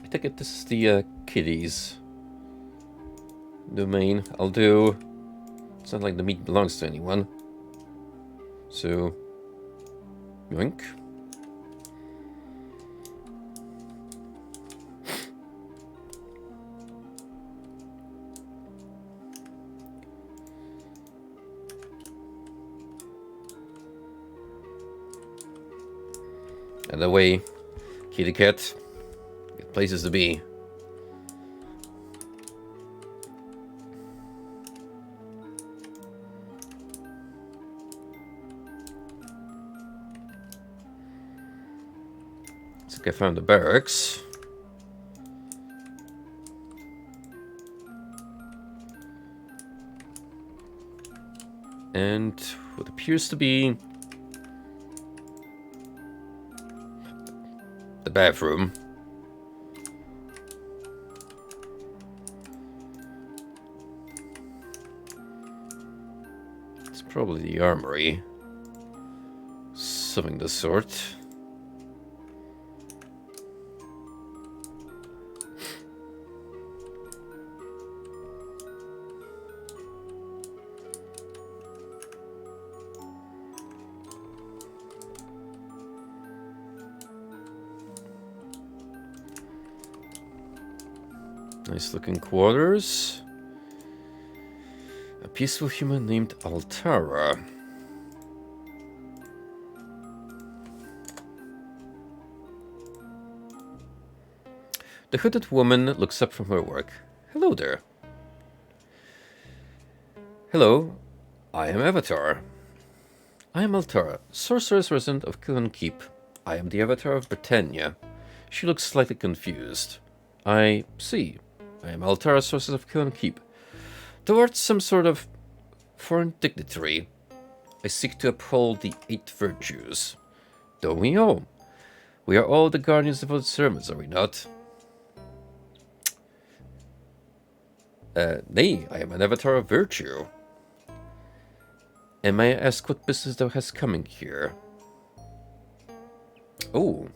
I take it this is the kitties domain. I'll do. It's not like the meat belongs to anyone. So, yoink. And away, kitty cat. Get places to be. Looks like I found the barracks. And what appears to be the bathroom. It's probably the armory. Something of the sort. Nice looking quarters. A peaceful human named Altara. The hooded woman looks up from her work. Hello there. Hello, I am Avatar. I am Altara, sorceress resident of Killen Keep. I am the Avatar of Britannia. She looks slightly confused. I see. I am Altara, sorceress of Killen Keep. Thou art some sort of foreign dignitary. I seek to uphold the 8 virtues. Don't we all? We are all the guardians of our servants, are we not? Nay, I am an Avatar of virtue. And may I ask what business thou hast coming here? Oh.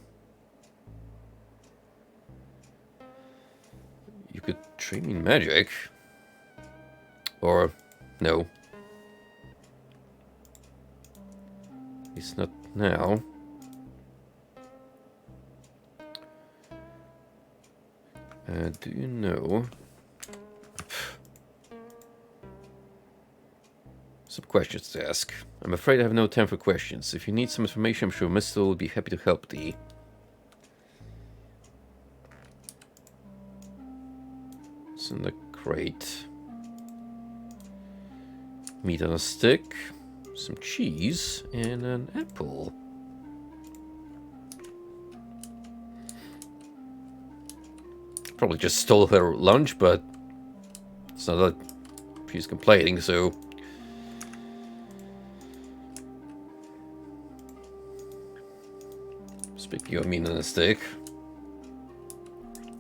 You could train me in magic. Or, no. It's not now. Do you know? Some questions to ask. I'm afraid I have no time for questions. If you need some information, I'm sure Mistle will be happy to help thee. It's in the crate. Meat on a stick, some cheese, and an apple. Probably just stole her lunch, but it's not that she's complaining, so... Speaking of meat on a stick,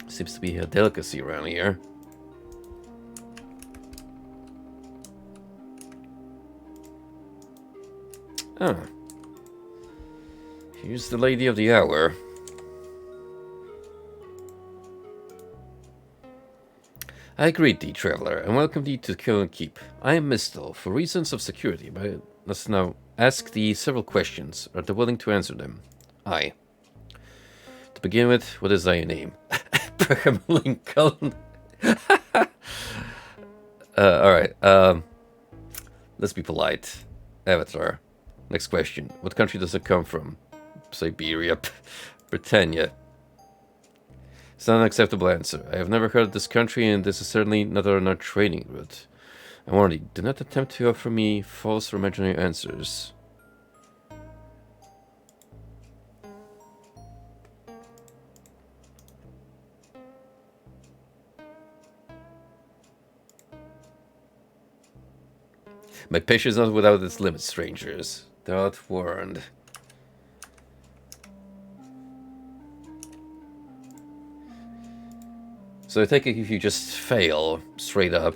seems to be a delicacy around here. Ah. Here's the lady of the hour. I greet thee, traveler, and welcome thee to Kill and Keep. I am Mistel. For reasons of security, but I must now ask thee several questions. Art thou willing to answer them? Aye. To begin with, what is thy name? Abraham Lincoln. Alright, let's be polite. Avatar. Next question. What country does it come from? Siberia. Britannia. It's not an acceptable answer. I have never heard of this country, and this is certainly not on our training route. I warn thee, do not attempt to offer me false or imaginary answers. My patience is not without its limits, strangers. Thou art warned. So I take it if you just fail, straight up,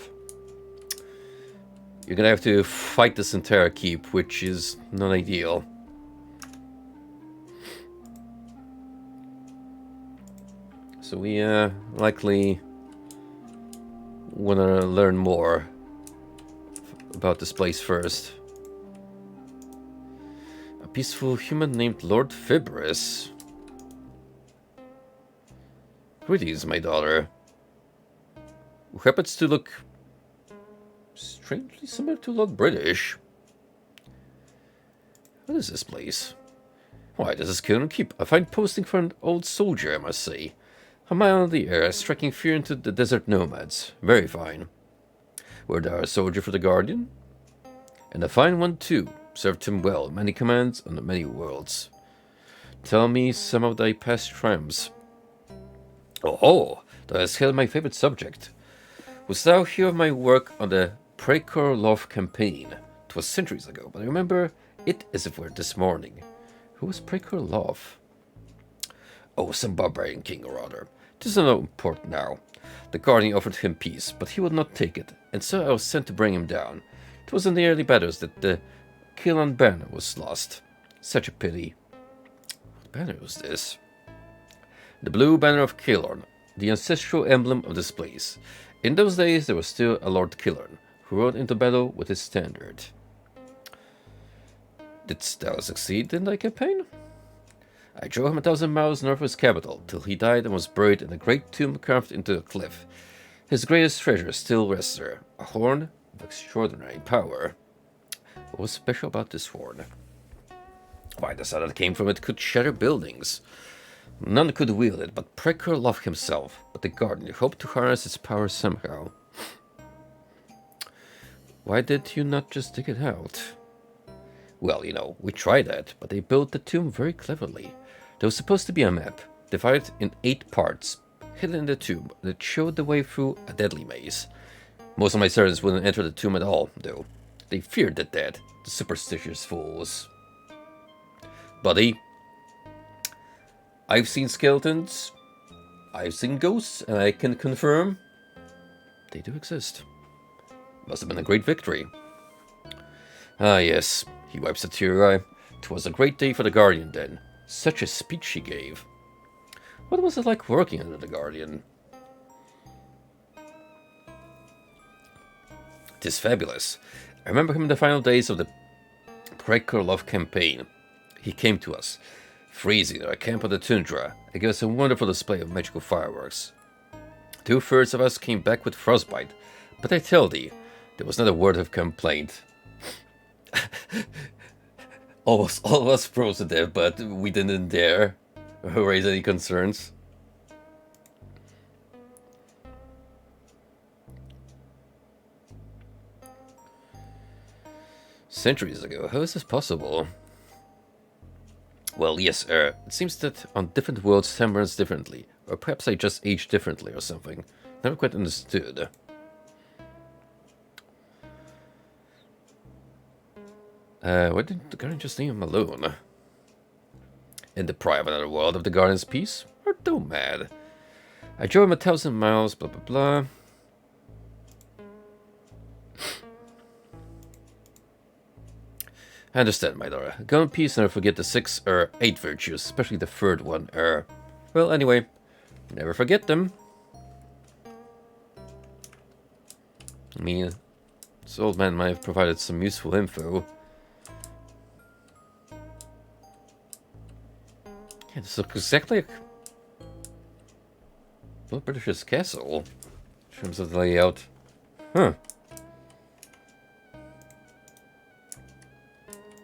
you're gonna have to fight this entire keep, which is not ideal. So we likely wanna learn more about this place first. A peaceful human named Lord Fibrous. Greetings, my daughter. Who happens to look strangely similar to Lord British. What is this place? Why, this is Kill and Keep. A fine posting for an old soldier, I must say. A mile in the air, striking fear into the desert nomads. Very fine. Were thou a soldier for the Guardian? And a fine one, too. Served him well. Many commands on many worlds. Tell me some of thy past triumphs. Oh, thou hast held my favorite subject. Wouldst thou hear of my work on the Prekorlov campaign? 'Twas centuries ago, but I remember it as if it were this morning. Who was Prekorlov? Oh, some barbarian king or other. 'Tis not important now. The Guardian offered him peace, but he would not take it, and so I was sent to bring him down. It was in the early battles that the Kilon banner was lost. Such a pity. What banner was this? The blue banner of Kilorn, the ancestral emblem of this place. In those days there was still a Lord Kilorn, who rode into battle with his standard. Didst thou succeed in thy campaign? I drove him 1,000 miles north of his capital, till he died and was buried in a great tomb carved into a cliff. His greatest treasure still rests there, a horn of extraordinary power. What was special about this horn? Why, the sound that came from it could shatter buildings. None could wield it but Prekorlov himself, but the Guardian hoped to harness its power somehow. Why did you not just dig it out? Well, you know, we tried that, but they built the tomb very cleverly. There was supposed to be a map, divided in 8 parts, hidden in the tomb, that showed the way through a deadly maze. Most of my servants wouldn't enter the tomb at all, though. They feared the dead, the superstitious fools. Buddy, I've seen skeletons, I've seen ghosts, and I can confirm they do exist. Must have been a great victory. Ah, yes, he wipes a tear eye. 'Twas a great day for the Guardian then. Such a speech he gave. What was it like working under the Guardian? 'Tis fabulous. I remember him in the final days of the Prekorlov campaign. He came to us, freezing in our camp on the tundra, and gave us a wonderful display of magical fireworks. 2/3 of us came back with frostbite, but I tell thee, there was not a word of complaint. Almost all of us froze to death, but we didn't dare raise any concerns. Centuries ago? How is this possible? Well, yes, it seems that on different worlds time runs differently. Or perhaps I just age differently or something. Never quite understood. Why didn't the Guardian just leave him alone? And deprive another world of the Guardian's peace? Or don't mad. I drove him 1,000 miles, blah blah blah. I understand, my daughter. Go in peace and never forget the 6 or 8 virtues, especially the third one. Well, anyway, never forget them. I mean, this old man might have provided some useful info. Yeah, this looks exactly like Lord British's castle in terms of the layout. Huh.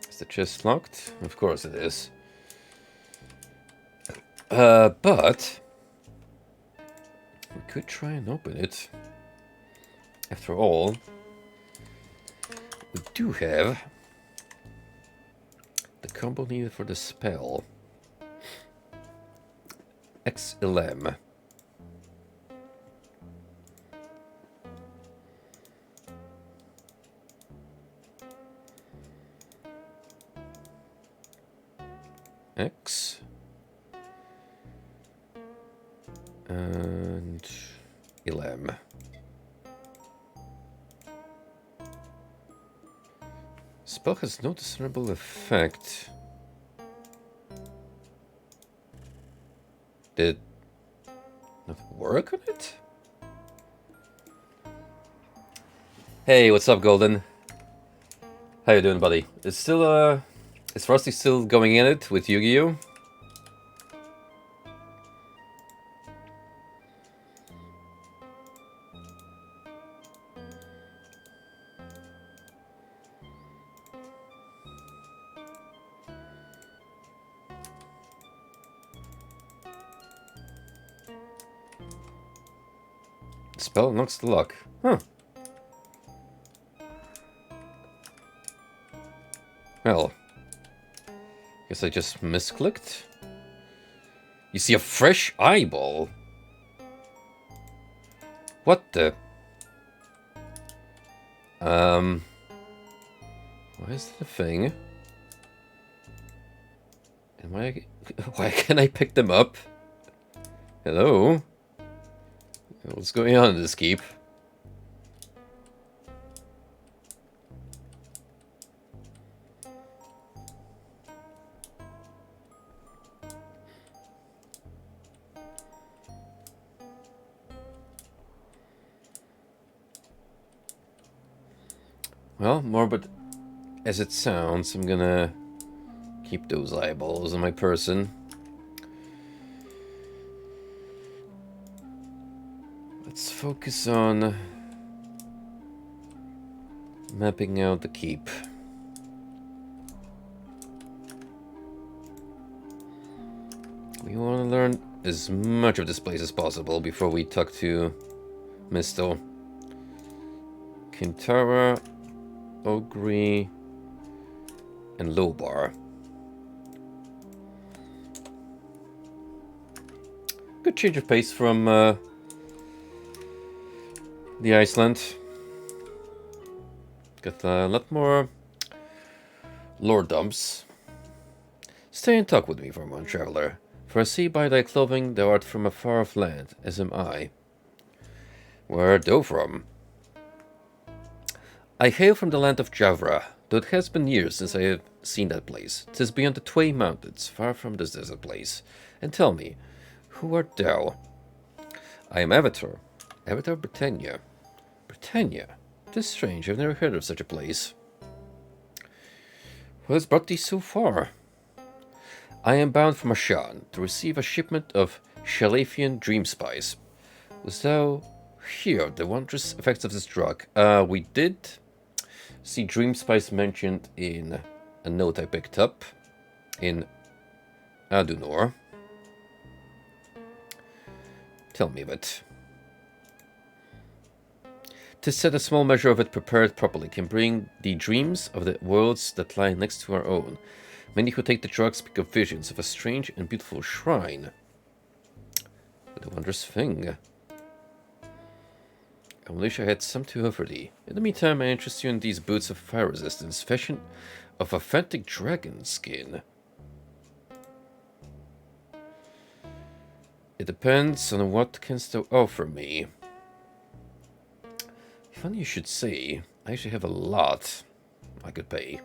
Is the chest locked? Of course it is. But we could try and open it. After all, we do have the combo needed for the spell. XLM. X and LM. Spell has no discernible effect. Did not work on it? Hey, what's up, Golden? How you doing, buddy? Is Frosty still going in it with Yu-Gi-Oh? Spell knocks the luck. Huh. Well, guess I just misclicked. You see a fresh eyeball? What the? Why is that a thing? And why can't I pick them up? Hello? What's going on in this keep? Well, morbid as it sounds, I'm gonna keep those eyeballs on my person. Let's focus on mapping out the keep. We want to learn as much of this place as possible before we talk to Misto. Kintara, Ogre, and Lobar. Good change of pace from the Iceland. Got a lot more lore dumps. Stay and talk with me for a moment, traveler. For I see by thy clothing thou art from a far-off land, as am I. Where art thou from? I hail from the land of Javra, though it has been years since I have seen that place. 'Tis beyond the Tway Mountains, far from this desert place. And tell me, who art thou? I am Avatar. Avatar Britannia. Britannia? 'Tis strange, I've never heard of such a place. What has brought thee so far? I am bound from Ashan to receive a shipment of Shalafian dream spice. Was thou here of the wondrous effects of this drug? We did see dream spice mentioned in a note I picked up in Adunor. Tell me of it. 'Tis said a small measure of it prepared properly can bring the dreams of the worlds that lie next to our own. Many who take the drug speak of visions of a strange and beautiful shrine. What a wondrous thing. I wish I had some to offer thee. In the meantime, I interest you in these boots of fire resistance, fashioned of authentic dragon skin. It depends on what canst thou offer me. Funny you should say. I actually have a lot I could pay.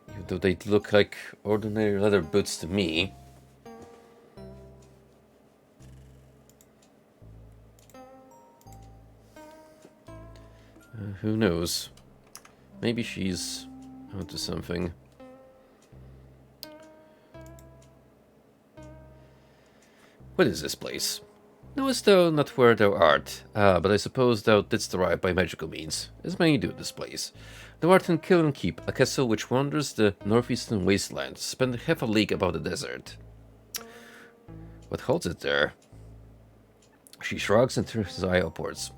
Even though they look like ordinary leather boots to me. Who knows? Maybe she's onto something. What is this place? Knowest thou not where thou art? Ah, but I suppose thou didst arrive by magical means, as many do this place. Thou art in Kiln Keep, a castle which wanders the northeastern wasteland, spent half a league above the desert. What holds it there? She shrugs and turns his eye upwards.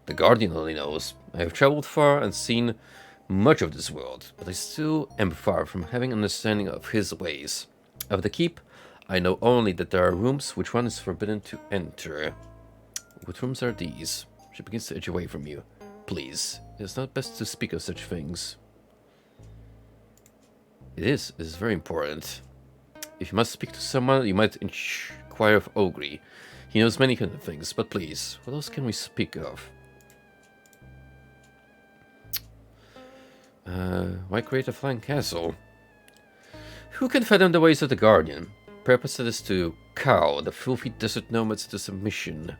The Guardian only knows. I have traveled far and seen much of this world, but I still am far from having understanding of his ways. Of the keep, I know only that there are rooms which one is forbidden to enter. What rooms are these? She begins to edge away from you. Please, it is not best to speak of such things. It is very important. If you must speak to someone, you might inquire of Ogre. He knows many kind of things, but please, what else can we speak of? Why create a flying castle? Who can fathom the ways of the Guardian? Purpose is to cow the filthy desert nomads to submission.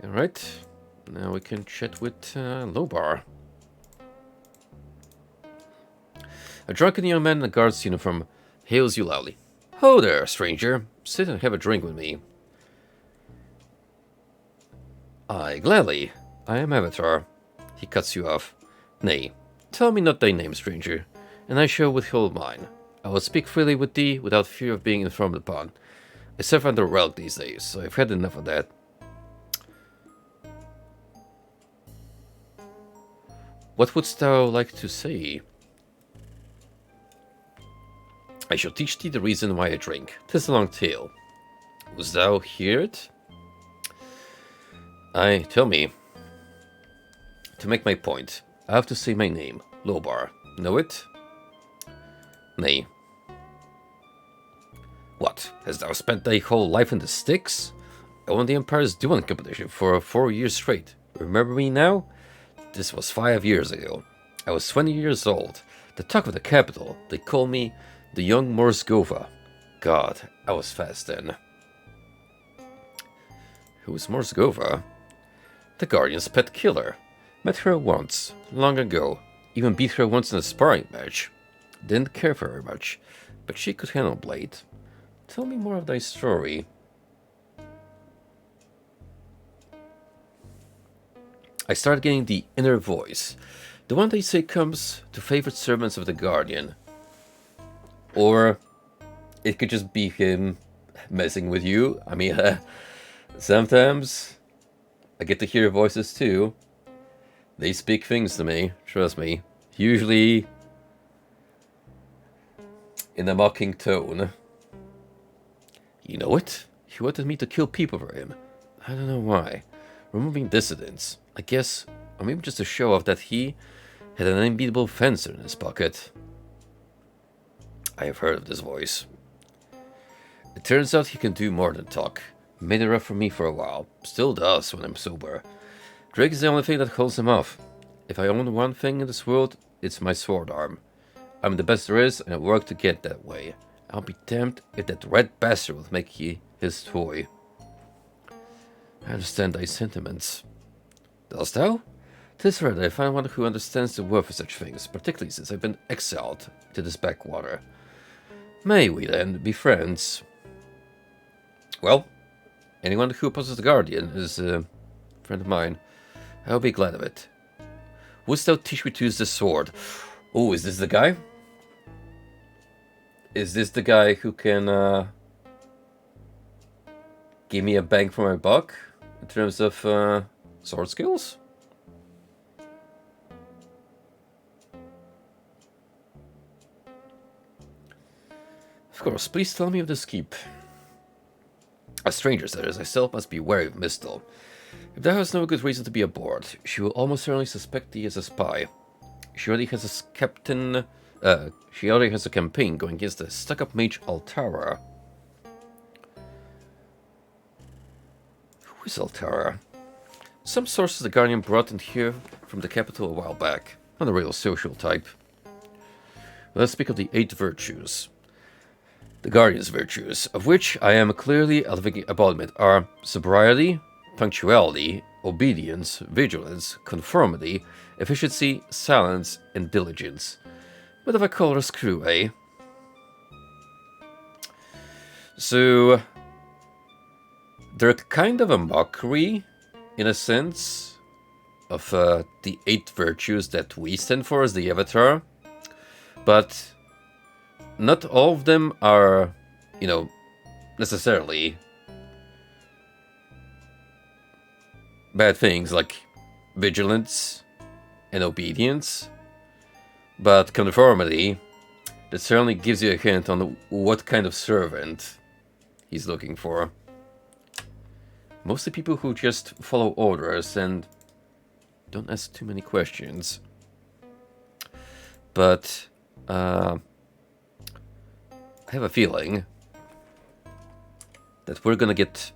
Alright, now we can chat with Lobar. A drunken young man in a guard's uniform hails you loudly. Ho there, stranger. Sit and have a drink with me. Aye, gladly. I am Avatar. He cuts you off. Nay, tell me not thy name, stranger, and I shall withhold mine. I will speak freely with thee without fear of being informed upon. I serve Underworld these days, so I've had enough of that. What wouldst thou like to say? I shall teach thee the reason why I drink. 'Tis a long tale. Wouldst thou hear it? Aye, tell me. To make my point, I have to say my name, Lobar. Know it? Nay. What, hast thou spent thy whole life in the sticks? I won the Empire's dueling competition for 4 years straight. Remember me now? This was 5 years ago. I was 20 years old. The talk of the capital. They called me the young Morsgova. God, I was fast then. Who's Morsgova? The Guardian's pet killer. Met her once, long ago. Even beat her once in a sparring match. Didn't care for her much, but she could handle Blade. Tell me more of thy story. I started getting the inner voice. The one they say comes to favorite servants of the Guardian. Or it could just be him messing with you. I mean, sometimes I get to hear voices too. They speak things to me, trust me. Usually in a mocking tone. You know it? He wanted me to kill people for him. I don't know why. Removing dissidents. I guess, or maybe just to show off that he had an unbeatable fencer in his pocket. I have heard of this voice. It turns out he can do more than talk. Made it rough for me for a while. Still does when I'm sober. Drake is the only thing that holds him off. If I own one thing in this world, it's my sword arm. I'm the best there is, and I work to get that way. I'll be damned if that red bastard will make ye his toy. I understand thy sentiments. Dost thou? 'Tis rare that I find one who understands the worth of such things, particularly since I've been exiled to this backwater. May we, then, be friends? Well, anyone who opposes the Guardian is a friend of mine. I'll be glad of it. Wouldst thou teach me to use this sword? Oh, is this the guy? Is this the guy who can give me a bang for my buck in terms of sword skills? Of course, please tell me of this keep. As strangers, that is, I still must be wary of Mistle. If thou has no good reason to be aboard, she will almost certainly suspect thee as a spy. She already has a she already has a campaign going against the stuck-up mage Altara. Who is Altara? Some sources the Guardian brought in here from the capital a while back. Not a real social type. Let's speak of the 8 virtues. The Guardian's virtues, of which I am clearly a living embodiment, are sobriety, punctuality, obedience, vigilance, conformity, efficiency, silence, and diligence. Bit of a colorless crew, eh? So, they're kind of a mockery, in a sense, of the 8 virtues that we stand for as the Avatar. But not all of them are, you know, necessarily bad things like vigilance and obedience. But conformity, that certainly gives you a hint on what kind of servant he's looking for. Mostly people who just follow orders and don't ask too many questions. But I have a feeling that we're gonna get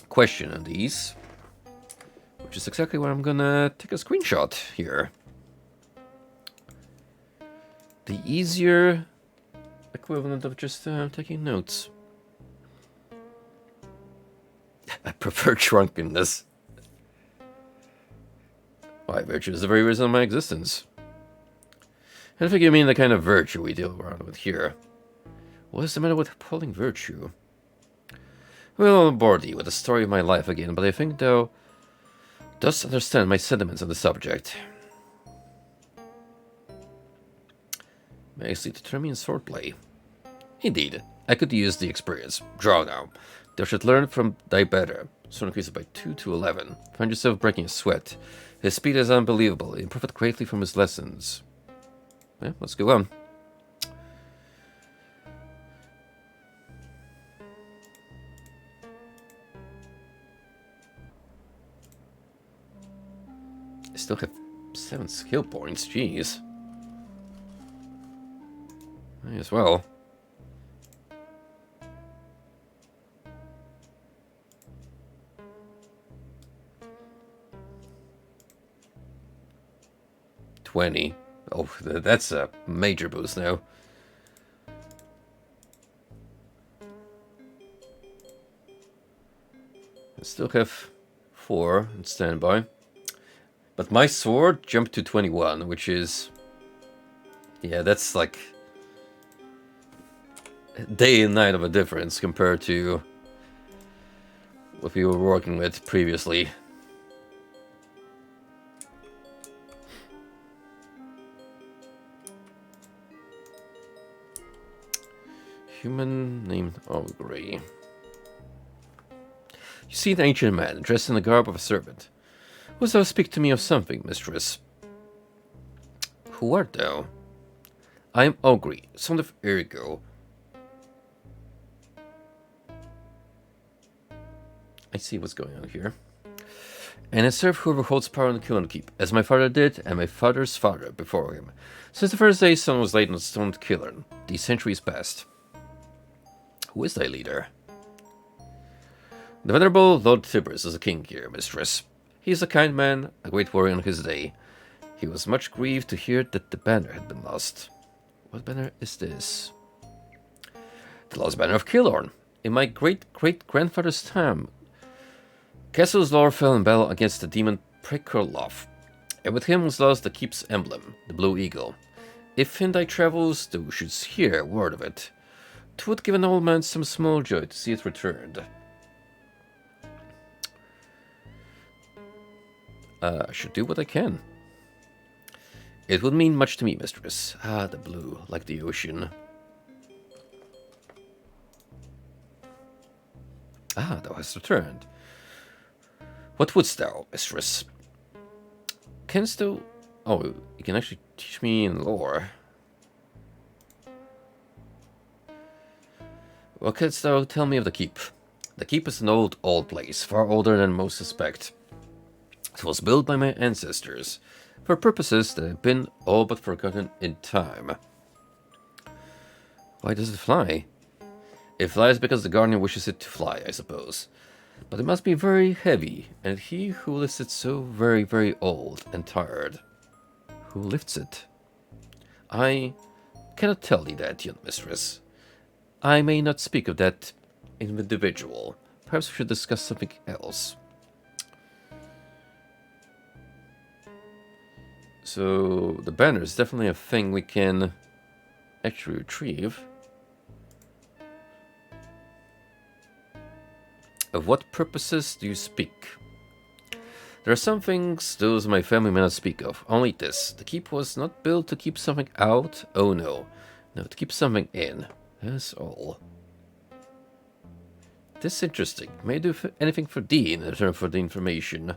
question on these, which is exactly why I'm gonna take a screenshot here. The easier equivalent of just taking notes. I prefer drunkenness. Why, virtue is the very reason of my existence. And I think you mean the kind of virtue we deal around with here. What is the matter with upholding virtue? Well, I'll bore thee with the story of my life again, but I think thou dost understand my sentiments on the subject. May I seek to turn me in swordplay? Indeed, I could use the experience. Draw now. Thou should learn from thy better. Sword increases by 2 to 11. Find yourself breaking a sweat. His speed is unbelievable. He profit greatly from his lessons. Yeah, let's go on. I still have 7 skill points, jeez. May as well. $20. Oh, that's a major boost now. I still have 4 in standby. But my sword jumped to 21, which is... yeah, that's like... day and night of a difference compared to what we were working with previously. Human named Ogre. You see an ancient man dressed in the garb of a servant. Wouldst thou speak to me of something, mistress? Who art thou? I am Ogre, son of Ergo. I see what's going on here. And I serve whoever holds power in the Kiln Keep, as my father did, and my father's father before him, since the first day sun was laid on the stone Kiln, these centuries past. Who is thy leader? The venerable Lord Tiberius is a king here, mistress. He is a kind man, a great warrior in his day. He was much grieved to hear that the banner had been lost. What banner is this? The lost banner of Kilorn. In my great-great-grandfather's time, Castle's lore fell in battle against the demon Prekurloff, and with him was lost the keep's emblem, the blue eagle. If in thy travels thou shouldst hear word of it, 'twould give an old man some small joy to see it returned. I should do what I can. It would mean much to me, mistress. Ah, the blue, like the ocean. Ah, thou hast returned. What wouldst thou, mistress? Canst thou... Oh, you can actually teach me in lore. What canst thou tell me of the keep? The keep is an old place, far older than most suspect. It was built by my ancestors, for purposes that have been all but forgotten in time. Why does it fly? It flies because the guardian wishes it to fly, I suppose. But it must be very heavy, and he who lifts it so very, very old and tired. Who lifts it? I cannot tell thee that, young mistress. I may not speak of that individual. Perhaps we should discuss something else. So, the banner is definitely a thing we can actually retrieve. Of what purposes do you speak? There are some things those my family may not speak of. Only this. The keep was not built to keep something out. Oh no. No, to keep something in. That's all. This is interesting. May I do anything for thee in return for the information?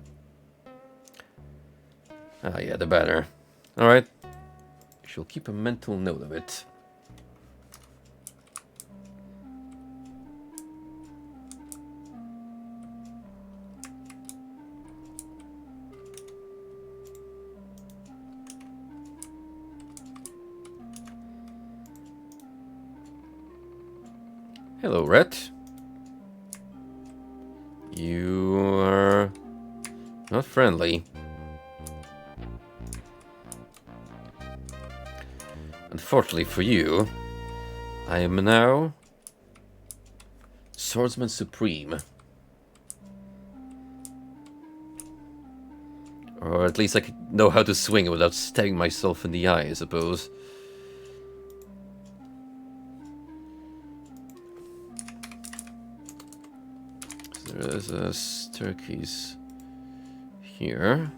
Ah, yeah, the banner. Alright. I shall keep a mental note of it. Hello, Rhett. You are not friendly. Unfortunately for you, I am now Swordsman Supreme. Or at least I could know how to swing it without stabbing myself in the eye, I suppose. So there's a staircase here.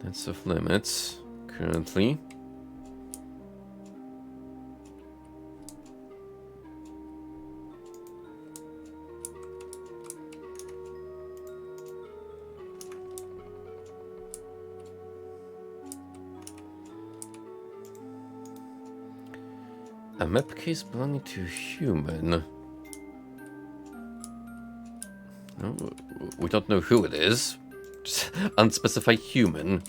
That's off limits currently. A map case belonging to human. No, we don't know who it is. Just unspecified human.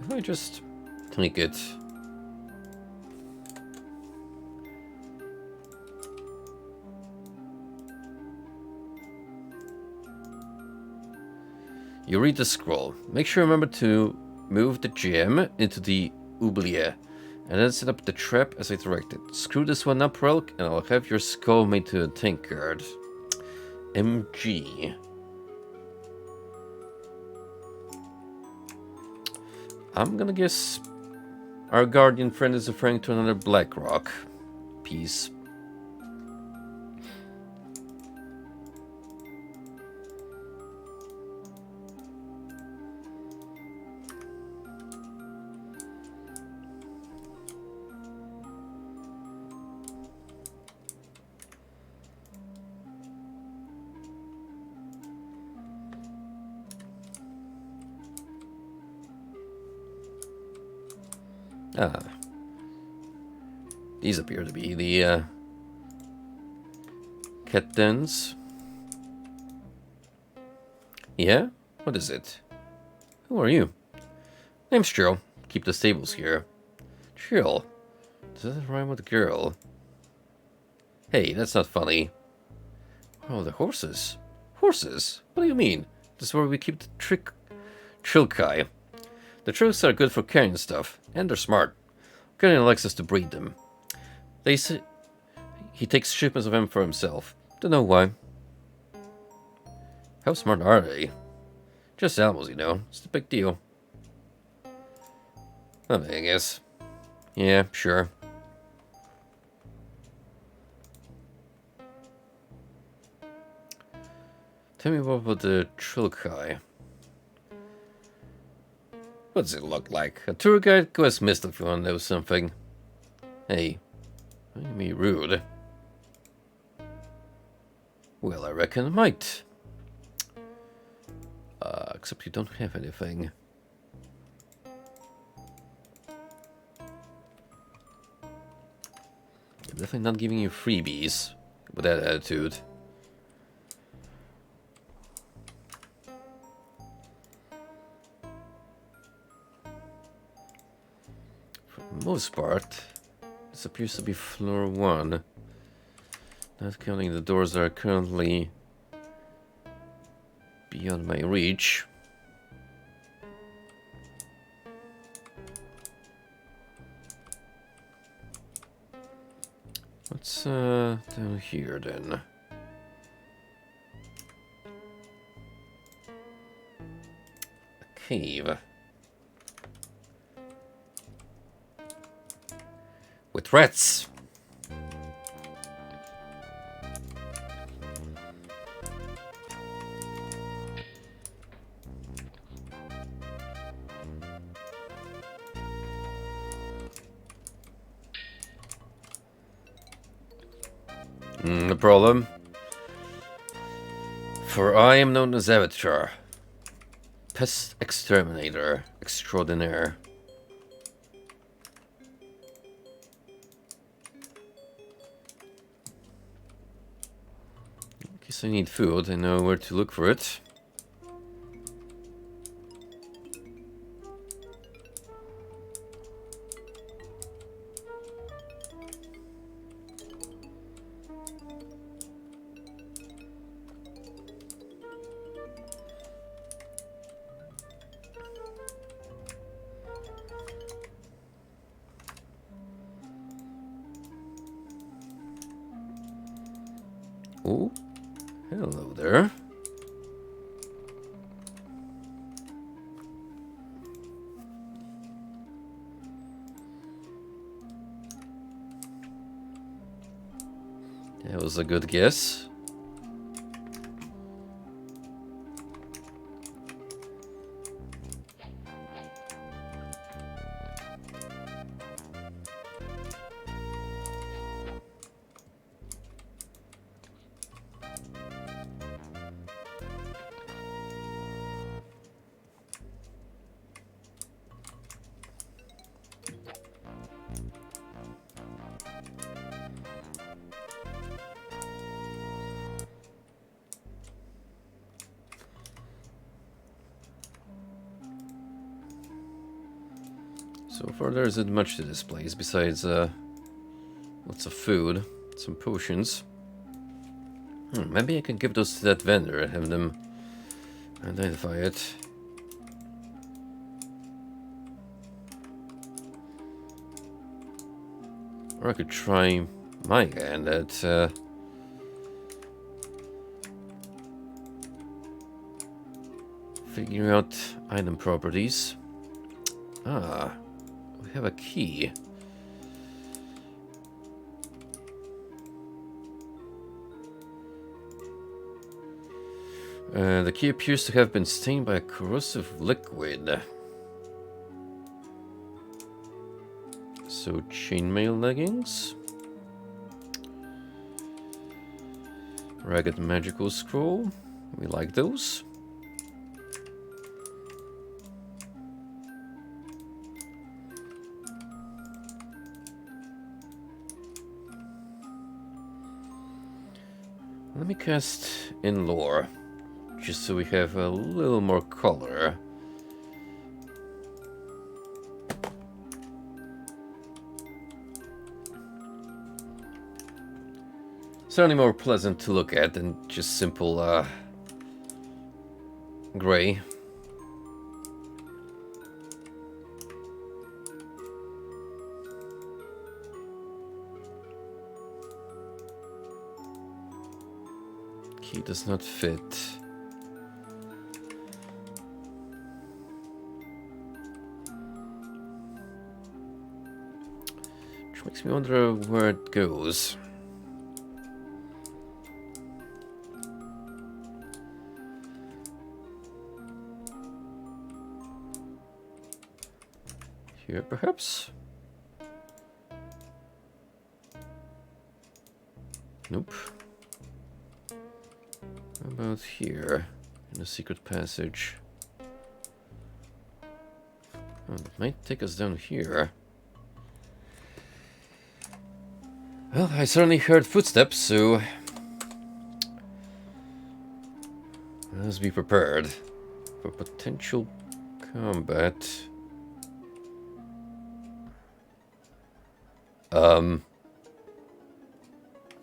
If I just take it. You read the scroll. Make sure you remember to move the gem into the oubliette, and then set up the trap as I directed. Screw this one up, Relk, and I'll have your skull made to a tankard. MG. I'm gonna guess our guardian friend is referring to another Blackrock piece. Ah. These appear to be the cat dens. Yeah? What is it? Who are you? Name's Joe. Keep the stables here. Chill. Does that rhyme with girl? Hey, that's not funny. Oh, the horses. Horses? What do you mean? This is where we keep the Trilkai. The Trilks are good for carrying stuff, and they're smart. Guardian likes us to breed them. They say he takes shipments of them for himself. Don't know why. How smart are they? Just animals, you know. It's a big deal. I guess. Yeah, sure. Tell me what about the Trilkai? What does it look like? A tour guide? Go ask Mist if you want to know something. Hey, don't be rude. Well, I reckon I might. Except you don't have anything. I'm definitely not giving you freebies with that attitude. For the most part, this appears to be floor 1. Not counting the doors that are currently beyond my reach. What's down here then? A cave. With rats! No problem. For I am known as Avatar, Pest Exterminator Extraordinaire. In case I need food, I know where to look for it. Oh, hello there. That was a good guess. So far there isn't much to this place besides lots of food, some potions. Maybe I can give those to that vendor and have them identify it. Or I could try my hand at figuring out item properties. Ah, we have a key. The key appears to have been stained by a corrosive liquid. So, chainmail leggings. Ragged magical scroll. We like those. Let me cast in lore, just so we have a little more color. Certainly more pleasant to look at than just simple gray. Key does not fit. Which makes me wonder where it goes. Here, perhaps? Nope. How about here? In the secret passage. Oh, it might take us down here. Well, I certainly heard footsteps, so let's be prepared for potential combat.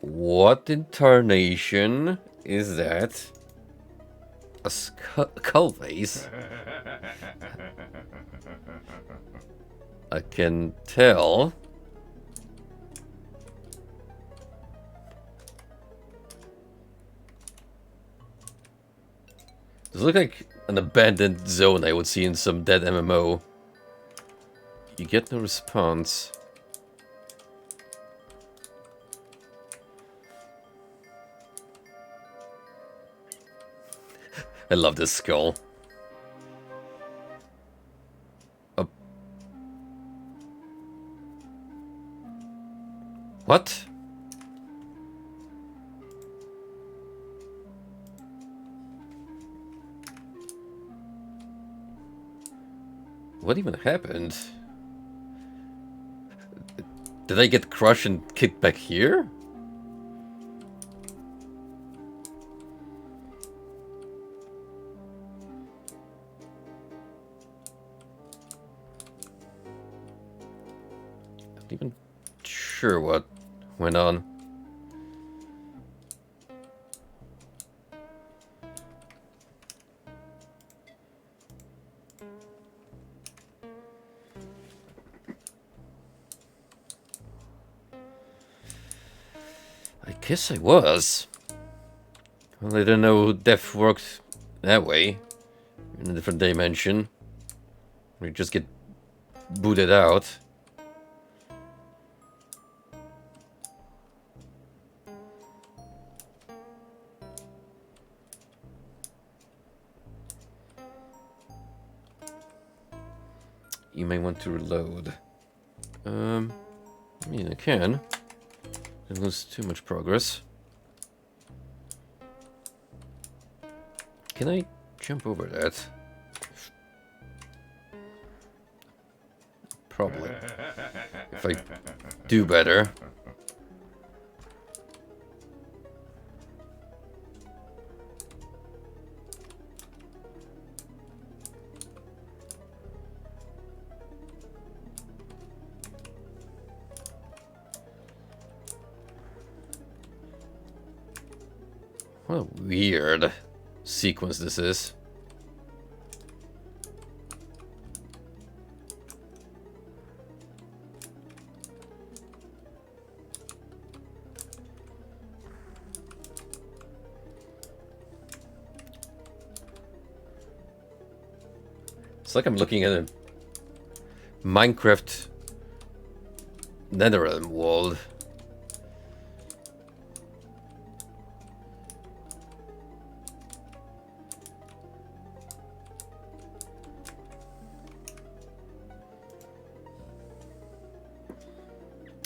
What in tarnation is that? A skull face? I can tell. This looks like an abandoned zone I would see in some dead MMO. You get no response. I love this skull. What? What even happened? Did I get crushed and kicked back here? Not even sure what went on. I guess I was. Well, I don't know death worked that way. In a different dimension. We just get booted out. You may want to reload. I mean, I can. Don't lose too much progress. Can I jump over that? Probably. If I do better. What a weird sequence this is. It's like I'm looking at a Minecraft Netherrealm world.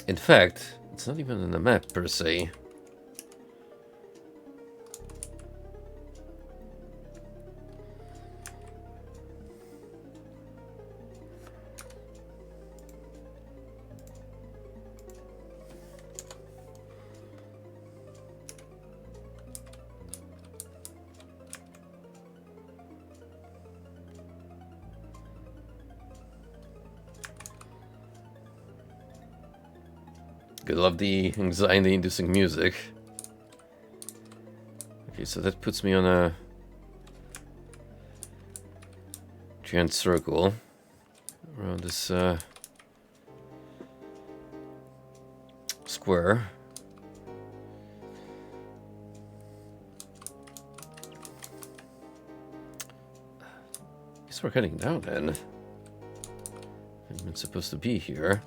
In fact, it's not even on the map per se. I love the anxiety-inducing music. Okay, so that puts me on a giant circle around this square. Guess we're heading down then. I'm not supposed to be here.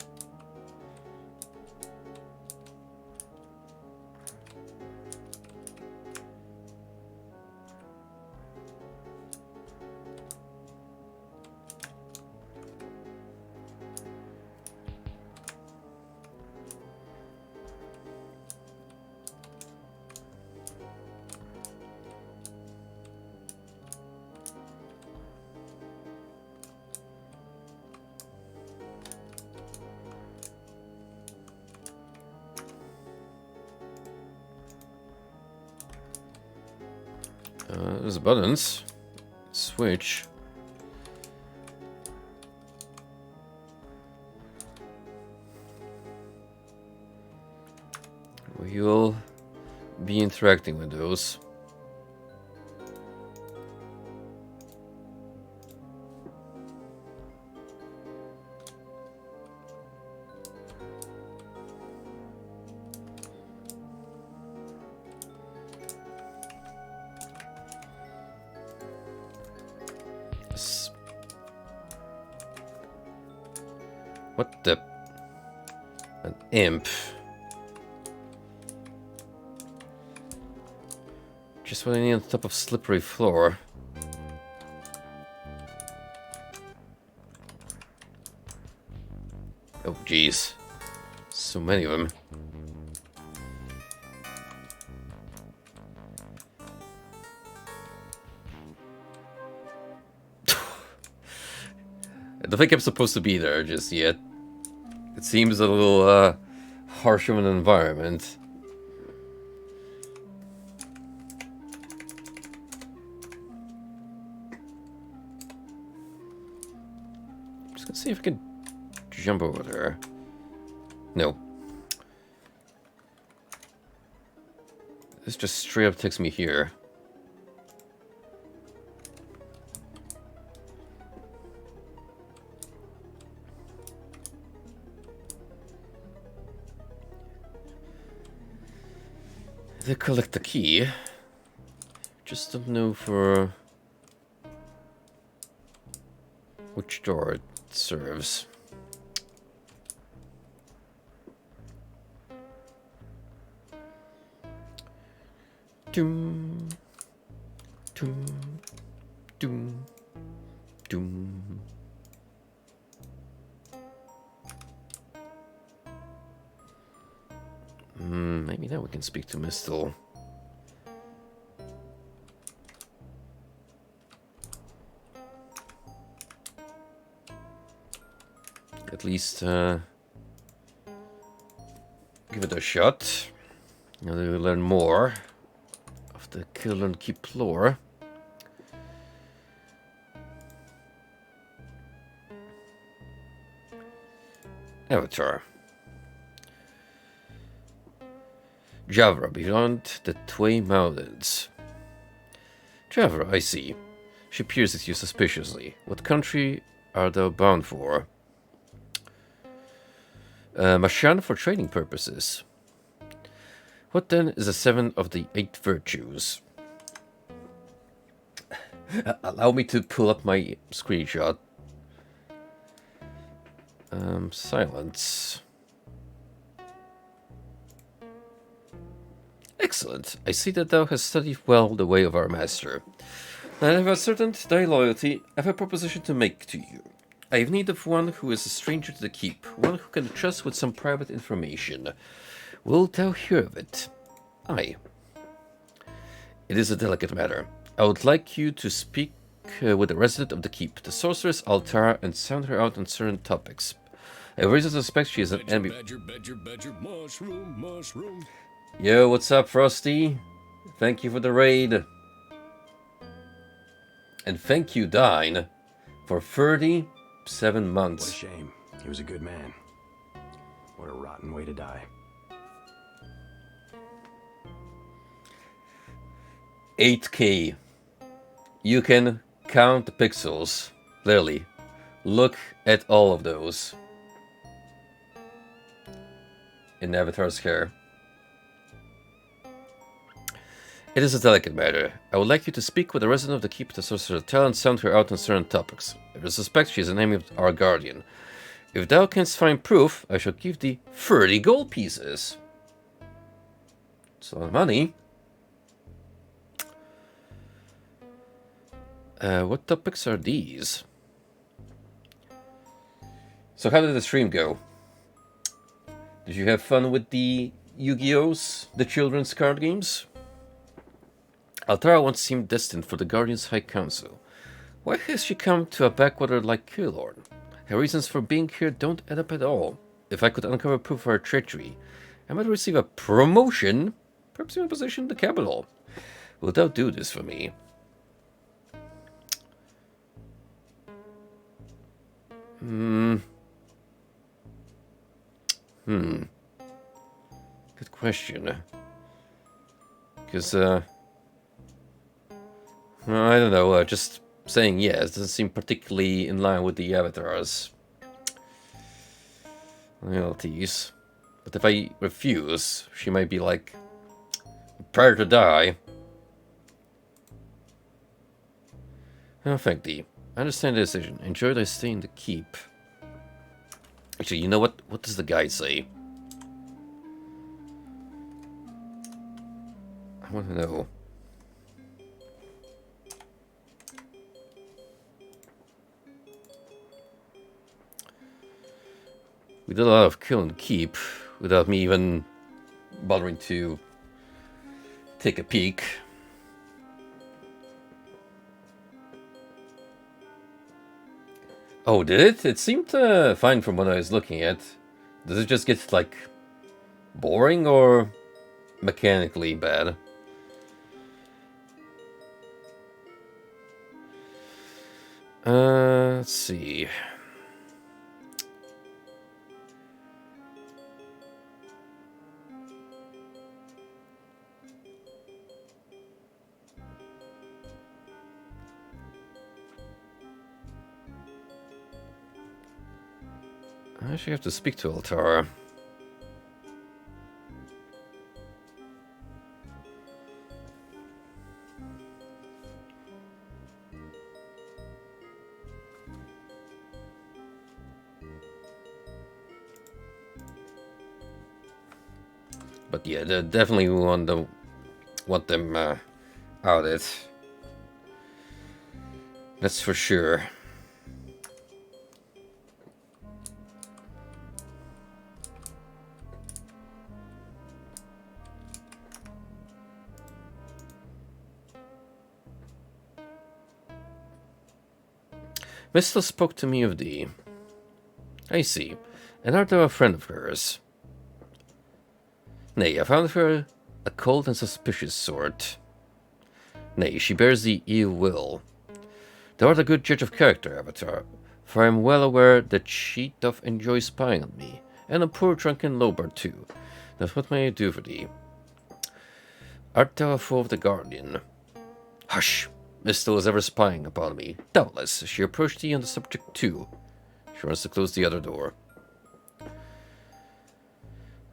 There's buttons. Switch. We'll be interacting with those. What the? An imp. Just what I need on top of slippery floor. Oh, jeez. So many of them. I don't think I'm supposed to be there just yet. It seems a little harsh of an environment. Just gonna see if I can jump over there. No. This just straight up takes me here. They collect the key. Just don't know for which door it serves. Doom, doom, doom, doom. Maybe now we can speak to Mistel. At least give it a shot. Now that we learn more of the kill and keep lore. Avatar. Javra, beyond the Tway Mountains. Javra, I see. She peers at you suspiciously. What country are thou bound for? Mashan for training purposes. What then is the 7 of the 8 virtues? Allow me to pull up my screenshot. Silence. Excellent. I see that thou hast studied well the way of our master. And I have ascertained thy loyalty. I have a proposition to make to you. I have need of one who is a stranger to the keep, one who can trust with some private information. Wilt thou hear of it? Aye. It is a delicate matter. I would like you to speak with the resident of the keep, the sorceress Altara, and sound her out on certain topics. I have reason to suspect she is an enemy. Badger, mushroom. Yo, what's up, Frosty? Thank you for the raid. And thank you, Dine, for 37 months. What a shame. He was a good man. What a rotten way to die. 8K. You can count the pixels. Literally. Look at all of those. In Avatar's care. It is a delicate matter. I would like you to speak with the resident of the keep, the sorcerer tell, and sound her out on certain topics. If I suspect she is the name of our guardian. If thou canst find proof, I shall give thee 30 gold pieces. It's a lot of money. What topics are these? So how did the stream go? Did you have fun with the Yu-Gi-Ohs, the children's card games? Altara once seemed destined for the Guardian's High Council. Why has she come to a backwater like Keylorn? Her reasons for being here don't add up at all. If I could uncover proof of her treachery, I might receive a promotion, perhaps even a position in the capital. Will thou do this for me? Good question. Because, I don't know, just saying yes doesn't seem particularly in line with the Avatar's loyalties. But if I refuse, she might be like, prepare to die. Oh, thank thee. I understand the decision. Enjoy thy stay in the keep. Actually, you know what? What does the guide say? I want to know. We did a lot of kill and keep without me even bothering to take a peek. Oh, did it? It seemed fine from what I was looking at. Does it just get, like, boring or mechanically bad? Let's see. I actually have to speak to Altara. But yeah, they definitely want them out it. That's for sure. Mistel spoke to me of thee. I see. And art thou a friend of hers? Nay, I found her a cold and suspicious sort. Nay, she bears thee ill will. Thou art a good judge of character, Avatar, for I am well aware that she doth enjoy spying on me, and a poor drunken lowbard too. Now what may I do for thee? Art thou a foe of the Guardian? Hush! Mistel is ever spying upon me. Doubtless, she approached thee on the subject too. She wants to close the other door.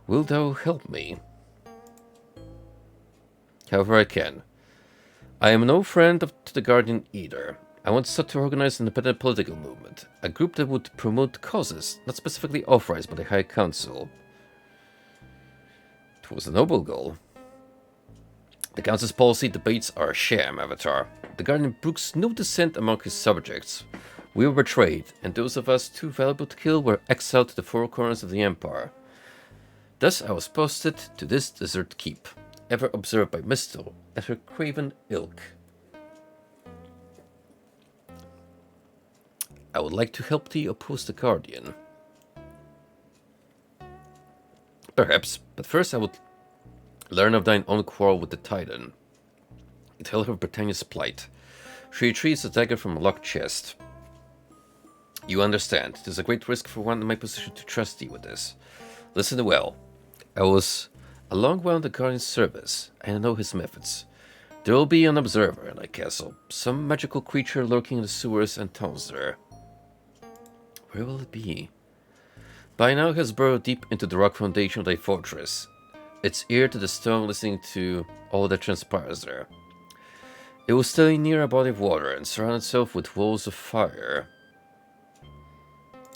Wilt thou help me? However I can. I am no friend to the Guardian either. I want Sut to organize an independent political movement, a group that would promote causes not specifically authorized by the High Council. It was a noble goal. The Council's policy debates are a sham, Avatar. The Guardian brooks no dissent among his subjects. We were betrayed, and those of us too valuable to kill were exiled to the four corners of the Empire. Thus I was posted to this desert keep, ever observed by Mistel and her craven ilk. I would like to help thee oppose the Guardian. Perhaps, but first I would learn of thine own quarrel with the Titan. Tell her of Britannia's plight. She retrieves a dagger from a locked chest. You understand, it is a great risk for one in my position to trust thee with this. Listen well. I was a long while in the Guardian's service, and I know his methods. There will be an observer in thy castle, some magical creature lurking in the sewers and tunnels there. Where will it be? By now it has burrowed deep into the rock foundation of thy fortress, its ear to the stone listening to all that transpires there. It will stay near a body of water and surround itself with walls of fire.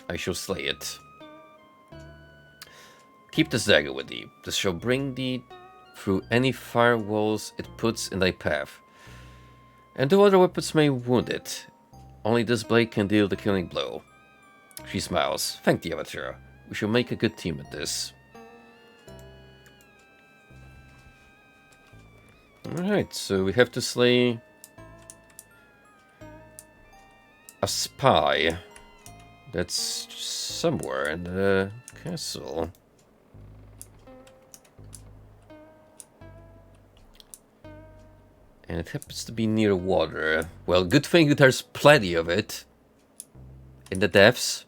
I shall slay it. Keep this dagger with thee. This shall bring thee through any fire walls it puts in thy path. And though other weapons may wound it, only this blade can deal the killing blow. She smiles. Thank thee, Avatar. We shall make a good team at this. Alright, so we have to slay a spy that's somewhere in the castle. And it happens to be near water. Well, good thing that there's plenty of it in the depths.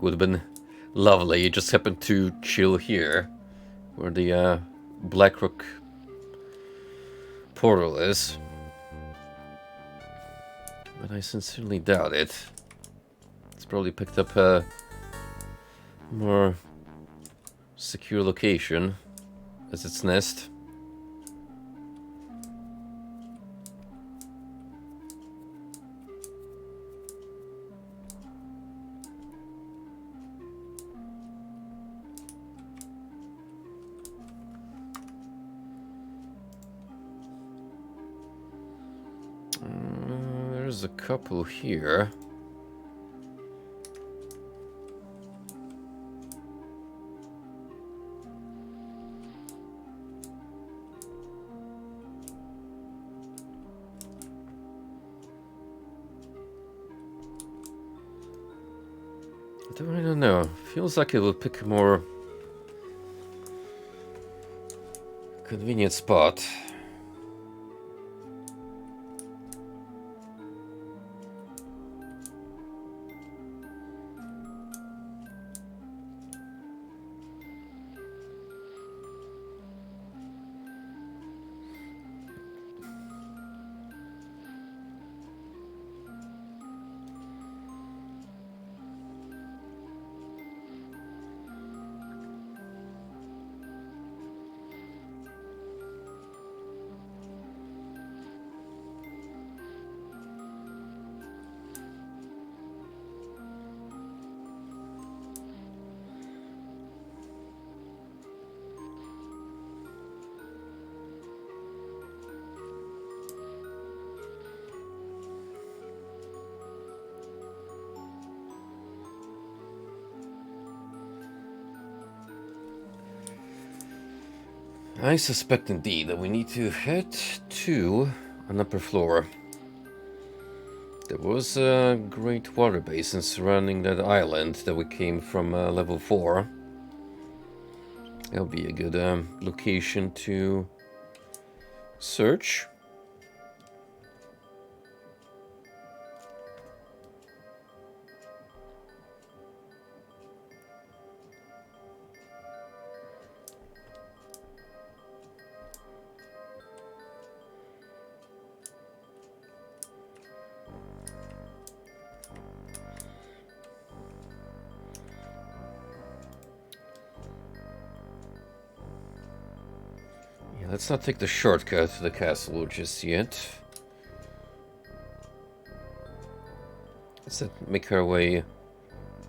Would have been lovely. You just happened to chill here, where the Blackrock portal is. But I sincerely doubt it. It's probably picked up a more secure location as its nest. There's a couple here. I don't know. Feels like it will pick a more convenient spot. I suspect indeed that we need to head to an upper floor. There was a great water basin surrounding that island that we came from level 4. That'll be a good location to search. Let's not take the shortcut to the castle just yet. Let's make our way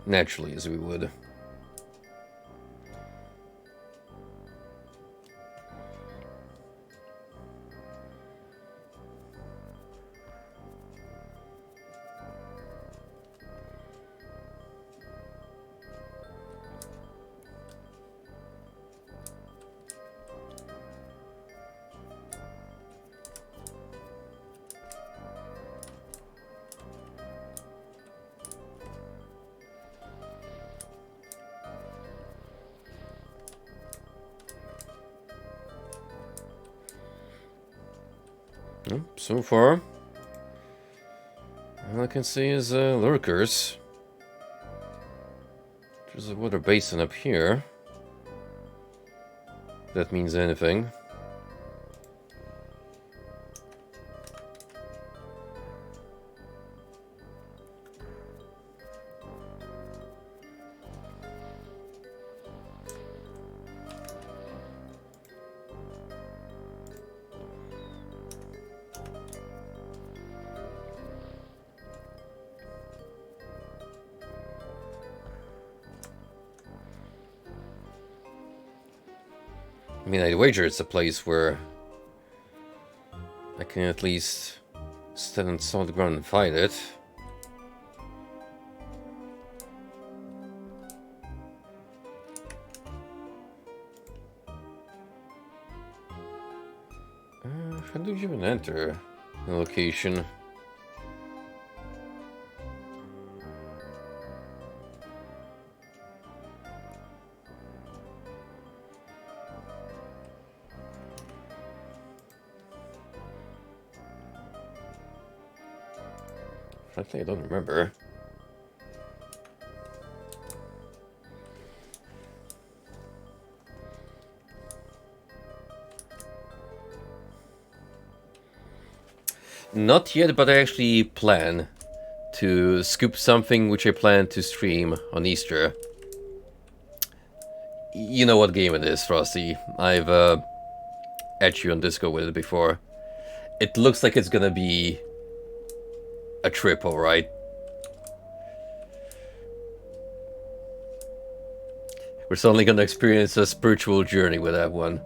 naturally as we would. So far, all I can see is lurkers. There's a water basin up here. If that means anything. I mean, I'd wager it's a place where I can at least stand on solid ground and fight it. How do you even enter the location? Frankly, I don't remember. Not yet, but I actually plan to scoop something which I plan to stream on Easter. You know what game it is, Frosty. I've at you on Disco with it before. It looks like it's gonna be a trip, alright? We're suddenly gonna experience a spiritual journey with that one.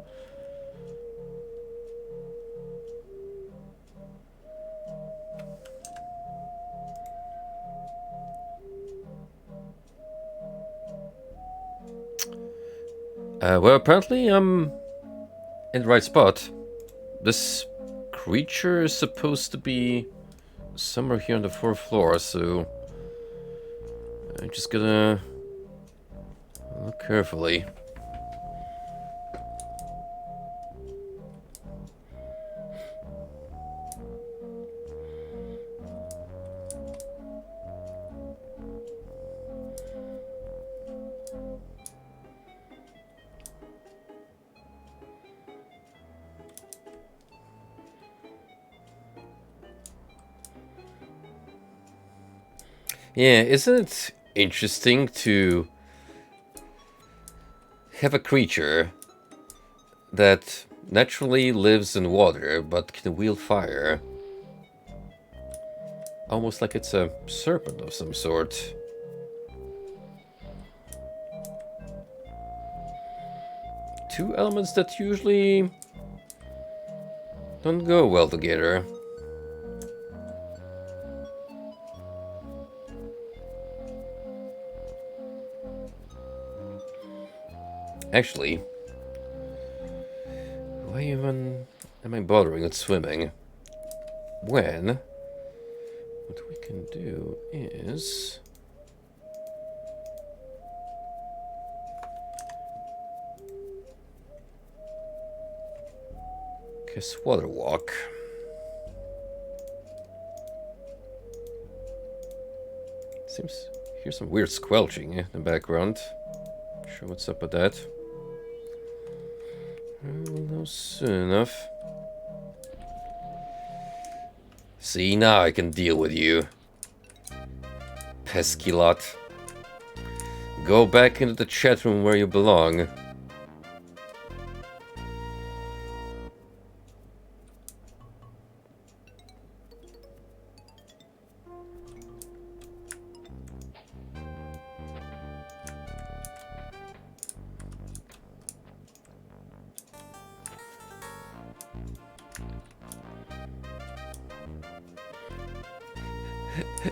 Well, apparently I'm in the right spot. This creature is supposed to be somewhere here on the 4th floor, so I'm just gonna look carefully. Yeah, isn't it interesting to have a creature that naturally lives in water but can wield fire? Almost like it's a serpent of some sort. Two elements that usually don't go well together. Actually, why even am I bothering with swimming? When what we can do is cast water walk. Seems here's some weird squelching in the background. Not sure what's up with that. We'll know soon enough. See, now I can deal with you. Pesky lot. Go back into the chat room where you belong.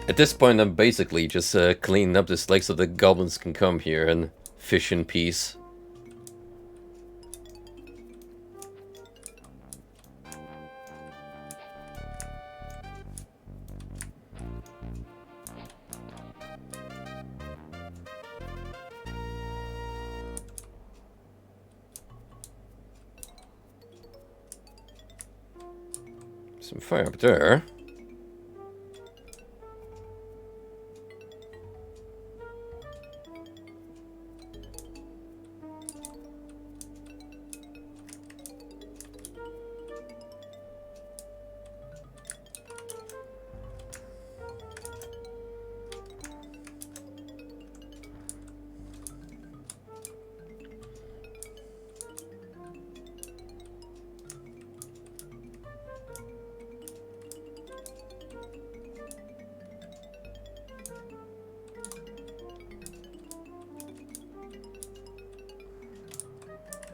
At this point, I'm basically just cleaning up this lake so the goblins can come here and fish in peace. Some fire up there.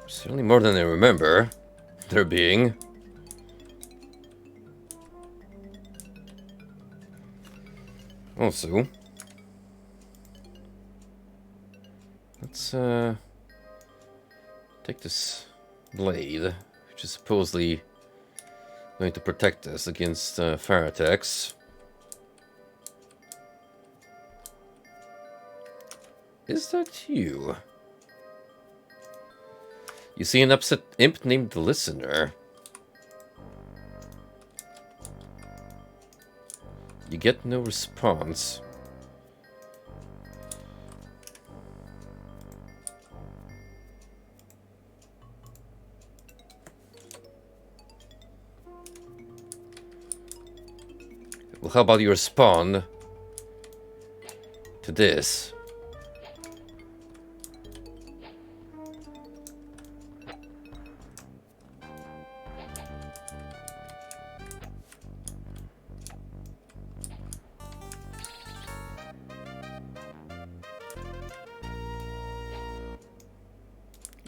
Certainly more than I remember there being. Also, let's take this blade, which is supposedly going to protect us against fire attacks. Is that you? You see an upset imp named the Listener. You get no response. Well, how about you respond to this?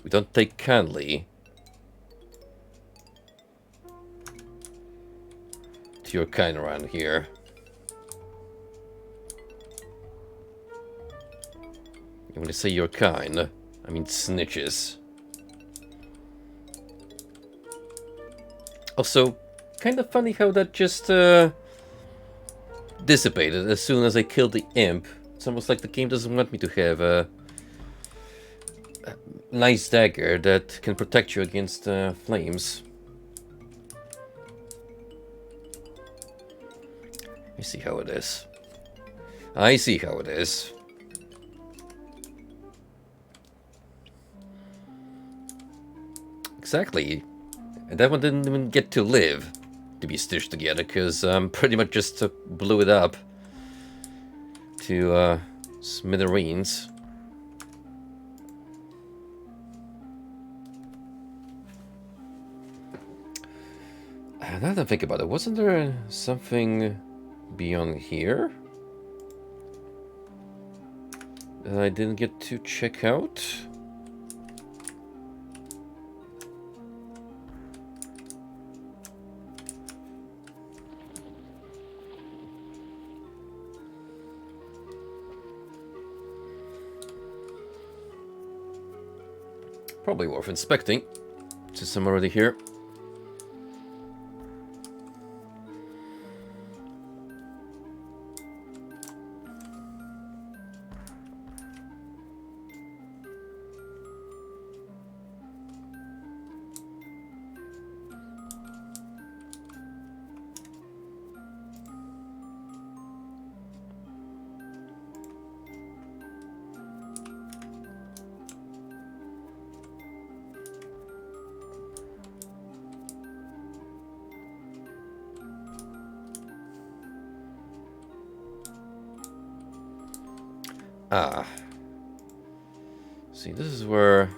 We don't take kindly to your kind around here. And when I say your kind, I mean snitches. Also, kind of funny how that just dissipated as soon as I killed the imp. It's almost like the game doesn't want me to have a nice dagger that can protect you against flames. I see how it is. I see how it is. Exactly. And that one didn't even get to live to be stitched together, because pretty much just blew it up to smithereens. Now that I think about it, wasn't there something beyond here that I didn't get to check out? Probably worth inspecting, since I'm already here. Ah. See, this is where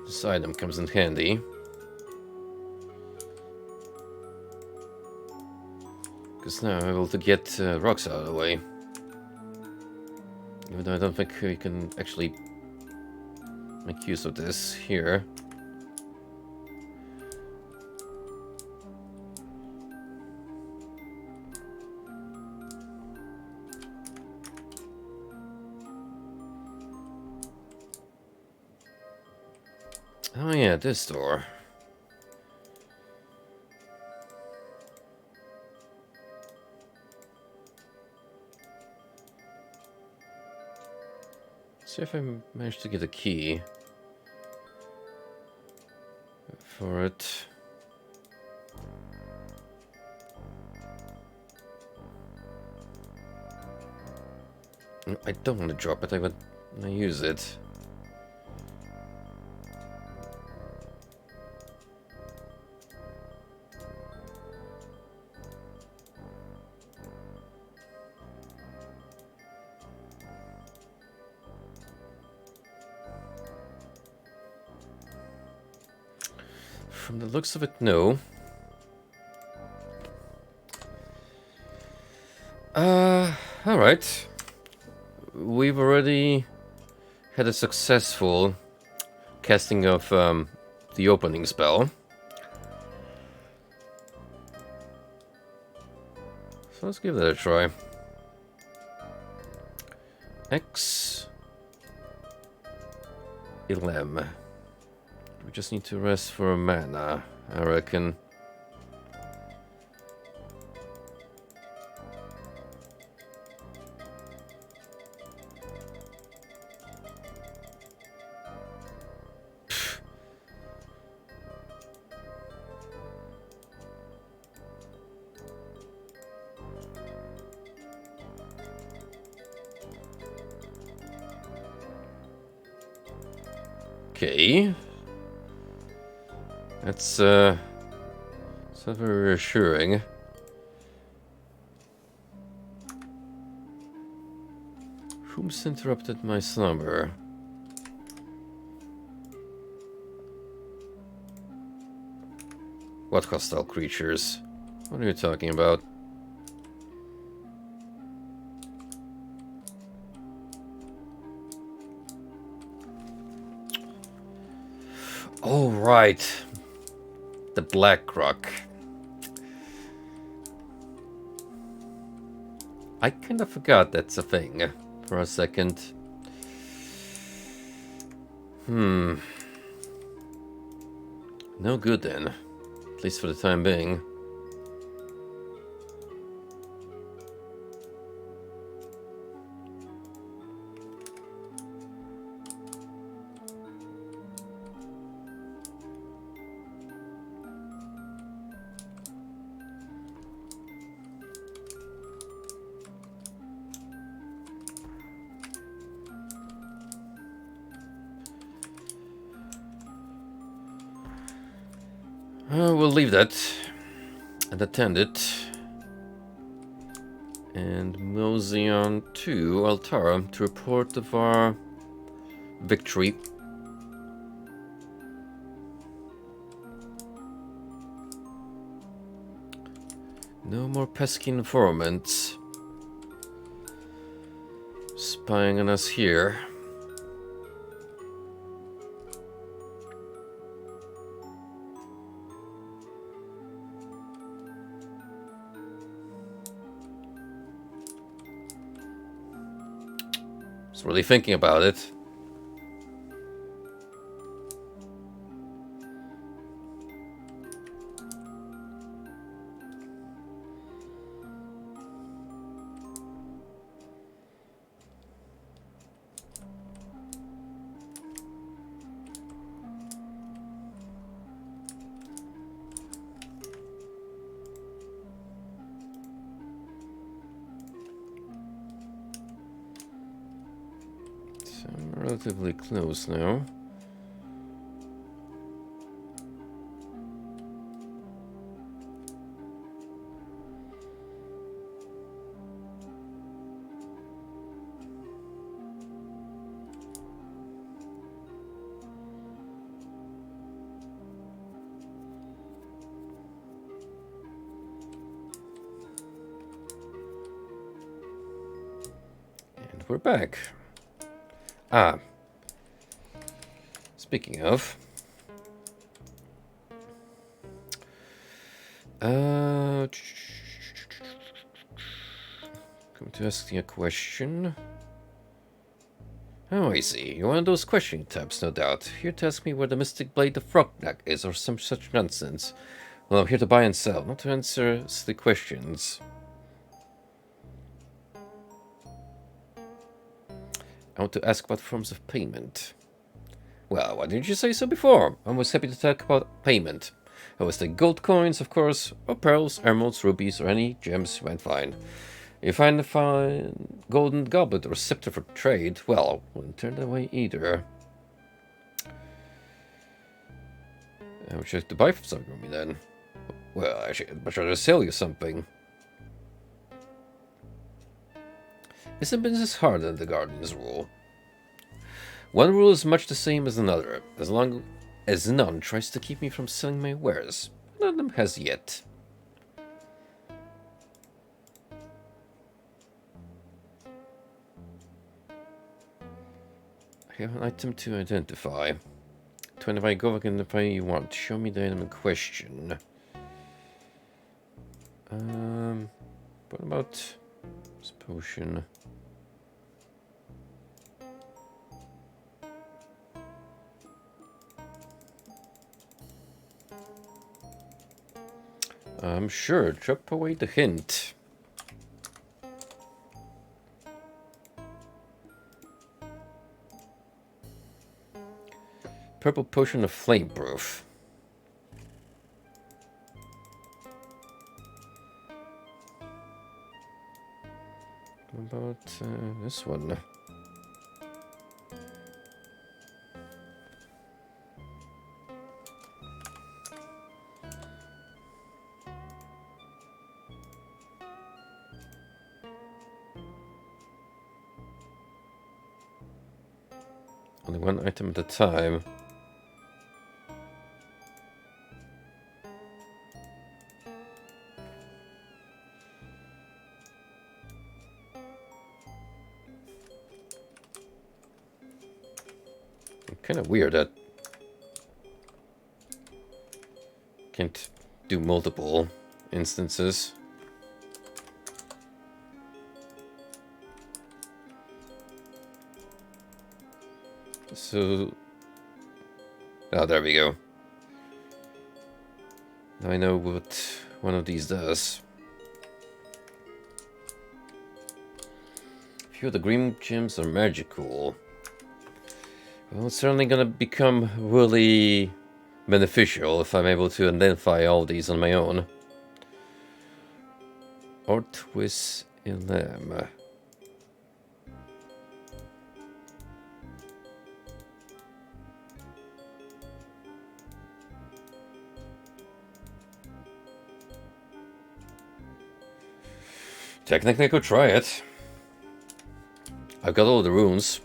this item comes in handy. Because now I'm able to get rocks out of the way. Even though I don't think we can actually make use of this here. Oh yeah, this door. See if I manage to get a key for it. I don't want to drop it, I want to use it. From the looks of it, no. Alright. We've already had a successful casting of the opening spell. So let's give that a try. X 11. We just need to rest for mana, I reckon. Okay. That's not very reassuring. Whom's interrupted my slumber? What hostile creatures? What are you talking about? Oh, right. The Black Rock. I kind of forgot that's a thing for a second. No good then. At least for the time being. We'll leave that and attend it. And mosey on to Altara to report of our victory. No more pesky informants spying on us here. Was really thinking about it. So I'm relatively close now. And we're back. Ah. Speaking of. Come to ask you a question. Oh, I see. You're one of those questioning types, no doubt. Here to ask me where the mystic blade of Frogneck is, or some such nonsense. Well, I'm here to buy and sell, not to answer silly questions. I want to ask about forms of payment. Well, why didn't you say so before? I was happy to talk about payment. I was take gold coins, of course, or pearls, emeralds, rubies, or any gems went fine. If I find a fine golden goblet or scepter for trade, well, I wouldn't turn that away either. I would you like to buy something from me then? Well, actually, I'd much rather sell you something. Isn't business harder than the Guardian's rule? One rule is much the same as another, as long as none tries to keep me from selling my wares. None of them has yet. I have an item to identify. To identify go again the way you want. Show me the item in question. What about this potion? I'm sure. Drop away the hint. Purple potion of flameproof. What about this one? Only one item at a time. Kind of weird that can't do multiple instances. So, oh, there we go. Now I know what one of these does. Few of the green gems are magical. Well, it's certainly gonna become really beneficial if I'm able to identify all these on my own. Ortwis Ilem. Technically I could try it. I've got all the runes.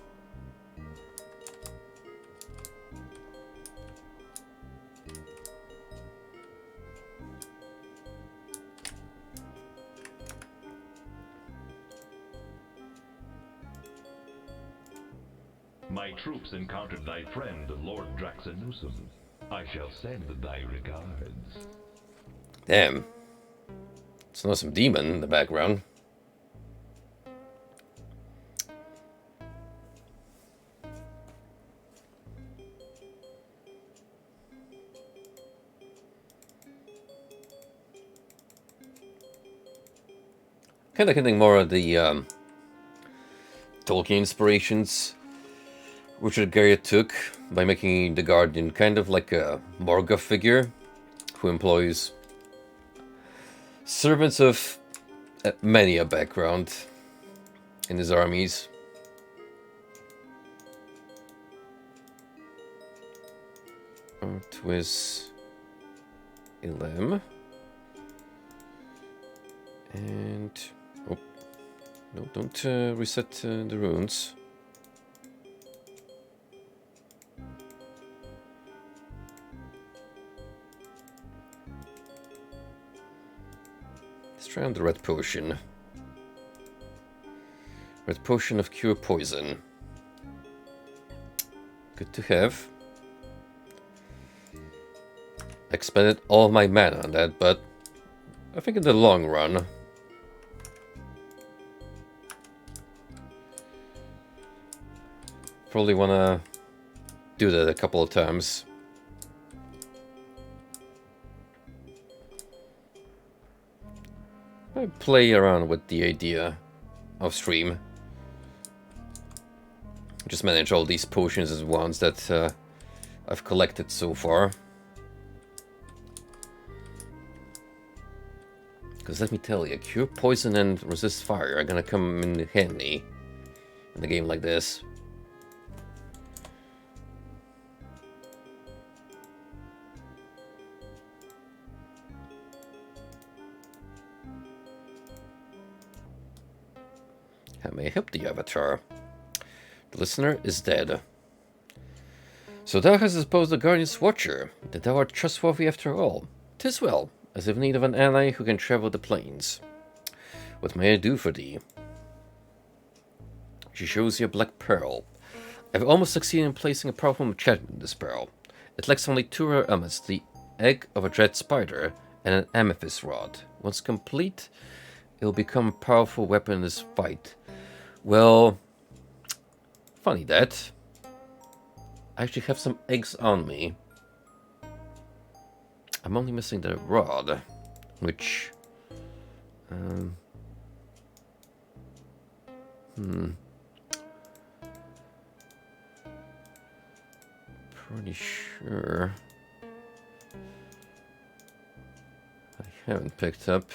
My troops encountered thy friend, Lord Draxanusum. I shall send thy regards. Damn. It's not some demon in the background. Kind of getting more of the Tolkien inspirations Richard Garriott took by making the Guardian kind of like a Morgoth figure who employs servants of many a background in his armies. Ortwis Ilem. And oh no, don't reset the runes. Let's try on the red potion. Red potion of cure poison. Good to have. Expended all my mana on that, but I think in the long run probably wanna do that a couple of times. I play around with the idea of stream. Just manage all these potions as ones that I've collected so far. Because let me tell you, cure poison and resist fire are gonna come in handy in a game like this. How may I help the Avatar? The listener is dead. So thou hast disposed the Guardian's Watcher, that thou art trustworthy after all. 'Tis well, as if in need of an ally who can travel the plains. What may I do for thee? She shows you a black pearl. I've almost succeeded in placing a powerful enchantment in this pearl. It lacks only two rare elements, the egg of a dread spider and an amethyst rod. Once complete, it will become a powerful weapon in this fight. Well, funny that. I actually have some eggs on me. I'm only missing the rod. which pretty sure I haven't picked up.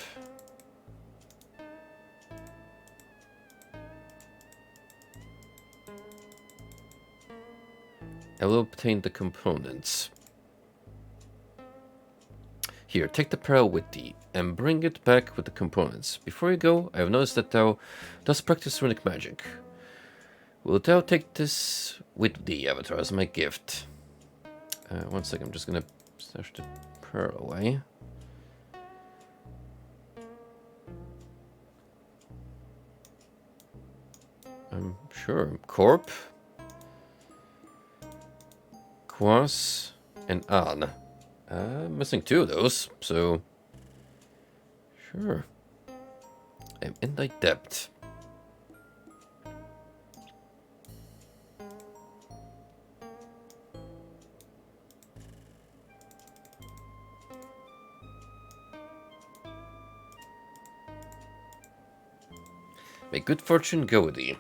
I will obtain the components. Here, take the pearl with thee, and bring it back with the components. Before you go, I have noticed that thou dost practice runic magic. Wilt thou take this with thee, Avatar, as my gift? 1 second, I'm just gonna stash the pearl away. Sure. Corp, Quas, and An. Missing 2 of those, so sure. I'm in thy debt. May good fortune go with thee.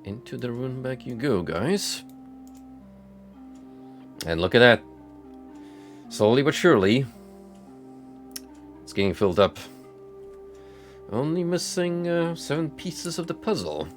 Into the rune bag you go, guys. And look at that. Slowly but surely, it's getting filled up. Only missing 7 pieces of the puzzle.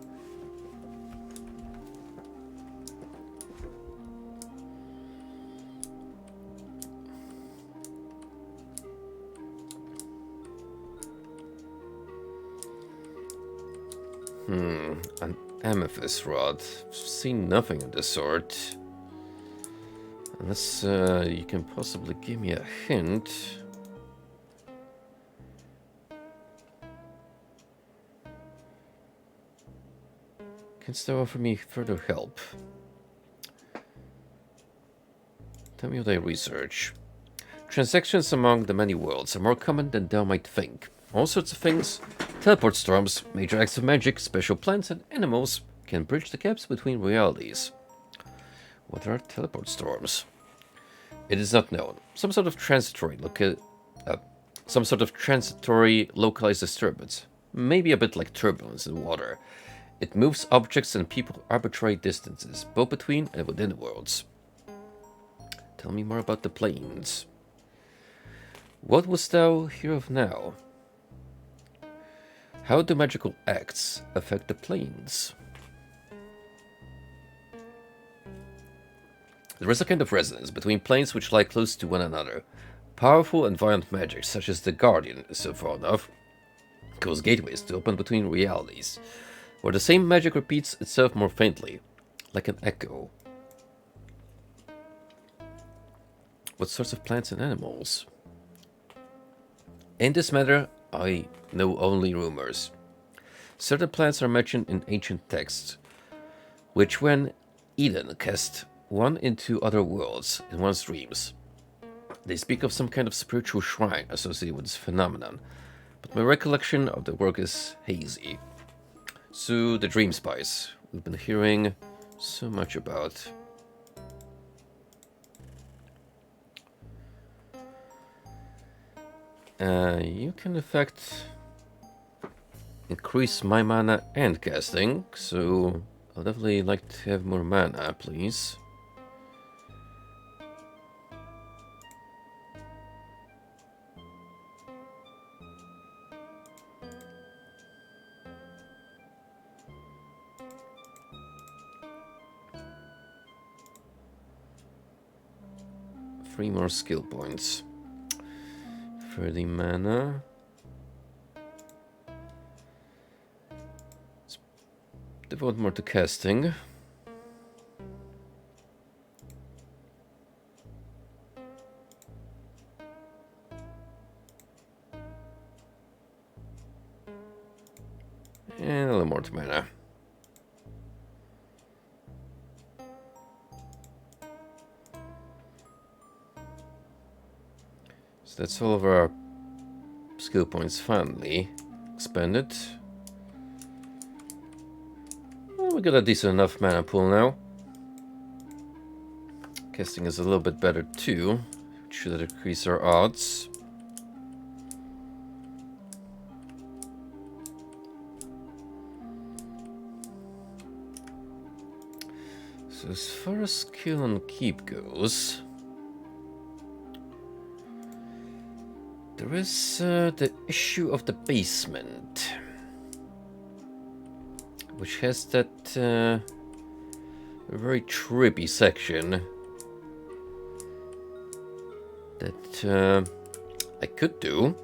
An amethyst rod. Seen nothing of the sort. Unless you can possibly give me a hint. Canst thou offer me further help? Tell me what I research. Transactions among the many worlds are more common than thou might think. All sorts of things, teleport storms, major acts of magic, special plants, and animals can bridge the gaps between realities. What are teleport storms? It is not known. Some sort of transitory localized disturbance. Maybe a bit like turbulence in water. It moves objects and people arbitrary distances, both between and within worlds. Tell me more about the planes. What wouldst thou hear of now? How do magical acts affect the planes? There is a kind of resonance between planes which lie close to one another. Powerful and violent magic, such as the Guardian, is so far enough, cause gateways to open between realities, where the same magic repeats itself more faintly, like an echo. What sorts of plants and animals? In this matter, I know only rumors. Certain plants are mentioned in ancient texts, which when Eden cast one into other worlds in one's dreams. They speak of some kind of spiritual shrine associated with this phenomenon, but my recollection of the work is hazy. So, the dream spice we've been hearing so much about. You can affect increase my mana and casting, so I'll definitely like to have more mana, please. Three more skill points. 30 mana. Let's devote more to casting. And a little more to mana. So that's all of our Skill points finally expanded. Well, we got a decent enough mana pool now. Casting is a little bit better too. Should increase our odds. So as far as skill and keep goes, there is the issue of the basement, which has that very trippy section that I could do.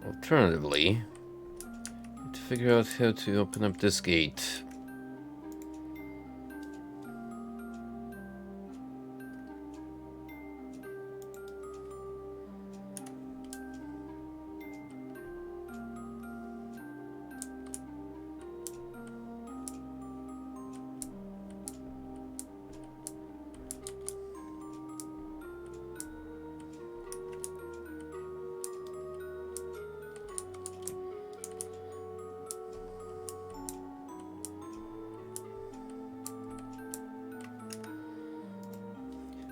Alternatively, to figure out how to open up this gate.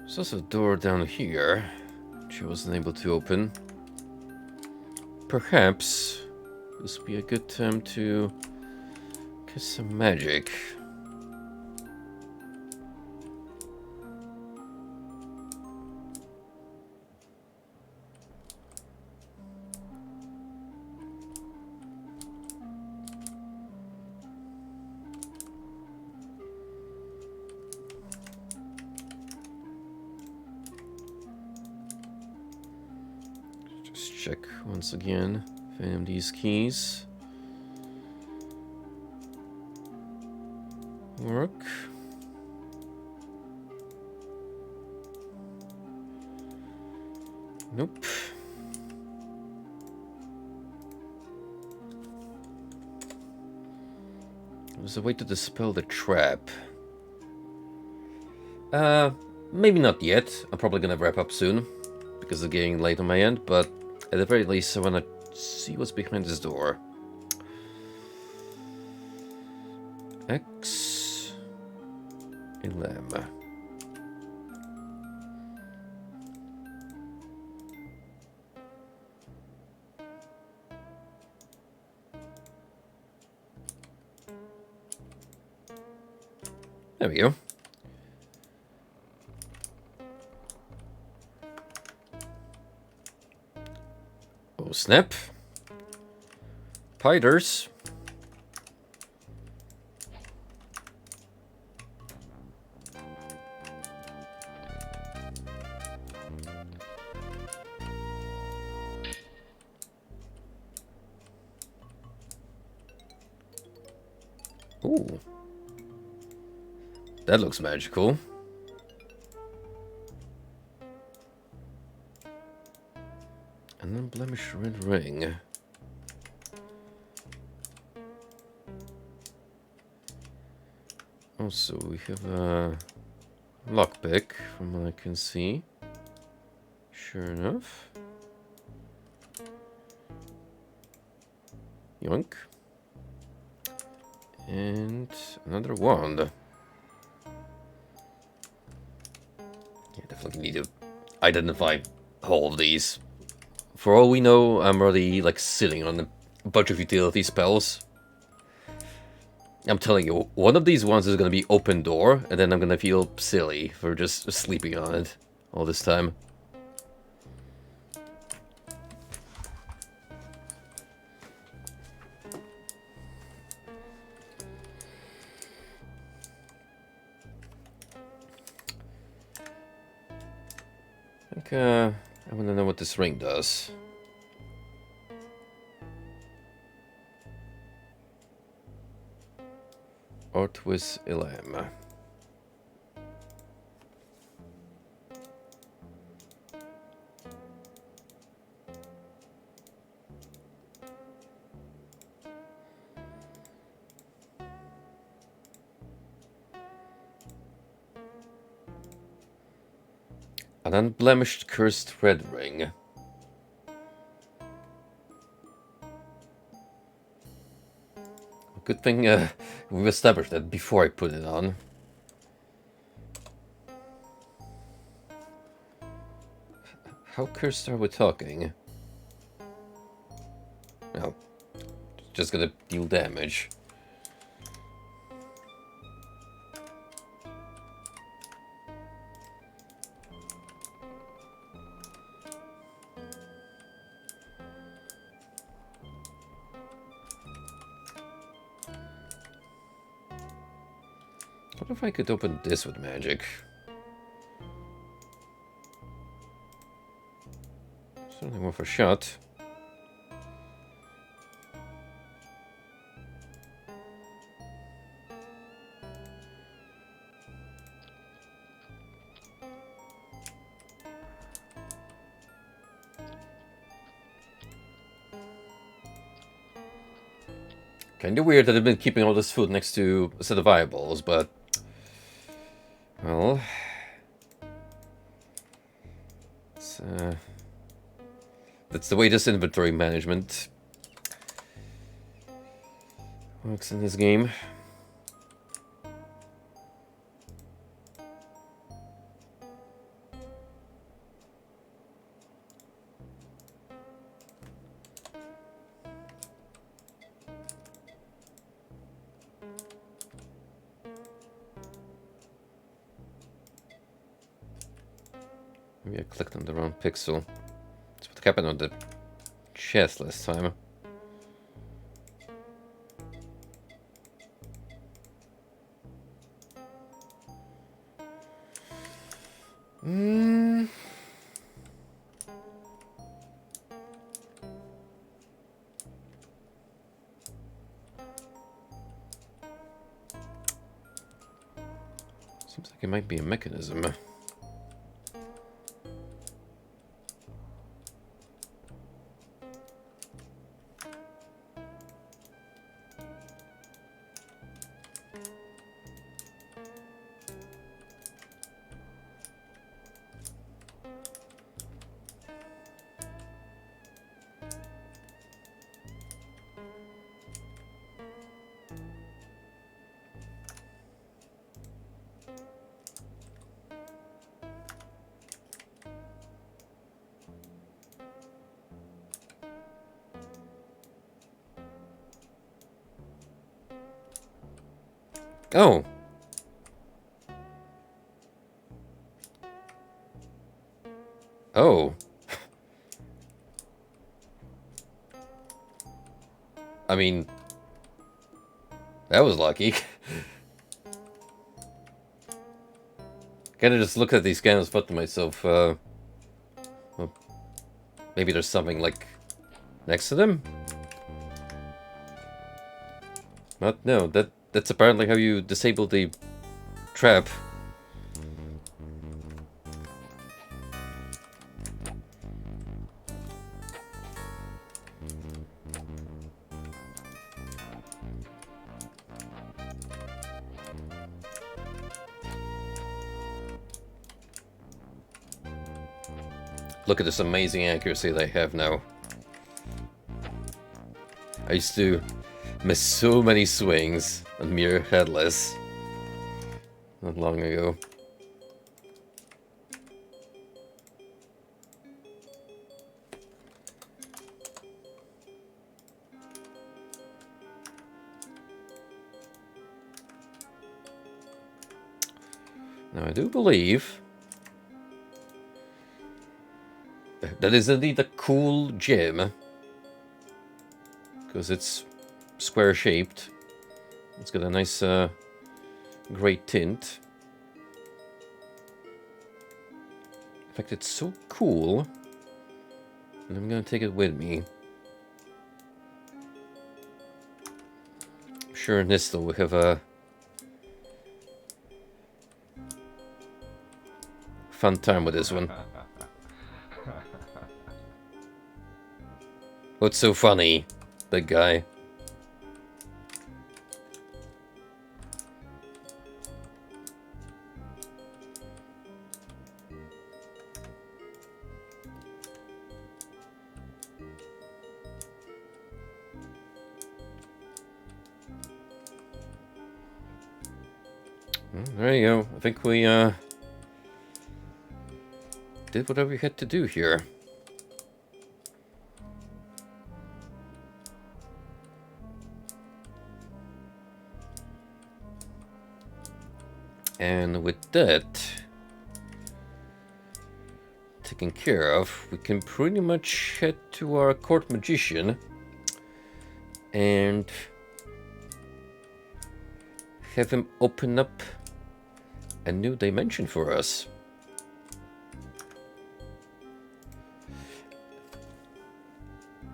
There's also a door down here, which I wasn't able to open. Perhaps this would be a good time to cast some magic. Check once again if any of these keys work. Nope. There's a way to dispel the trap. Maybe not yet. I'm probably gonna wrap up soon because it's getting late on my end, but at the very least I wanna see what's behind this door. X Ultima. There we go. Oh snap. Spiders. Ooh. That looks magical. An unblemished red ring. Also, we have a lockpick from what I can see. Sure enough. Yoink. And another wand. Yeah, definitely need to identify all of these. For all we know, I'm already like sitting on a bunch of utility spells. I'm telling you, one of these ones is gonna be open door, and then I'm gonna feel silly for just sleeping on it all this time. I think, I wanna know what this ring does. Artwis Ilham. An unblemished cursed red ring. Good thing we've established that before I put it on. How cursed are we talking? No. Just gonna deal damage. What if I could open this with magic? Certainly worth a shot. Kinda weird that I've been keeping all this food next to a set of eyeballs, but... Well... That's the way this inventory management works in this game. Maybe I clicked on the wrong pixel. That's what happened on the chest last time. Seems like it might be a mechanism. Oh! Oh. I mean... That was lucky. Kinda just looked at these scanners, thought to myself, well, maybe there's something, like, next to them? But no, that's apparently how you disable the trap. Look at this amazing accuracy they have now. I used to miss so many swings on mere headless not long ago. Now I do believe that is indeed a cool gem, because it's square shaped. It's got a nice grey tint. In fact, it's so cool, and I'm gonna take it with me. I'm sure in this though we have a fun time with this one. What's so funny, big guy? There you go. I think we did whatever we had to do here. And with that taken care of, we can pretty much head to our court magician and have him open up a new dimension for us.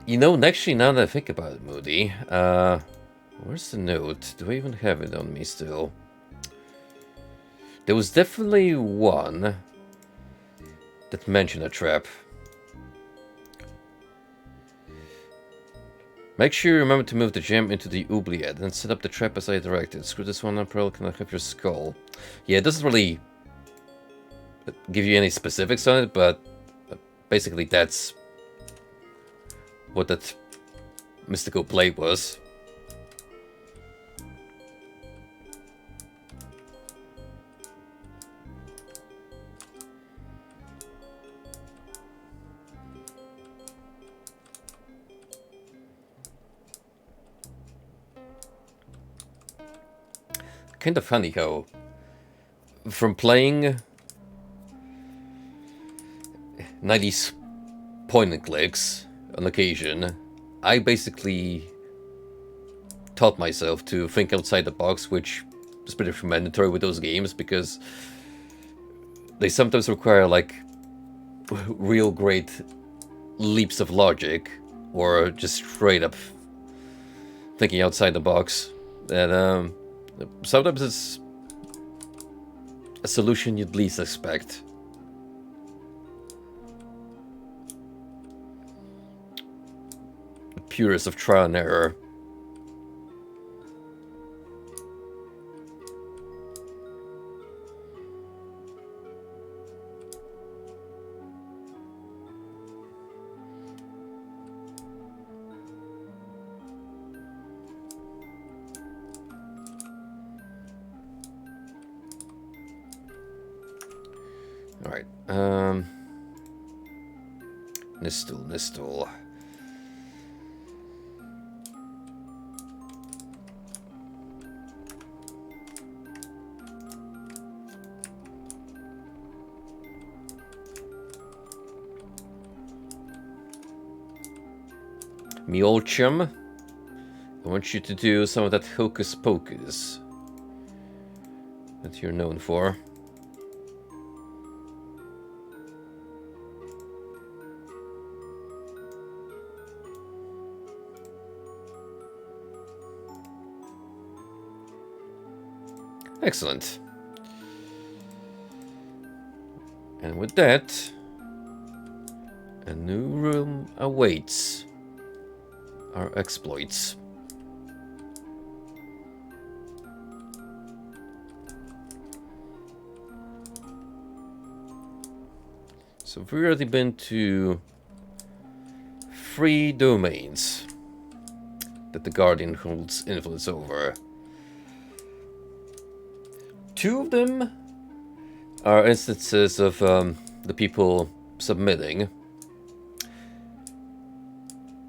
You know, actually, now that I think about it, Moody, where's the note? Do I even have it on me still? There was definitely one that mentioned a trap. Make sure you remember to move the gem into the oubliette and set up the trap as I directed. Screw this one up, Pearl. Can I have your skull? Yeah, it doesn't really give you any specifics on it, but basically that's what that mystical plate was. Kind of funny how, from playing 90s point and clicks on occasion, I basically taught myself to think outside the box, which is pretty mandatory with those games because they sometimes require like real great leaps of logic or just straight up thinking outside the box. And sometimes it's a solution you'd least expect. The purest of trial and error. Alright, Nistel. Me old chum, I want you to do some of that hocus pocus that you're known for. Excellent. And with that, a new room awaits our exploits. So we've already been to 3 domains that the Guardian holds influence over. 2 of them are instances of the people submitting.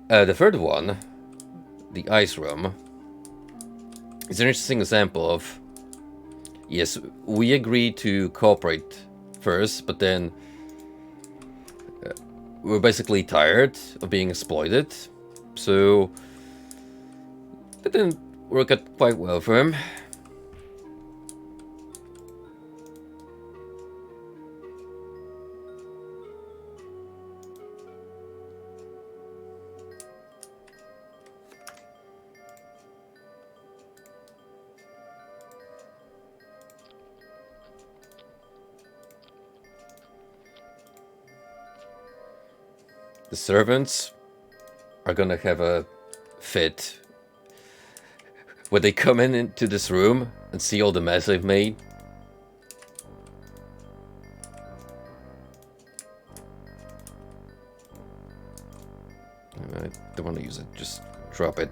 The third one, the Ice Room, is an interesting example of, yes, we agreed to cooperate first, but then we're basically tired of being exploited, so that didn't work out quite well for him. The servants are gonna have a fit when they come into this room and see all the mess I've made. I don't want to use it, just drop it.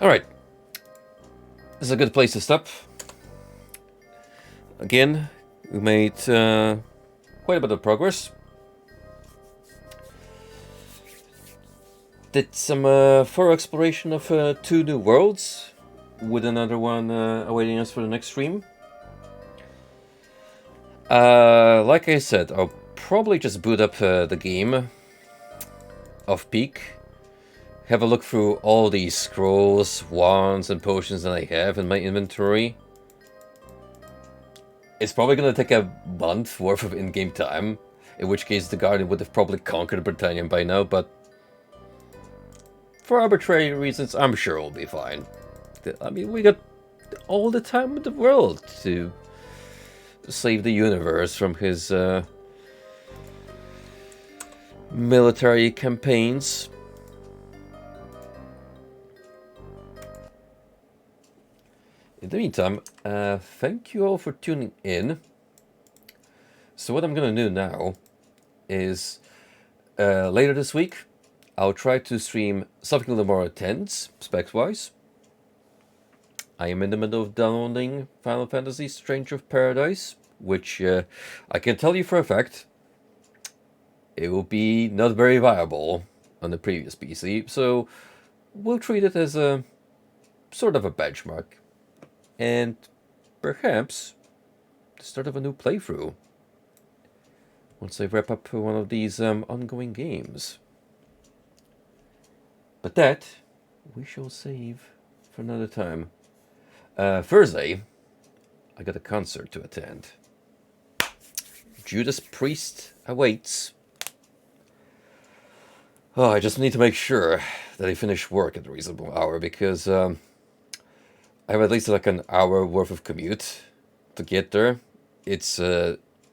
Alright. This is a good place to stop. Again, we made quite a bit of progress. Did some thorough exploration of 2 new worlds, with another one awaiting us for the next stream. Like I said, I'll probably just boot up the game off peak. Have a look through all these scrolls, wands, and potions that I have in my inventory. It's probably gonna take a month worth of in-game time, in which case the Guardian would have probably conquered Britannia by now, but for arbitrary reasons, I'm sure it'll be fine. I mean, we got all the time in the world to save the universe from his military campaigns. In the meantime, thank you all for tuning in. So what I'm gonna do now is later this week I'll try to stream something a little more intense, specs-wise. I am in the middle of downloading Final Fantasy Stranger of Paradise, which I can tell you for a fact, it will be not very viable on the previous PC, so we'll treat it as a sort of a benchmark. And perhaps the start of a new playthrough once I wrap up one of these ongoing games. But that we shall save for another time. Thursday, I got a concert to attend. Judas Priest awaits. Oh, I just need to make sure that I finish work at a reasonable hour, because I have at least like an hour worth of commute to get there. It's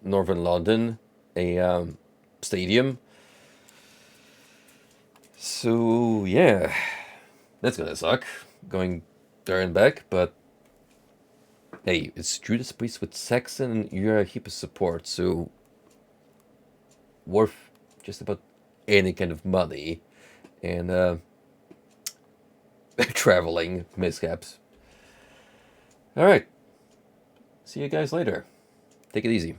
northern London, a stadium. So yeah, that's gonna suck, going there and back, but hey, it's Judas Priest with Saxon and you're a heap of support, so worth just about any kind of money and traveling mishaps. Alright, see you guys later. Take it easy.